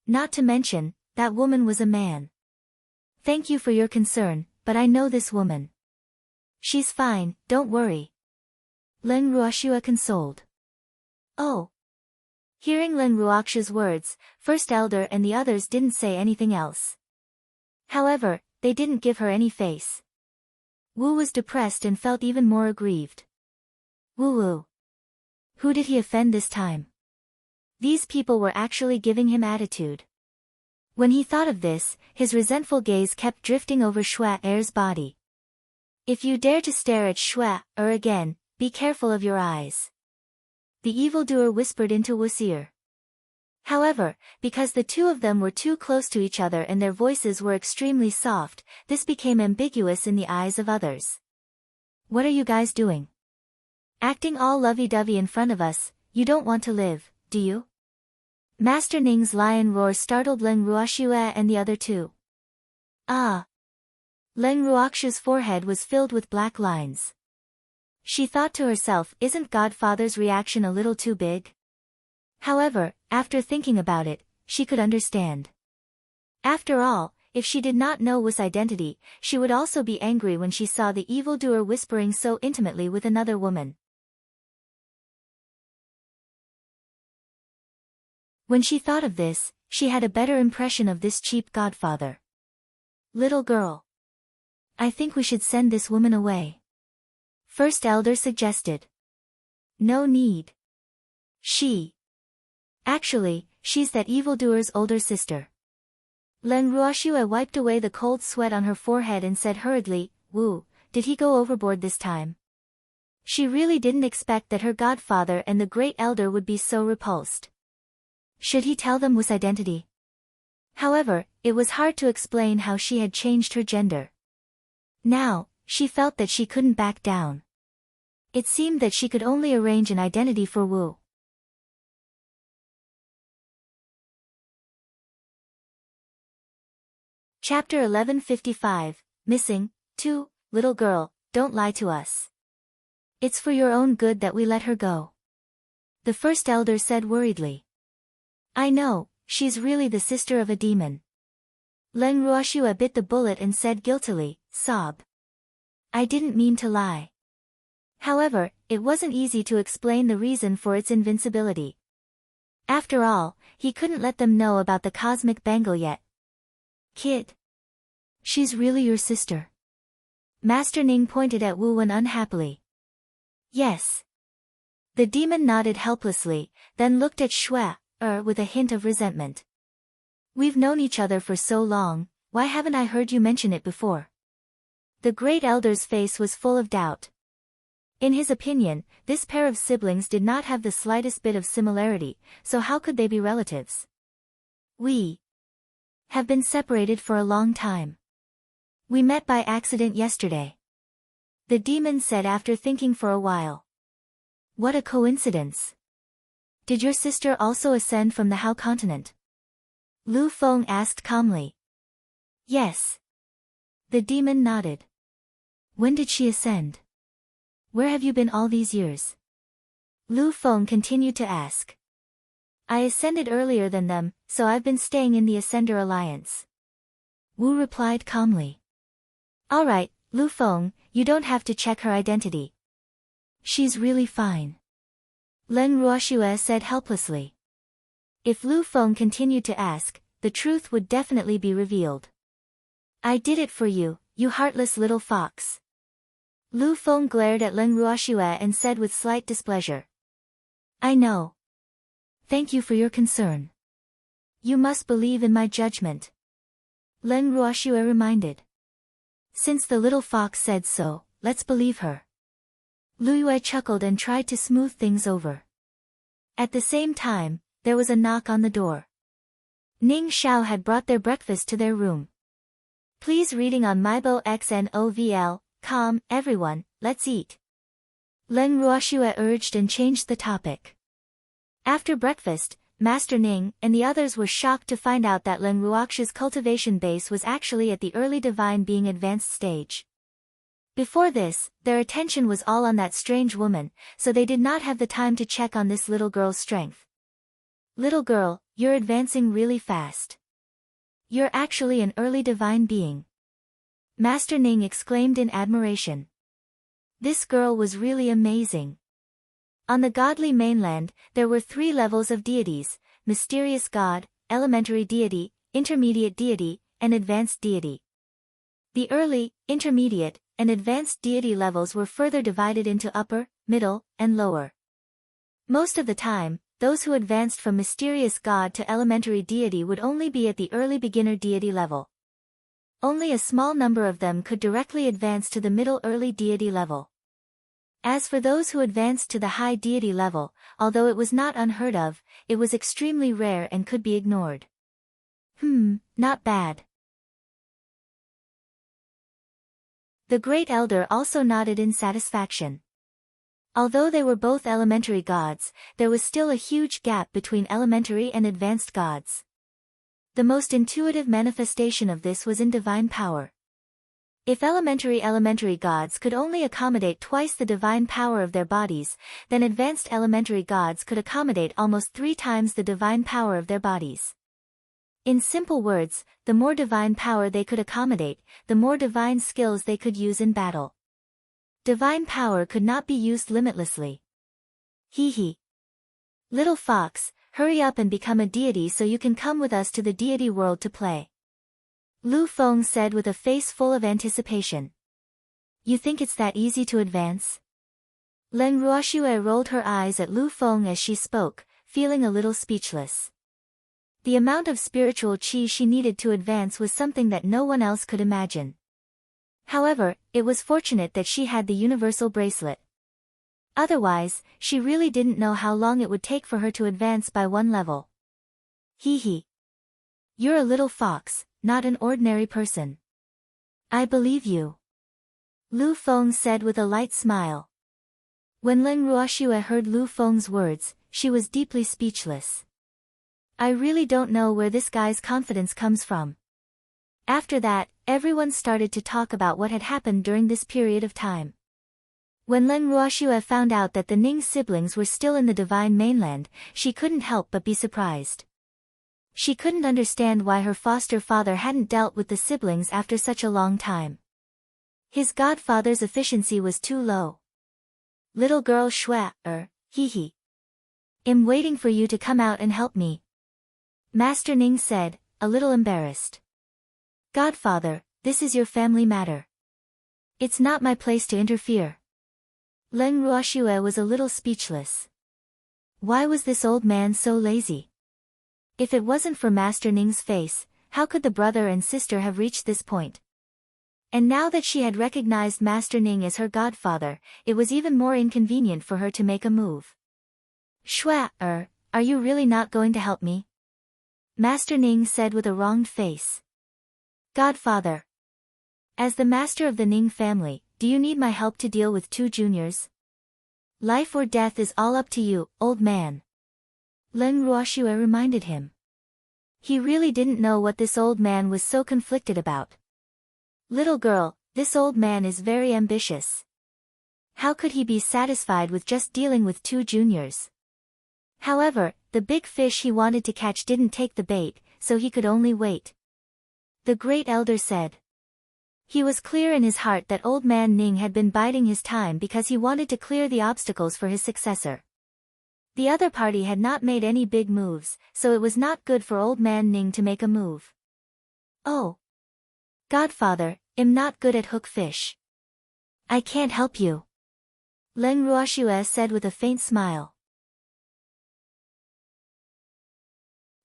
Not to mention, that woman was a man. Thank you for your concern, but I know this woman. She's fine, don't worry. Leng Ruoxue consoled. Oh. Hearing Leng Ruoxue's words, First Elder and the others didn't say anything else. However, they didn't give her any face. Wu was depressed and felt even more aggrieved. Wu. Who did he offend this time? These people were actually giving him attitude. When he thought of this, his resentful gaze kept drifting over Shui-er's body. If you dare to stare at Shui-er again, be careful of your eyes. The evildoer whispered into Wu's ear. However, because the two of them were too close to each other and their voices were extremely soft, this became ambiguous in the eyes of others. What are you guys doing? Acting all lovey-dovey in front of us, you don't want to live, do you? Master Ning's lion roar startled Leng Ruoxue and the other two. Ah! Leng Ruoxue's forehead was filled with black lines. She thought to herself, isn't Godfather's reaction a little too big? However, after thinking about it, she could understand. After all, if she did not know Wu's identity, she would also be angry when she saw the evildoer whispering so intimately with another woman. When she thought of this, she had a better impression of this cheap godfather. Little girl. I think we should send this woman away. First Elder suggested. No need. Actually, she's that evildoer's older sister. Leng Ruoxue wiped away the cold sweat on her forehead and said hurriedly, Wu, did he go overboard this time? She really didn't expect that her godfather and the great elder would be so repulsed. Should he tell them Wu's identity? However, it was hard to explain how she had changed her gender. Now, she felt that she couldn't back down. It seemed that she could only arrange an identity for Wu. Chapter 1155, Missing, 2, Little girl, don't lie to us. It's for your own good that we let her go. The first elder said worriedly. I know, she's really the sister of a demon. Leng Ruoxue bit the bullet and said guiltily, sob. I didn't mean to lie. However, it wasn't easy to explain the reason for its invincibility. After all, he couldn't let them know about the cosmic bangle yet. Kid. She's really your sister? Master Ning pointed at Wu Wen unhappily. Yes. The demon nodded helplessly, then looked at Shui, with a hint of resentment. We've known each other for so long, why haven't I heard you mention it before? The great elder's face was full of doubt. In his opinion, this pair of siblings did not have the slightest bit of similarity, so how could they be relatives? We have been separated for a long time. We met by accident yesterday. The demon said after thinking for a while. What a coincidence. Did your sister also ascend from the Hao continent? Lu Feng asked calmly. Yes. The demon nodded. When did she ascend? Where have you been all these years? Lu Feng continued to ask. I ascended earlier than them, so I've been staying in the Ascender Alliance. Wu replied calmly. Alright, Lu Feng, you don't have to check her identity. She's really fine. Leng Ruoxue said helplessly. If Lu Feng continued to ask, the truth would definitely be revealed. I did it for you, you heartless little fox. Lu Feng glared at Leng Ruoxue and said with slight displeasure. I know. Thank you for your concern. You must believe in my judgment. Leng Ruoxue reminded. Since the little fox said so, let's believe her. Lu Yue chuckled and tried to smooth things over. At the same time, there was a knock on the door. Ning Xiao had brought their breakfast to their room. Please reading on mybo.xnovl.com, everyone, let's eat. Leng Ruoxue urged and changed the topic. After breakfast, Master Ning and the others were shocked to find out that Leng Ruoxue's cultivation base was actually at the early divine being advanced stage. Before this, their attention was all on that strange woman, so they did not have the time to check on this little girl's strength. Little girl, you're advancing really fast. You're actually an early divine being. Master Ning exclaimed in admiration. This girl was really amazing. On the godly mainland, there were 3 levels of deities: mysterious god, elementary deity, intermediate deity, and advanced deity. The early, intermediate, and advanced deity levels were further divided into upper, middle, and lower. Most of the time, those who advanced from mysterious god to elementary deity would only be at the early beginner deity level. Only a small number of them could directly advance to the middle early deity level. As for those who advanced to the high deity level, although it was not unheard of, it was extremely rare and could be ignored. Not bad. The Great Elder also nodded in satisfaction. Although they were both elementary gods, there was still a huge gap between elementary and advanced gods. The most intuitive manifestation of this was in divine power. If elementary gods could only accommodate twice the divine power of their bodies, then advanced elementary gods could accommodate almost 3 times the divine power of their bodies. In simple words, the more divine power they could accommodate, the more divine skills they could use in battle. Divine power could not be used limitlessly. Hee. Little fox, hurry up and become a deity so you can come with us to the deity world to play. Lu Feng said with a face full of anticipation. You think it's that easy to advance? Leng Ruoxue rolled her eyes at Lu Feng as she spoke, feeling a little speechless. The amount of spiritual qi she needed to advance was something that no one else could imagine. However, it was fortunate that she had the universal bracelet. Otherwise, she really didn't know how long it would take for her to advance by 1 level. Hee. You're a little fox, not an ordinary person. I believe you. Lu Feng said with a light smile. When Leng Ruoxue heard Lu Feng's words, she was deeply speechless. I really don't know where this guy's confidence comes from. After that, everyone started to talk about what had happened during this period of time. When Leng Ruoxue found out that the Ning siblings were still in the divine mainland, she couldn't help but be surprised. She couldn't understand why her foster father hadn't dealt with the siblings after such a long time. His godfather's efficiency was too low. Little girl Shua, hee. I'm waiting for you to come out and help me. Master Ning said, a little embarrassed. Godfather, this is your family matter. It's not my place to interfere. Leng Ruoxue was a little speechless. Why was this old man so lazy? If it wasn't for Master Ning's face, how could the brother and sister have reached this point? And now that she had recognized Master Ning as her godfather, it was even more inconvenient for her to make a move. Shua, are you really not going to help me? Master Ning said with a wronged face. Godfather. As the master of the Ning family, do you need my help to deal with 2 juniors? Life or death is all up to you, old man. Leng Ruoxue reminded him. He really didn't know what this old man was so conflicted about. Little girl, this old man is very ambitious. How could he be satisfied with just dealing with 2 juniors? However, the big fish he wanted to catch didn't take the bait, so he could only wait. The great elder said. He was clear in his heart that old man Ning had been biding his time because he wanted to clear the obstacles for his successor. The other party had not made any big moves, so it was not good for old man Ning to make a move. Oh. Godfather, I'm not good at hook fish. I can't help you. Leng Ruoxue said with a faint smile.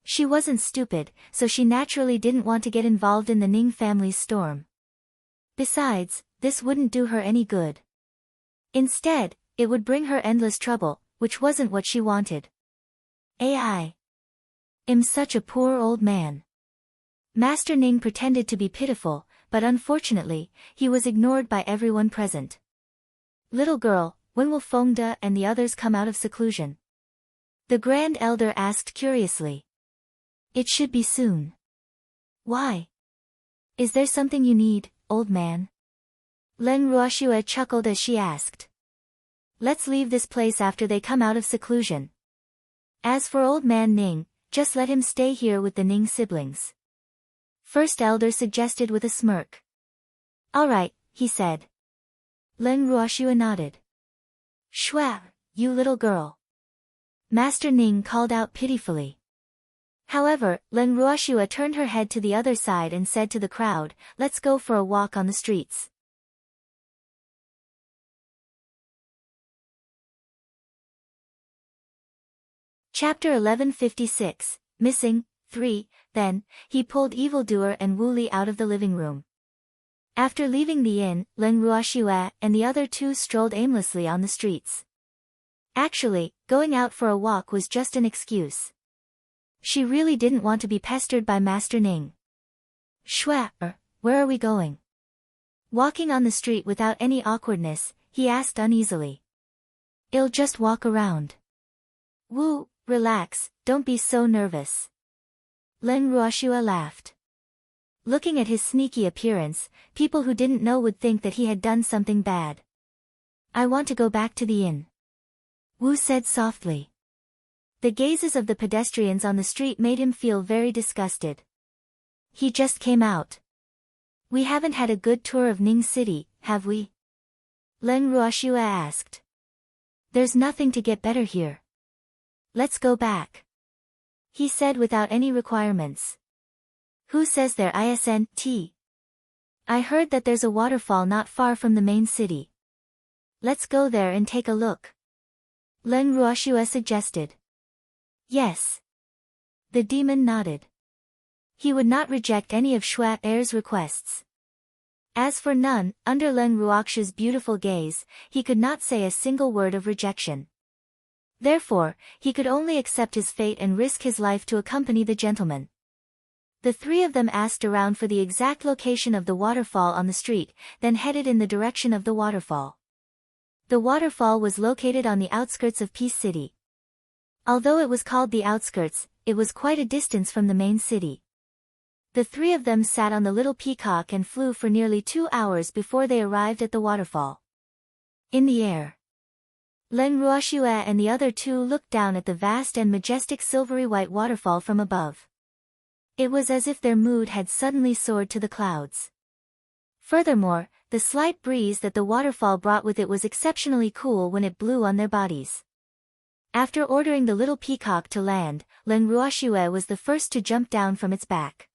She wasn't stupid, so she naturally didn't want to get involved in the Ning family's storm. Besides, this wouldn't do her any good. Instead, it would bring her endless trouble, which wasn't what she wanted. I'm such a poor old man. Master Ning pretended to be pitiful, but unfortunately, he was ignored by everyone present. Little girl, when will Fengde and the others come out of seclusion? The Grand Elder asked curiously. It should be soon. Why? Is there something you need, old man? Leng Ruoxue chuckled as she asked. Let's leave this place after they come out of seclusion. As for old man Ning, just let him stay here with the Ning siblings. First Elder suggested with a smirk. All right, he said. Leng Ruoxue nodded. Shua, you little girl. Master Ning called out pitifully. However, Leng Ruoxue turned her head to the other side and said to the crowd, let's go for a walk on the streets. Chapter 1156, Missing, 3, Then, he pulled evildoer and Wu Li out of the living room. After leaving the inn, Leng Ruoxue and the other 2 strolled aimlessly on the streets. Actually, going out for a walk was just an excuse. She really didn't want to be pestered by Master Ning. Shua, where are we going? Walking on the street without any awkwardness, he asked uneasily. I'll just walk around. Wu, relax, don't be so nervous. Leng Ruoxue laughed. Looking at his sneaky appearance, people who didn't know would think that he had done something bad. I want to go back to the inn. Wu said softly. The gazes of the pedestrians on the street made him feel very disgusted. He just came out. We haven't had a good tour of Ning City, have we? Leng Ruoxue asked. There's nothing to get better here. Let's go back. He said without any requirements. Who says there isn't? I heard that there's a waterfall not far from the main city. Let's go there and take a look. Leng Ruoxue suggested. Yes. The demon nodded. He would not reject any of Shua Er's requests. As for none, under Leng Ruoxue's beautiful gaze, he could not say a single word of rejection. Therefore, he could only accept his fate and risk his life to accompany the gentleman. The 3 of them asked around for the exact location of the waterfall on the street, then headed in the direction of the waterfall. The waterfall was located on the outskirts of Peace City. Although it was called the outskirts, it was quite a distance from the main city. The 3 of them sat on the little peacock and flew for nearly 2 hours before they arrived at the waterfall. In the air, Leng Ruoxue and the other 2 looked down at the vast and majestic silvery white waterfall from above. It was as if their mood had suddenly soared to the clouds. Furthermore, the slight breeze that the waterfall brought with it was exceptionally cool when it blew on their bodies. After ordering the little peacock to land, Ling Ruoxue was the first to jump down from its back.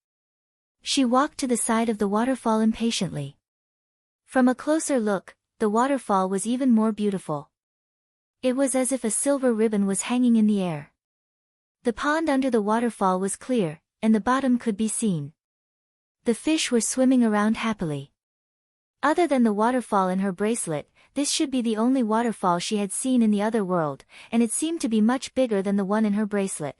She walked to the side of the waterfall impatiently. From a closer look, the waterfall was even more beautiful. It was as if a silver ribbon was hanging in the air. The pond under the waterfall was clear, and the bottom could be seen. The fish were swimming around happily. Other than the waterfall in her bracelet, this should be the only waterfall she had seen in the other world, and it seemed to be much bigger than the one in her bracelet.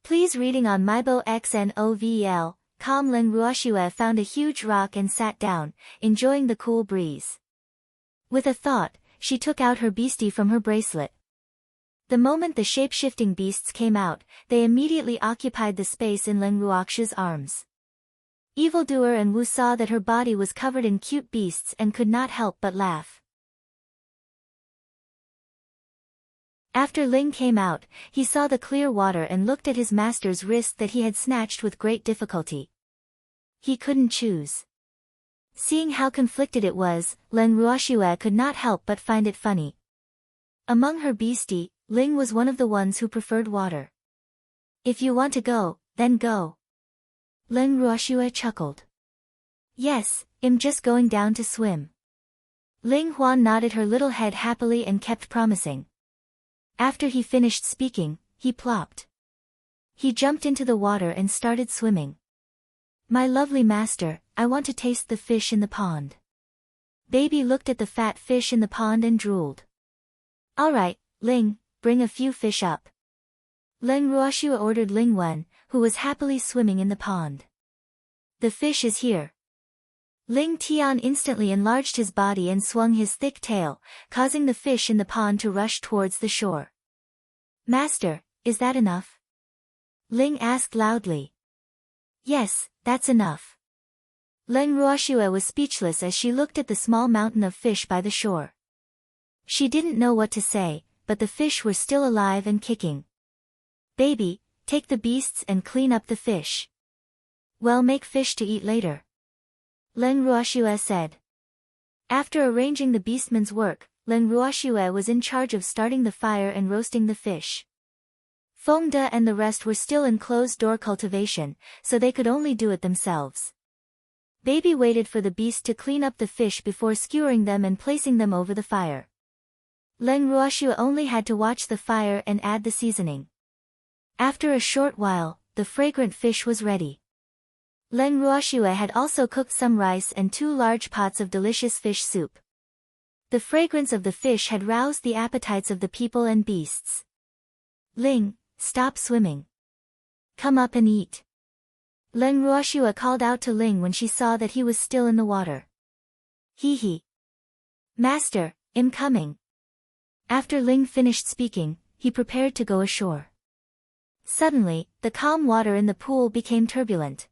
Please reading on Maibo XNOVEL, calm Ling Ruoxue found a huge rock and sat down, enjoying the cool breeze. With a thought, she took out her beastie from her bracelet. The moment the shape-shifting beasts came out, they immediately occupied the space in Ling Ruoxue's arms. Evildoer and Wu saw that her body was covered in cute beasts and could not help but laugh. After Ling came out, he saw the clear water and looked at his master's wrist that he had snatched with great difficulty. He couldn't choose. Seeing how conflicted it was, Ling Ruoxue could not help but find it funny. Among her beastie, Ling was one of the ones who preferred water. If you want to go, then go. Ling Ruoxue chuckled. Yes, I'm just going down to swim. Ling Huan nodded her little head happily and kept promising. After he finished speaking, he plopped. He jumped into the water and started swimming. My lovely master, I want to taste the fish in the pond. Baby looked at the fat fish in the pond and drooled. All right, Ling, bring a few fish up. Ling Ruoxue ordered Ling Wen, who was happily swimming in the pond. The fish is here. Ling Tian instantly enlarged his body and swung his thick tail, causing the fish in the pond to rush towards the shore. Master, is that enough? Ling asked loudly. Yes, that's enough. Ling Ruoxue was speechless as she looked at the small mountain of fish by the shore. She didn't know what to say, but the fish were still alive and kicking. Baby, take the beasts and clean up the fish. We'll make fish to eat later. Ling Ruoxue said. After arranging the beastman's work, Ling Ruoxue was in charge of starting the fire and roasting the fish. Feng De and the rest were still in closed-door cultivation, so they could only do it themselves. Baby waited for the beast to clean up the fish before skewering them and placing them over the fire. Ling Ruoxue only had to watch the fire and add the seasoning. After a short while, the fragrant fish was ready. Ling Ruoxue had also cooked some rice and 2 large pots of delicious fish soup. The fragrance of the fish had roused the appetites of the people and beasts. Ling, stop swimming. Come up and eat. Ling Ruoxue called out to Ling when she saw that he was still in the water. Hee hee. Master, I'm coming. After Ling finished speaking, he prepared to go ashore. Suddenly, the calm water in the pool became turbulent.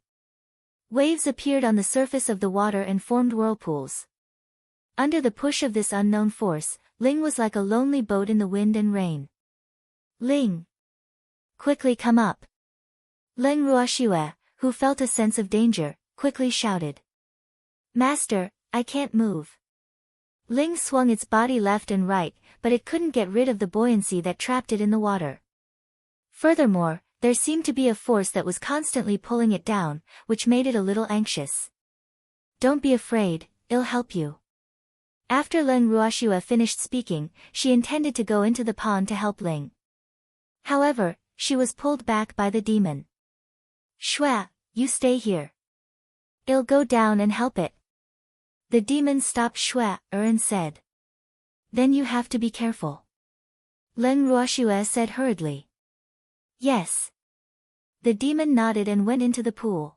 Waves appeared on the surface of the water and formed whirlpools. Under the push of this unknown force, Ling was like a lonely boat in the wind and rain. Ling! Quickly come up! Ling Ruoxue, who felt a sense of danger, quickly shouted. Master, I can't move. Ling swung its body left and right, but it couldn't get rid of the buoyancy that trapped it in the water. Furthermore, there seemed to be a force that was constantly pulling it down, which made it a little anxious. Don't be afraid, I'll help you. After Ling Ruoxue finished speaking, she intended to go into the pond to help Ling. However, she was pulled back by the demon. Shua, you stay here. I'll go down and help it. The demon stopped Shua and said. Then you have to be careful. Ling Ruoxue said hurriedly. Yes. The demon nodded and went into the pool.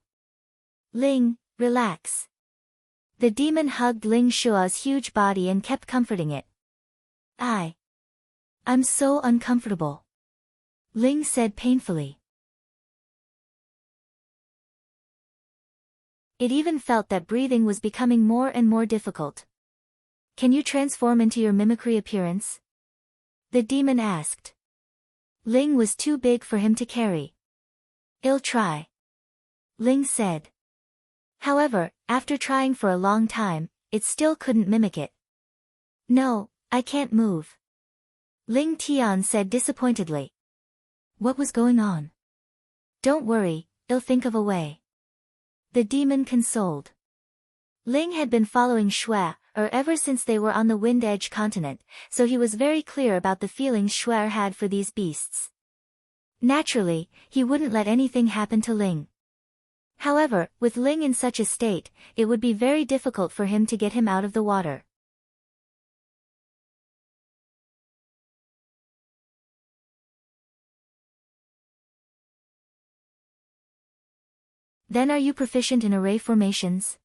Ling, relax. The demon hugged Ling Shua's huge body and kept comforting it. I'm so uncomfortable. Ling said painfully. It even felt that breathing was becoming more and more difficult. Can you transform into your mimicry appearance? The demon asked. Ling was too big for him to carry. I'll try. Ling said. However, after trying for a long time, it still couldn't mimic it. No, I can't move. Ling Tian said disappointedly. What was going on? Don't worry, I'll think of a way. The demon consoled. Ling had been following Shui ever since they were on the Wind Edge continent, so he was very clear about the feelings Shui had for these beasts. Naturally, he wouldn't let anything happen to Ling. However, with Ling in such a state, it would be very difficult for him to get him out of the water. Then are you proficient in array formations?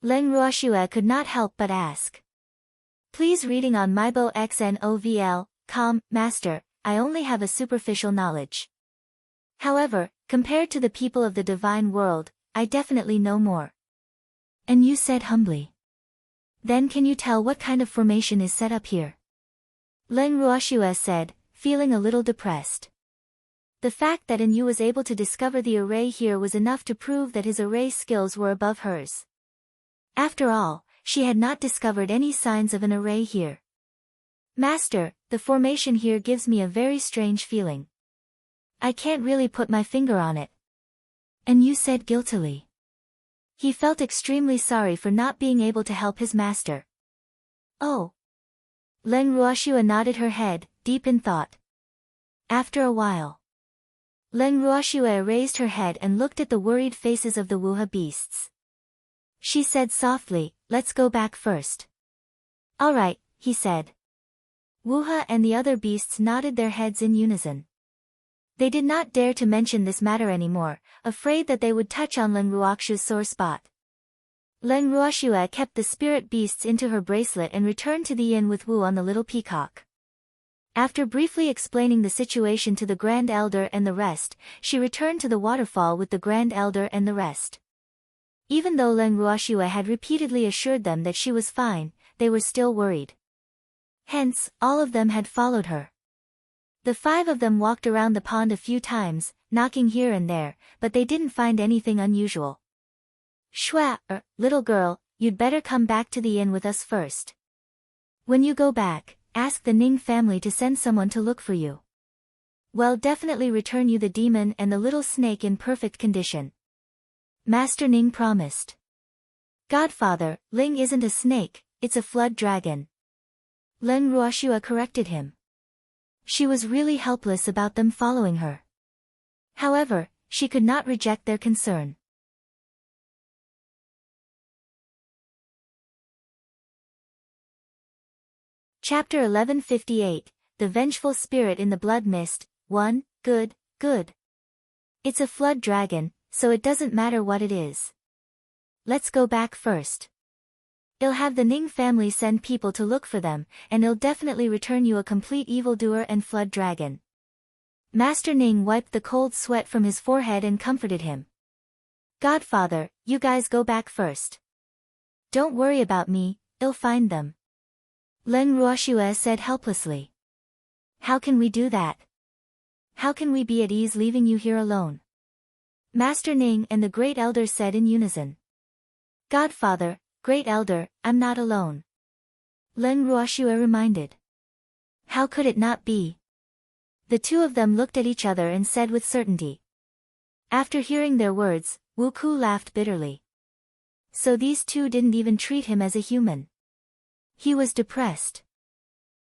Leng Ruoxue could not help but ask. Please reading on Maibo XNOVL, Master, I only have a superficial knowledge. However, compared to the people of the divine world, I definitely know more. And you said humbly. Then can you tell what kind of formation is set up here? Leng Ruoxue said, feeling a little depressed. The fact that Yu was able to discover the array here was enough to prove that his array skills were above hers. After all, she had not discovered any signs of an array here. Master, the formation here gives me a very strange feeling. I can't really put my finger on it. And Yu said guiltily. He felt extremely sorry for not being able to help his master. Oh. Leng Ruoxue nodded her head, deep in thought. After a while, Leng Ruoxue raised her head and looked at the worried faces of the Wuha beasts. She said softly, let's go back first. All right, he said. Wuha and the other beasts nodded their heads in unison. They did not dare to mention this matter anymore, afraid that they would touch on Leng Ruoxue's sore spot. Leng Ruoxue kept the spirit beasts into her bracelet and returned to the inn with Wu on the little peacock. After briefly explaining the situation to the Grand Elder and the rest, she returned to the waterfall with the Grand Elder and the rest. Even though Leng Ruoxue had repeatedly assured them that she was fine, they were still worried. Hence, all of them had followed her. The 5 of them walked around the pond a few times, knocking here and there, but they didn't find anything unusual. Shui, little girl, you'd better come back to the inn with us first. When you go back, ask the Ning family to send someone to look for you. We'll definitely return you the demon and the little snake in perfect condition. Master Ning promised. Godfather, Ling isn't a snake, it's a flood dragon. Leng Ruoxue corrected him. She was really helpless about them following her. However, she could not reject their concern. Chapter 1158, The Vengeful Spirit in the Blood Mist, 1, Good. It's a flood dragon, so it doesn't matter what it is. Let's go back first. I'll have the Ning family send people to look for them, and I'll definitely return you a complete evildoer and flood dragon. Master Ning wiped the cold sweat from his forehead and comforted him. Godfather, you guys go back first. Don't worry about me, I'll find them. Leng Ruoxue said helplessly. How can we do that? How can we be at ease leaving you here alone? Master Ning and the Great Elder said in unison. Godfather, Great Elder, I'm not alone. Leng Ruoxue reminded. How could it not be? The 2 of them looked at each other and said with certainty. After hearing their words, Wu Ku laughed bitterly. So these 2 didn't even treat him as a human. He was depressed.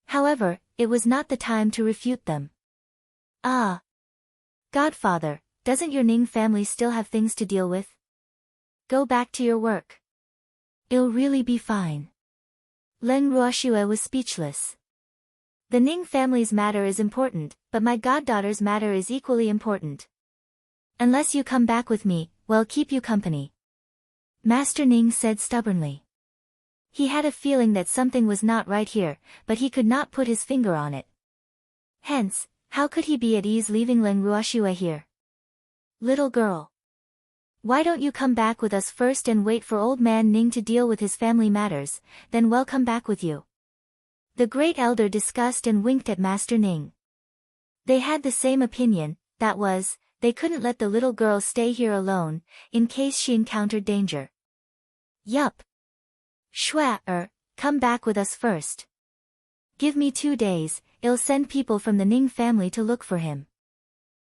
However, it was not the time to refute them. Ah. Godfather, doesn't your Ning family still have things to deal with? Go back to your work. It'll really be fine. Leng Ruoxue was speechless. The Ning family's matter is important, but my goddaughter's matter is equally important. Unless you come back with me, we'll keep you company. Master Ning said stubbornly. He had a feeling that something was not right here, but he could not put his finger on it. Hence, how could he be at ease leaving Leng Ruoxue here? Little girl. Why don't you come back with us first and wait for old man Ning to deal with his family matters, then we'll come back with you. The Great Elder discussed and winked at Master Ning. They had the same opinion, that was, they couldn't let the little girl stay here alone, in case she encountered danger. Yup. Shua, come back with us first. Give me 2 days, I'll send people from the Ning family to look for him.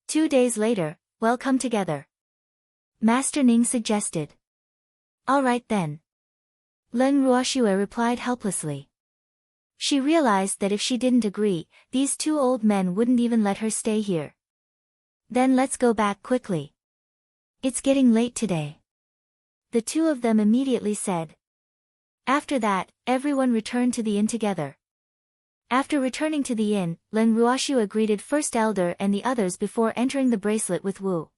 2 days later, we'll come together. Master Ning suggested. All right then. Len Ruoxue replied helplessly. She realized that if she didn't agree, these 2 old men wouldn't even let her stay here. Then let's go back quickly. It's getting late today. The 2 of them immediately said. After that, everyone returned to the inn together. After returning to the inn, Len Ruoxue greeted First Elder and the others before entering the bracelet with Wu.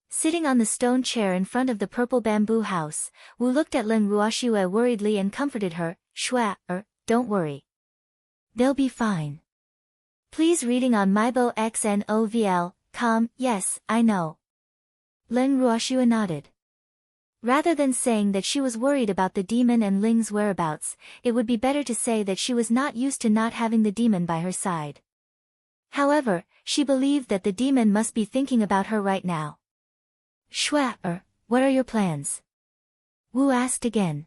Sitting on the stone chair in front of the purple bamboo house, Wu looked at Len Ruoxue worriedly and comforted her. Shua, don't worry. They'll be fine. Please reading on mybo.xnovl.com. Yes, I know. Len Ruoxue nodded. Rather than saying that she was worried about the demon and Ling's whereabouts, it would be better to say that she was not used to not having the demon by her side. However, she believed that the demon must be thinking about her right now. Shua, what are your plans? Wu asked again.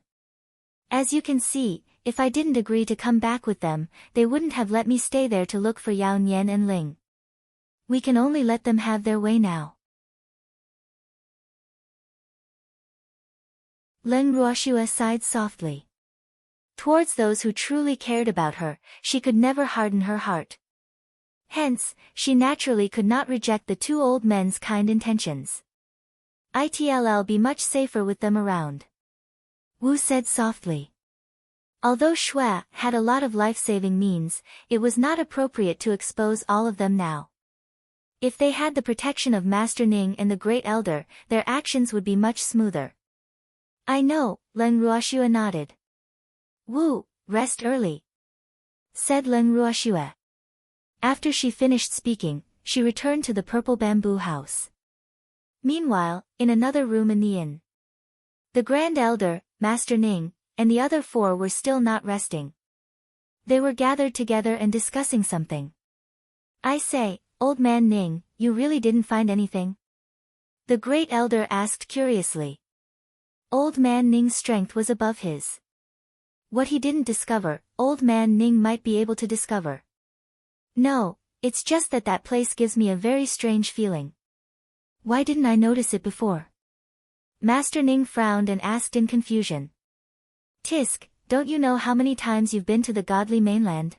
As you can see, if I didn't agree to come back with them, they wouldn't have let me stay there to look for Yao Nian and Ling. We can only let them have their way now. Len Ruoxue sighed softly. Towards those who truly cared about her, she could never harden her heart. Hence, she naturally could not reject the 2 old men's kind intentions. It'll be much safer with them around. Wu said softly. Although Shua had a lot of life-saving means, it was not appropriate to expose all of them now. If they had the protection of Master Ning and the Great Elder, their actions would be much smoother. I know, Len Ruoxue nodded. Wu, rest early, said Len Ruoxue. After she finished speaking, she returned to the purple bamboo house. Meanwhile, in another room in the inn, the Grand Elder, Master Ning, and the other 4 were still not resting. They were gathered together and discussing something. I say, Old Man Ning, you really didn't find anything? The Great Elder asked curiously. Old Man Ning's strength was above his. What he didn't discover, Old Man Ning might be able to discover. No, it's just that that place gives me a very strange feeling. Why didn't I notice it before? Master Ning frowned and asked in confusion. Tisk, don't you know how many times you've been to the godly mainland?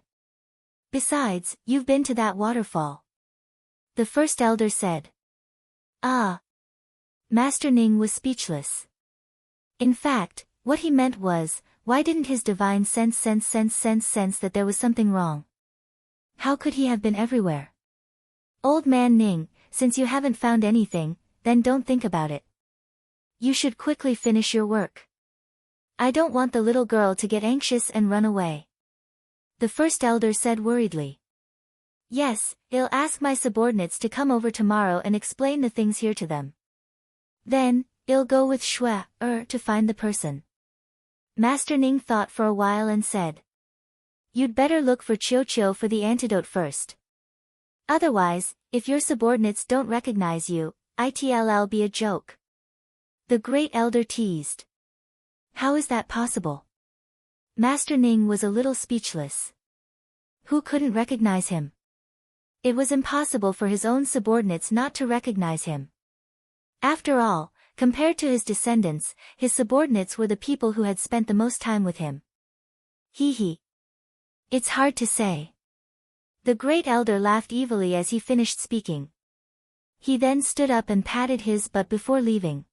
Besides, you've been to that waterfall. The First Elder said. Ah. Master Ning was speechless. In fact, what he meant was, why didn't his divine sense that there was something wrong? How could he have been everywhere? Old Man Ning, since you haven't found anything, then don't think about it. You should quickly finish your work. I don't want the little girl to get anxious and run away. The First Elder said worriedly. Yes, I'll ask my subordinates to come over tomorrow and explain the things here to them. Then, I'll go with Shua, to find the person. Master Ning thought for a while and said. You'd better look for Chiu for the antidote first. Otherwise, if your subordinates don't recognize you, it'll be a joke. The Great Elder teased. How is that possible? Master Ning was a little speechless. Who couldn't recognize him? It was impossible for his own subordinates not to recognize him. After all, compared to his descendants, his subordinates were the people who had spent the most time with him. Hee. It's hard to say. The Great Elder laughed evilly as he finished speaking. He then stood up and patted his butt before leaving.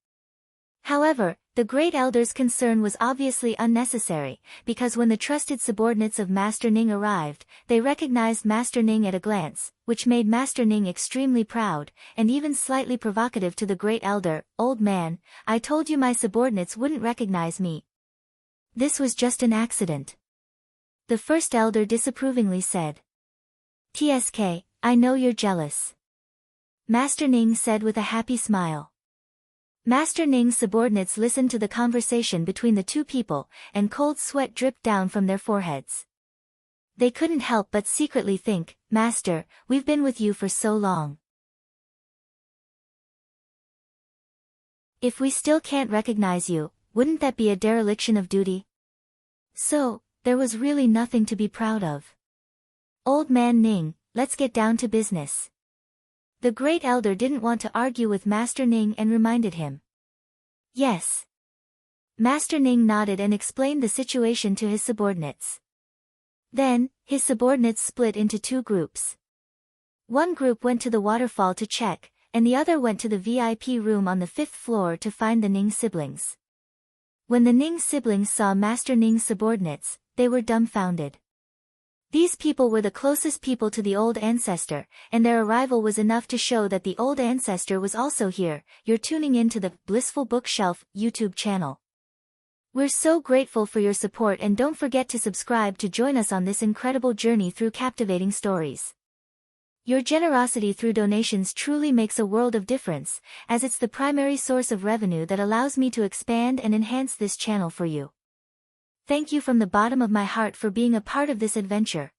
However, the Great Elder's concern was obviously unnecessary, because when the trusted subordinates of Master Ning arrived, they recognized Master Ning at a glance, which made Master Ning extremely proud, and even slightly provocative to the Great Elder. Old man, I told you my subordinates wouldn't recognize me. This was just an accident. The First Elder disapprovingly said. Tsk, I know you're jealous. Master Ning said with a happy smile. Master Ning's subordinates listened to the conversation between the 2 people, and cold sweat dripped down from their foreheads. They couldn't help but secretly think, Master, we've been with you for so long. If we still can't recognize you, wouldn't that be a dereliction of duty? So, there was really nothing to be proud of. Old man Ning, let's get down to business. The great elder didn't want to argue with Master Ning and reminded him. Yes. Master Ning nodded and explained the situation to his subordinates. Then, his subordinates split into two groups. One group went to the waterfall to check, and the other went to the VIP room on the 5th floor to find the Ning siblings. When the Ning siblings saw Master Ning's subordinates, they were dumbfounded. These people were the closest people to the old ancestor, and their arrival was enough to show that the old ancestor was also here. You're tuning in to the Blissful Bookshelf YouTube channel. We're so grateful for your support, and don't forget to subscribe to join us on this incredible journey through captivating stories. Your generosity through donations truly makes a world of difference, as it's the primary source of revenue that allows me to expand and enhance this channel for you. Thank you from the bottom of my heart for being a part of this adventure.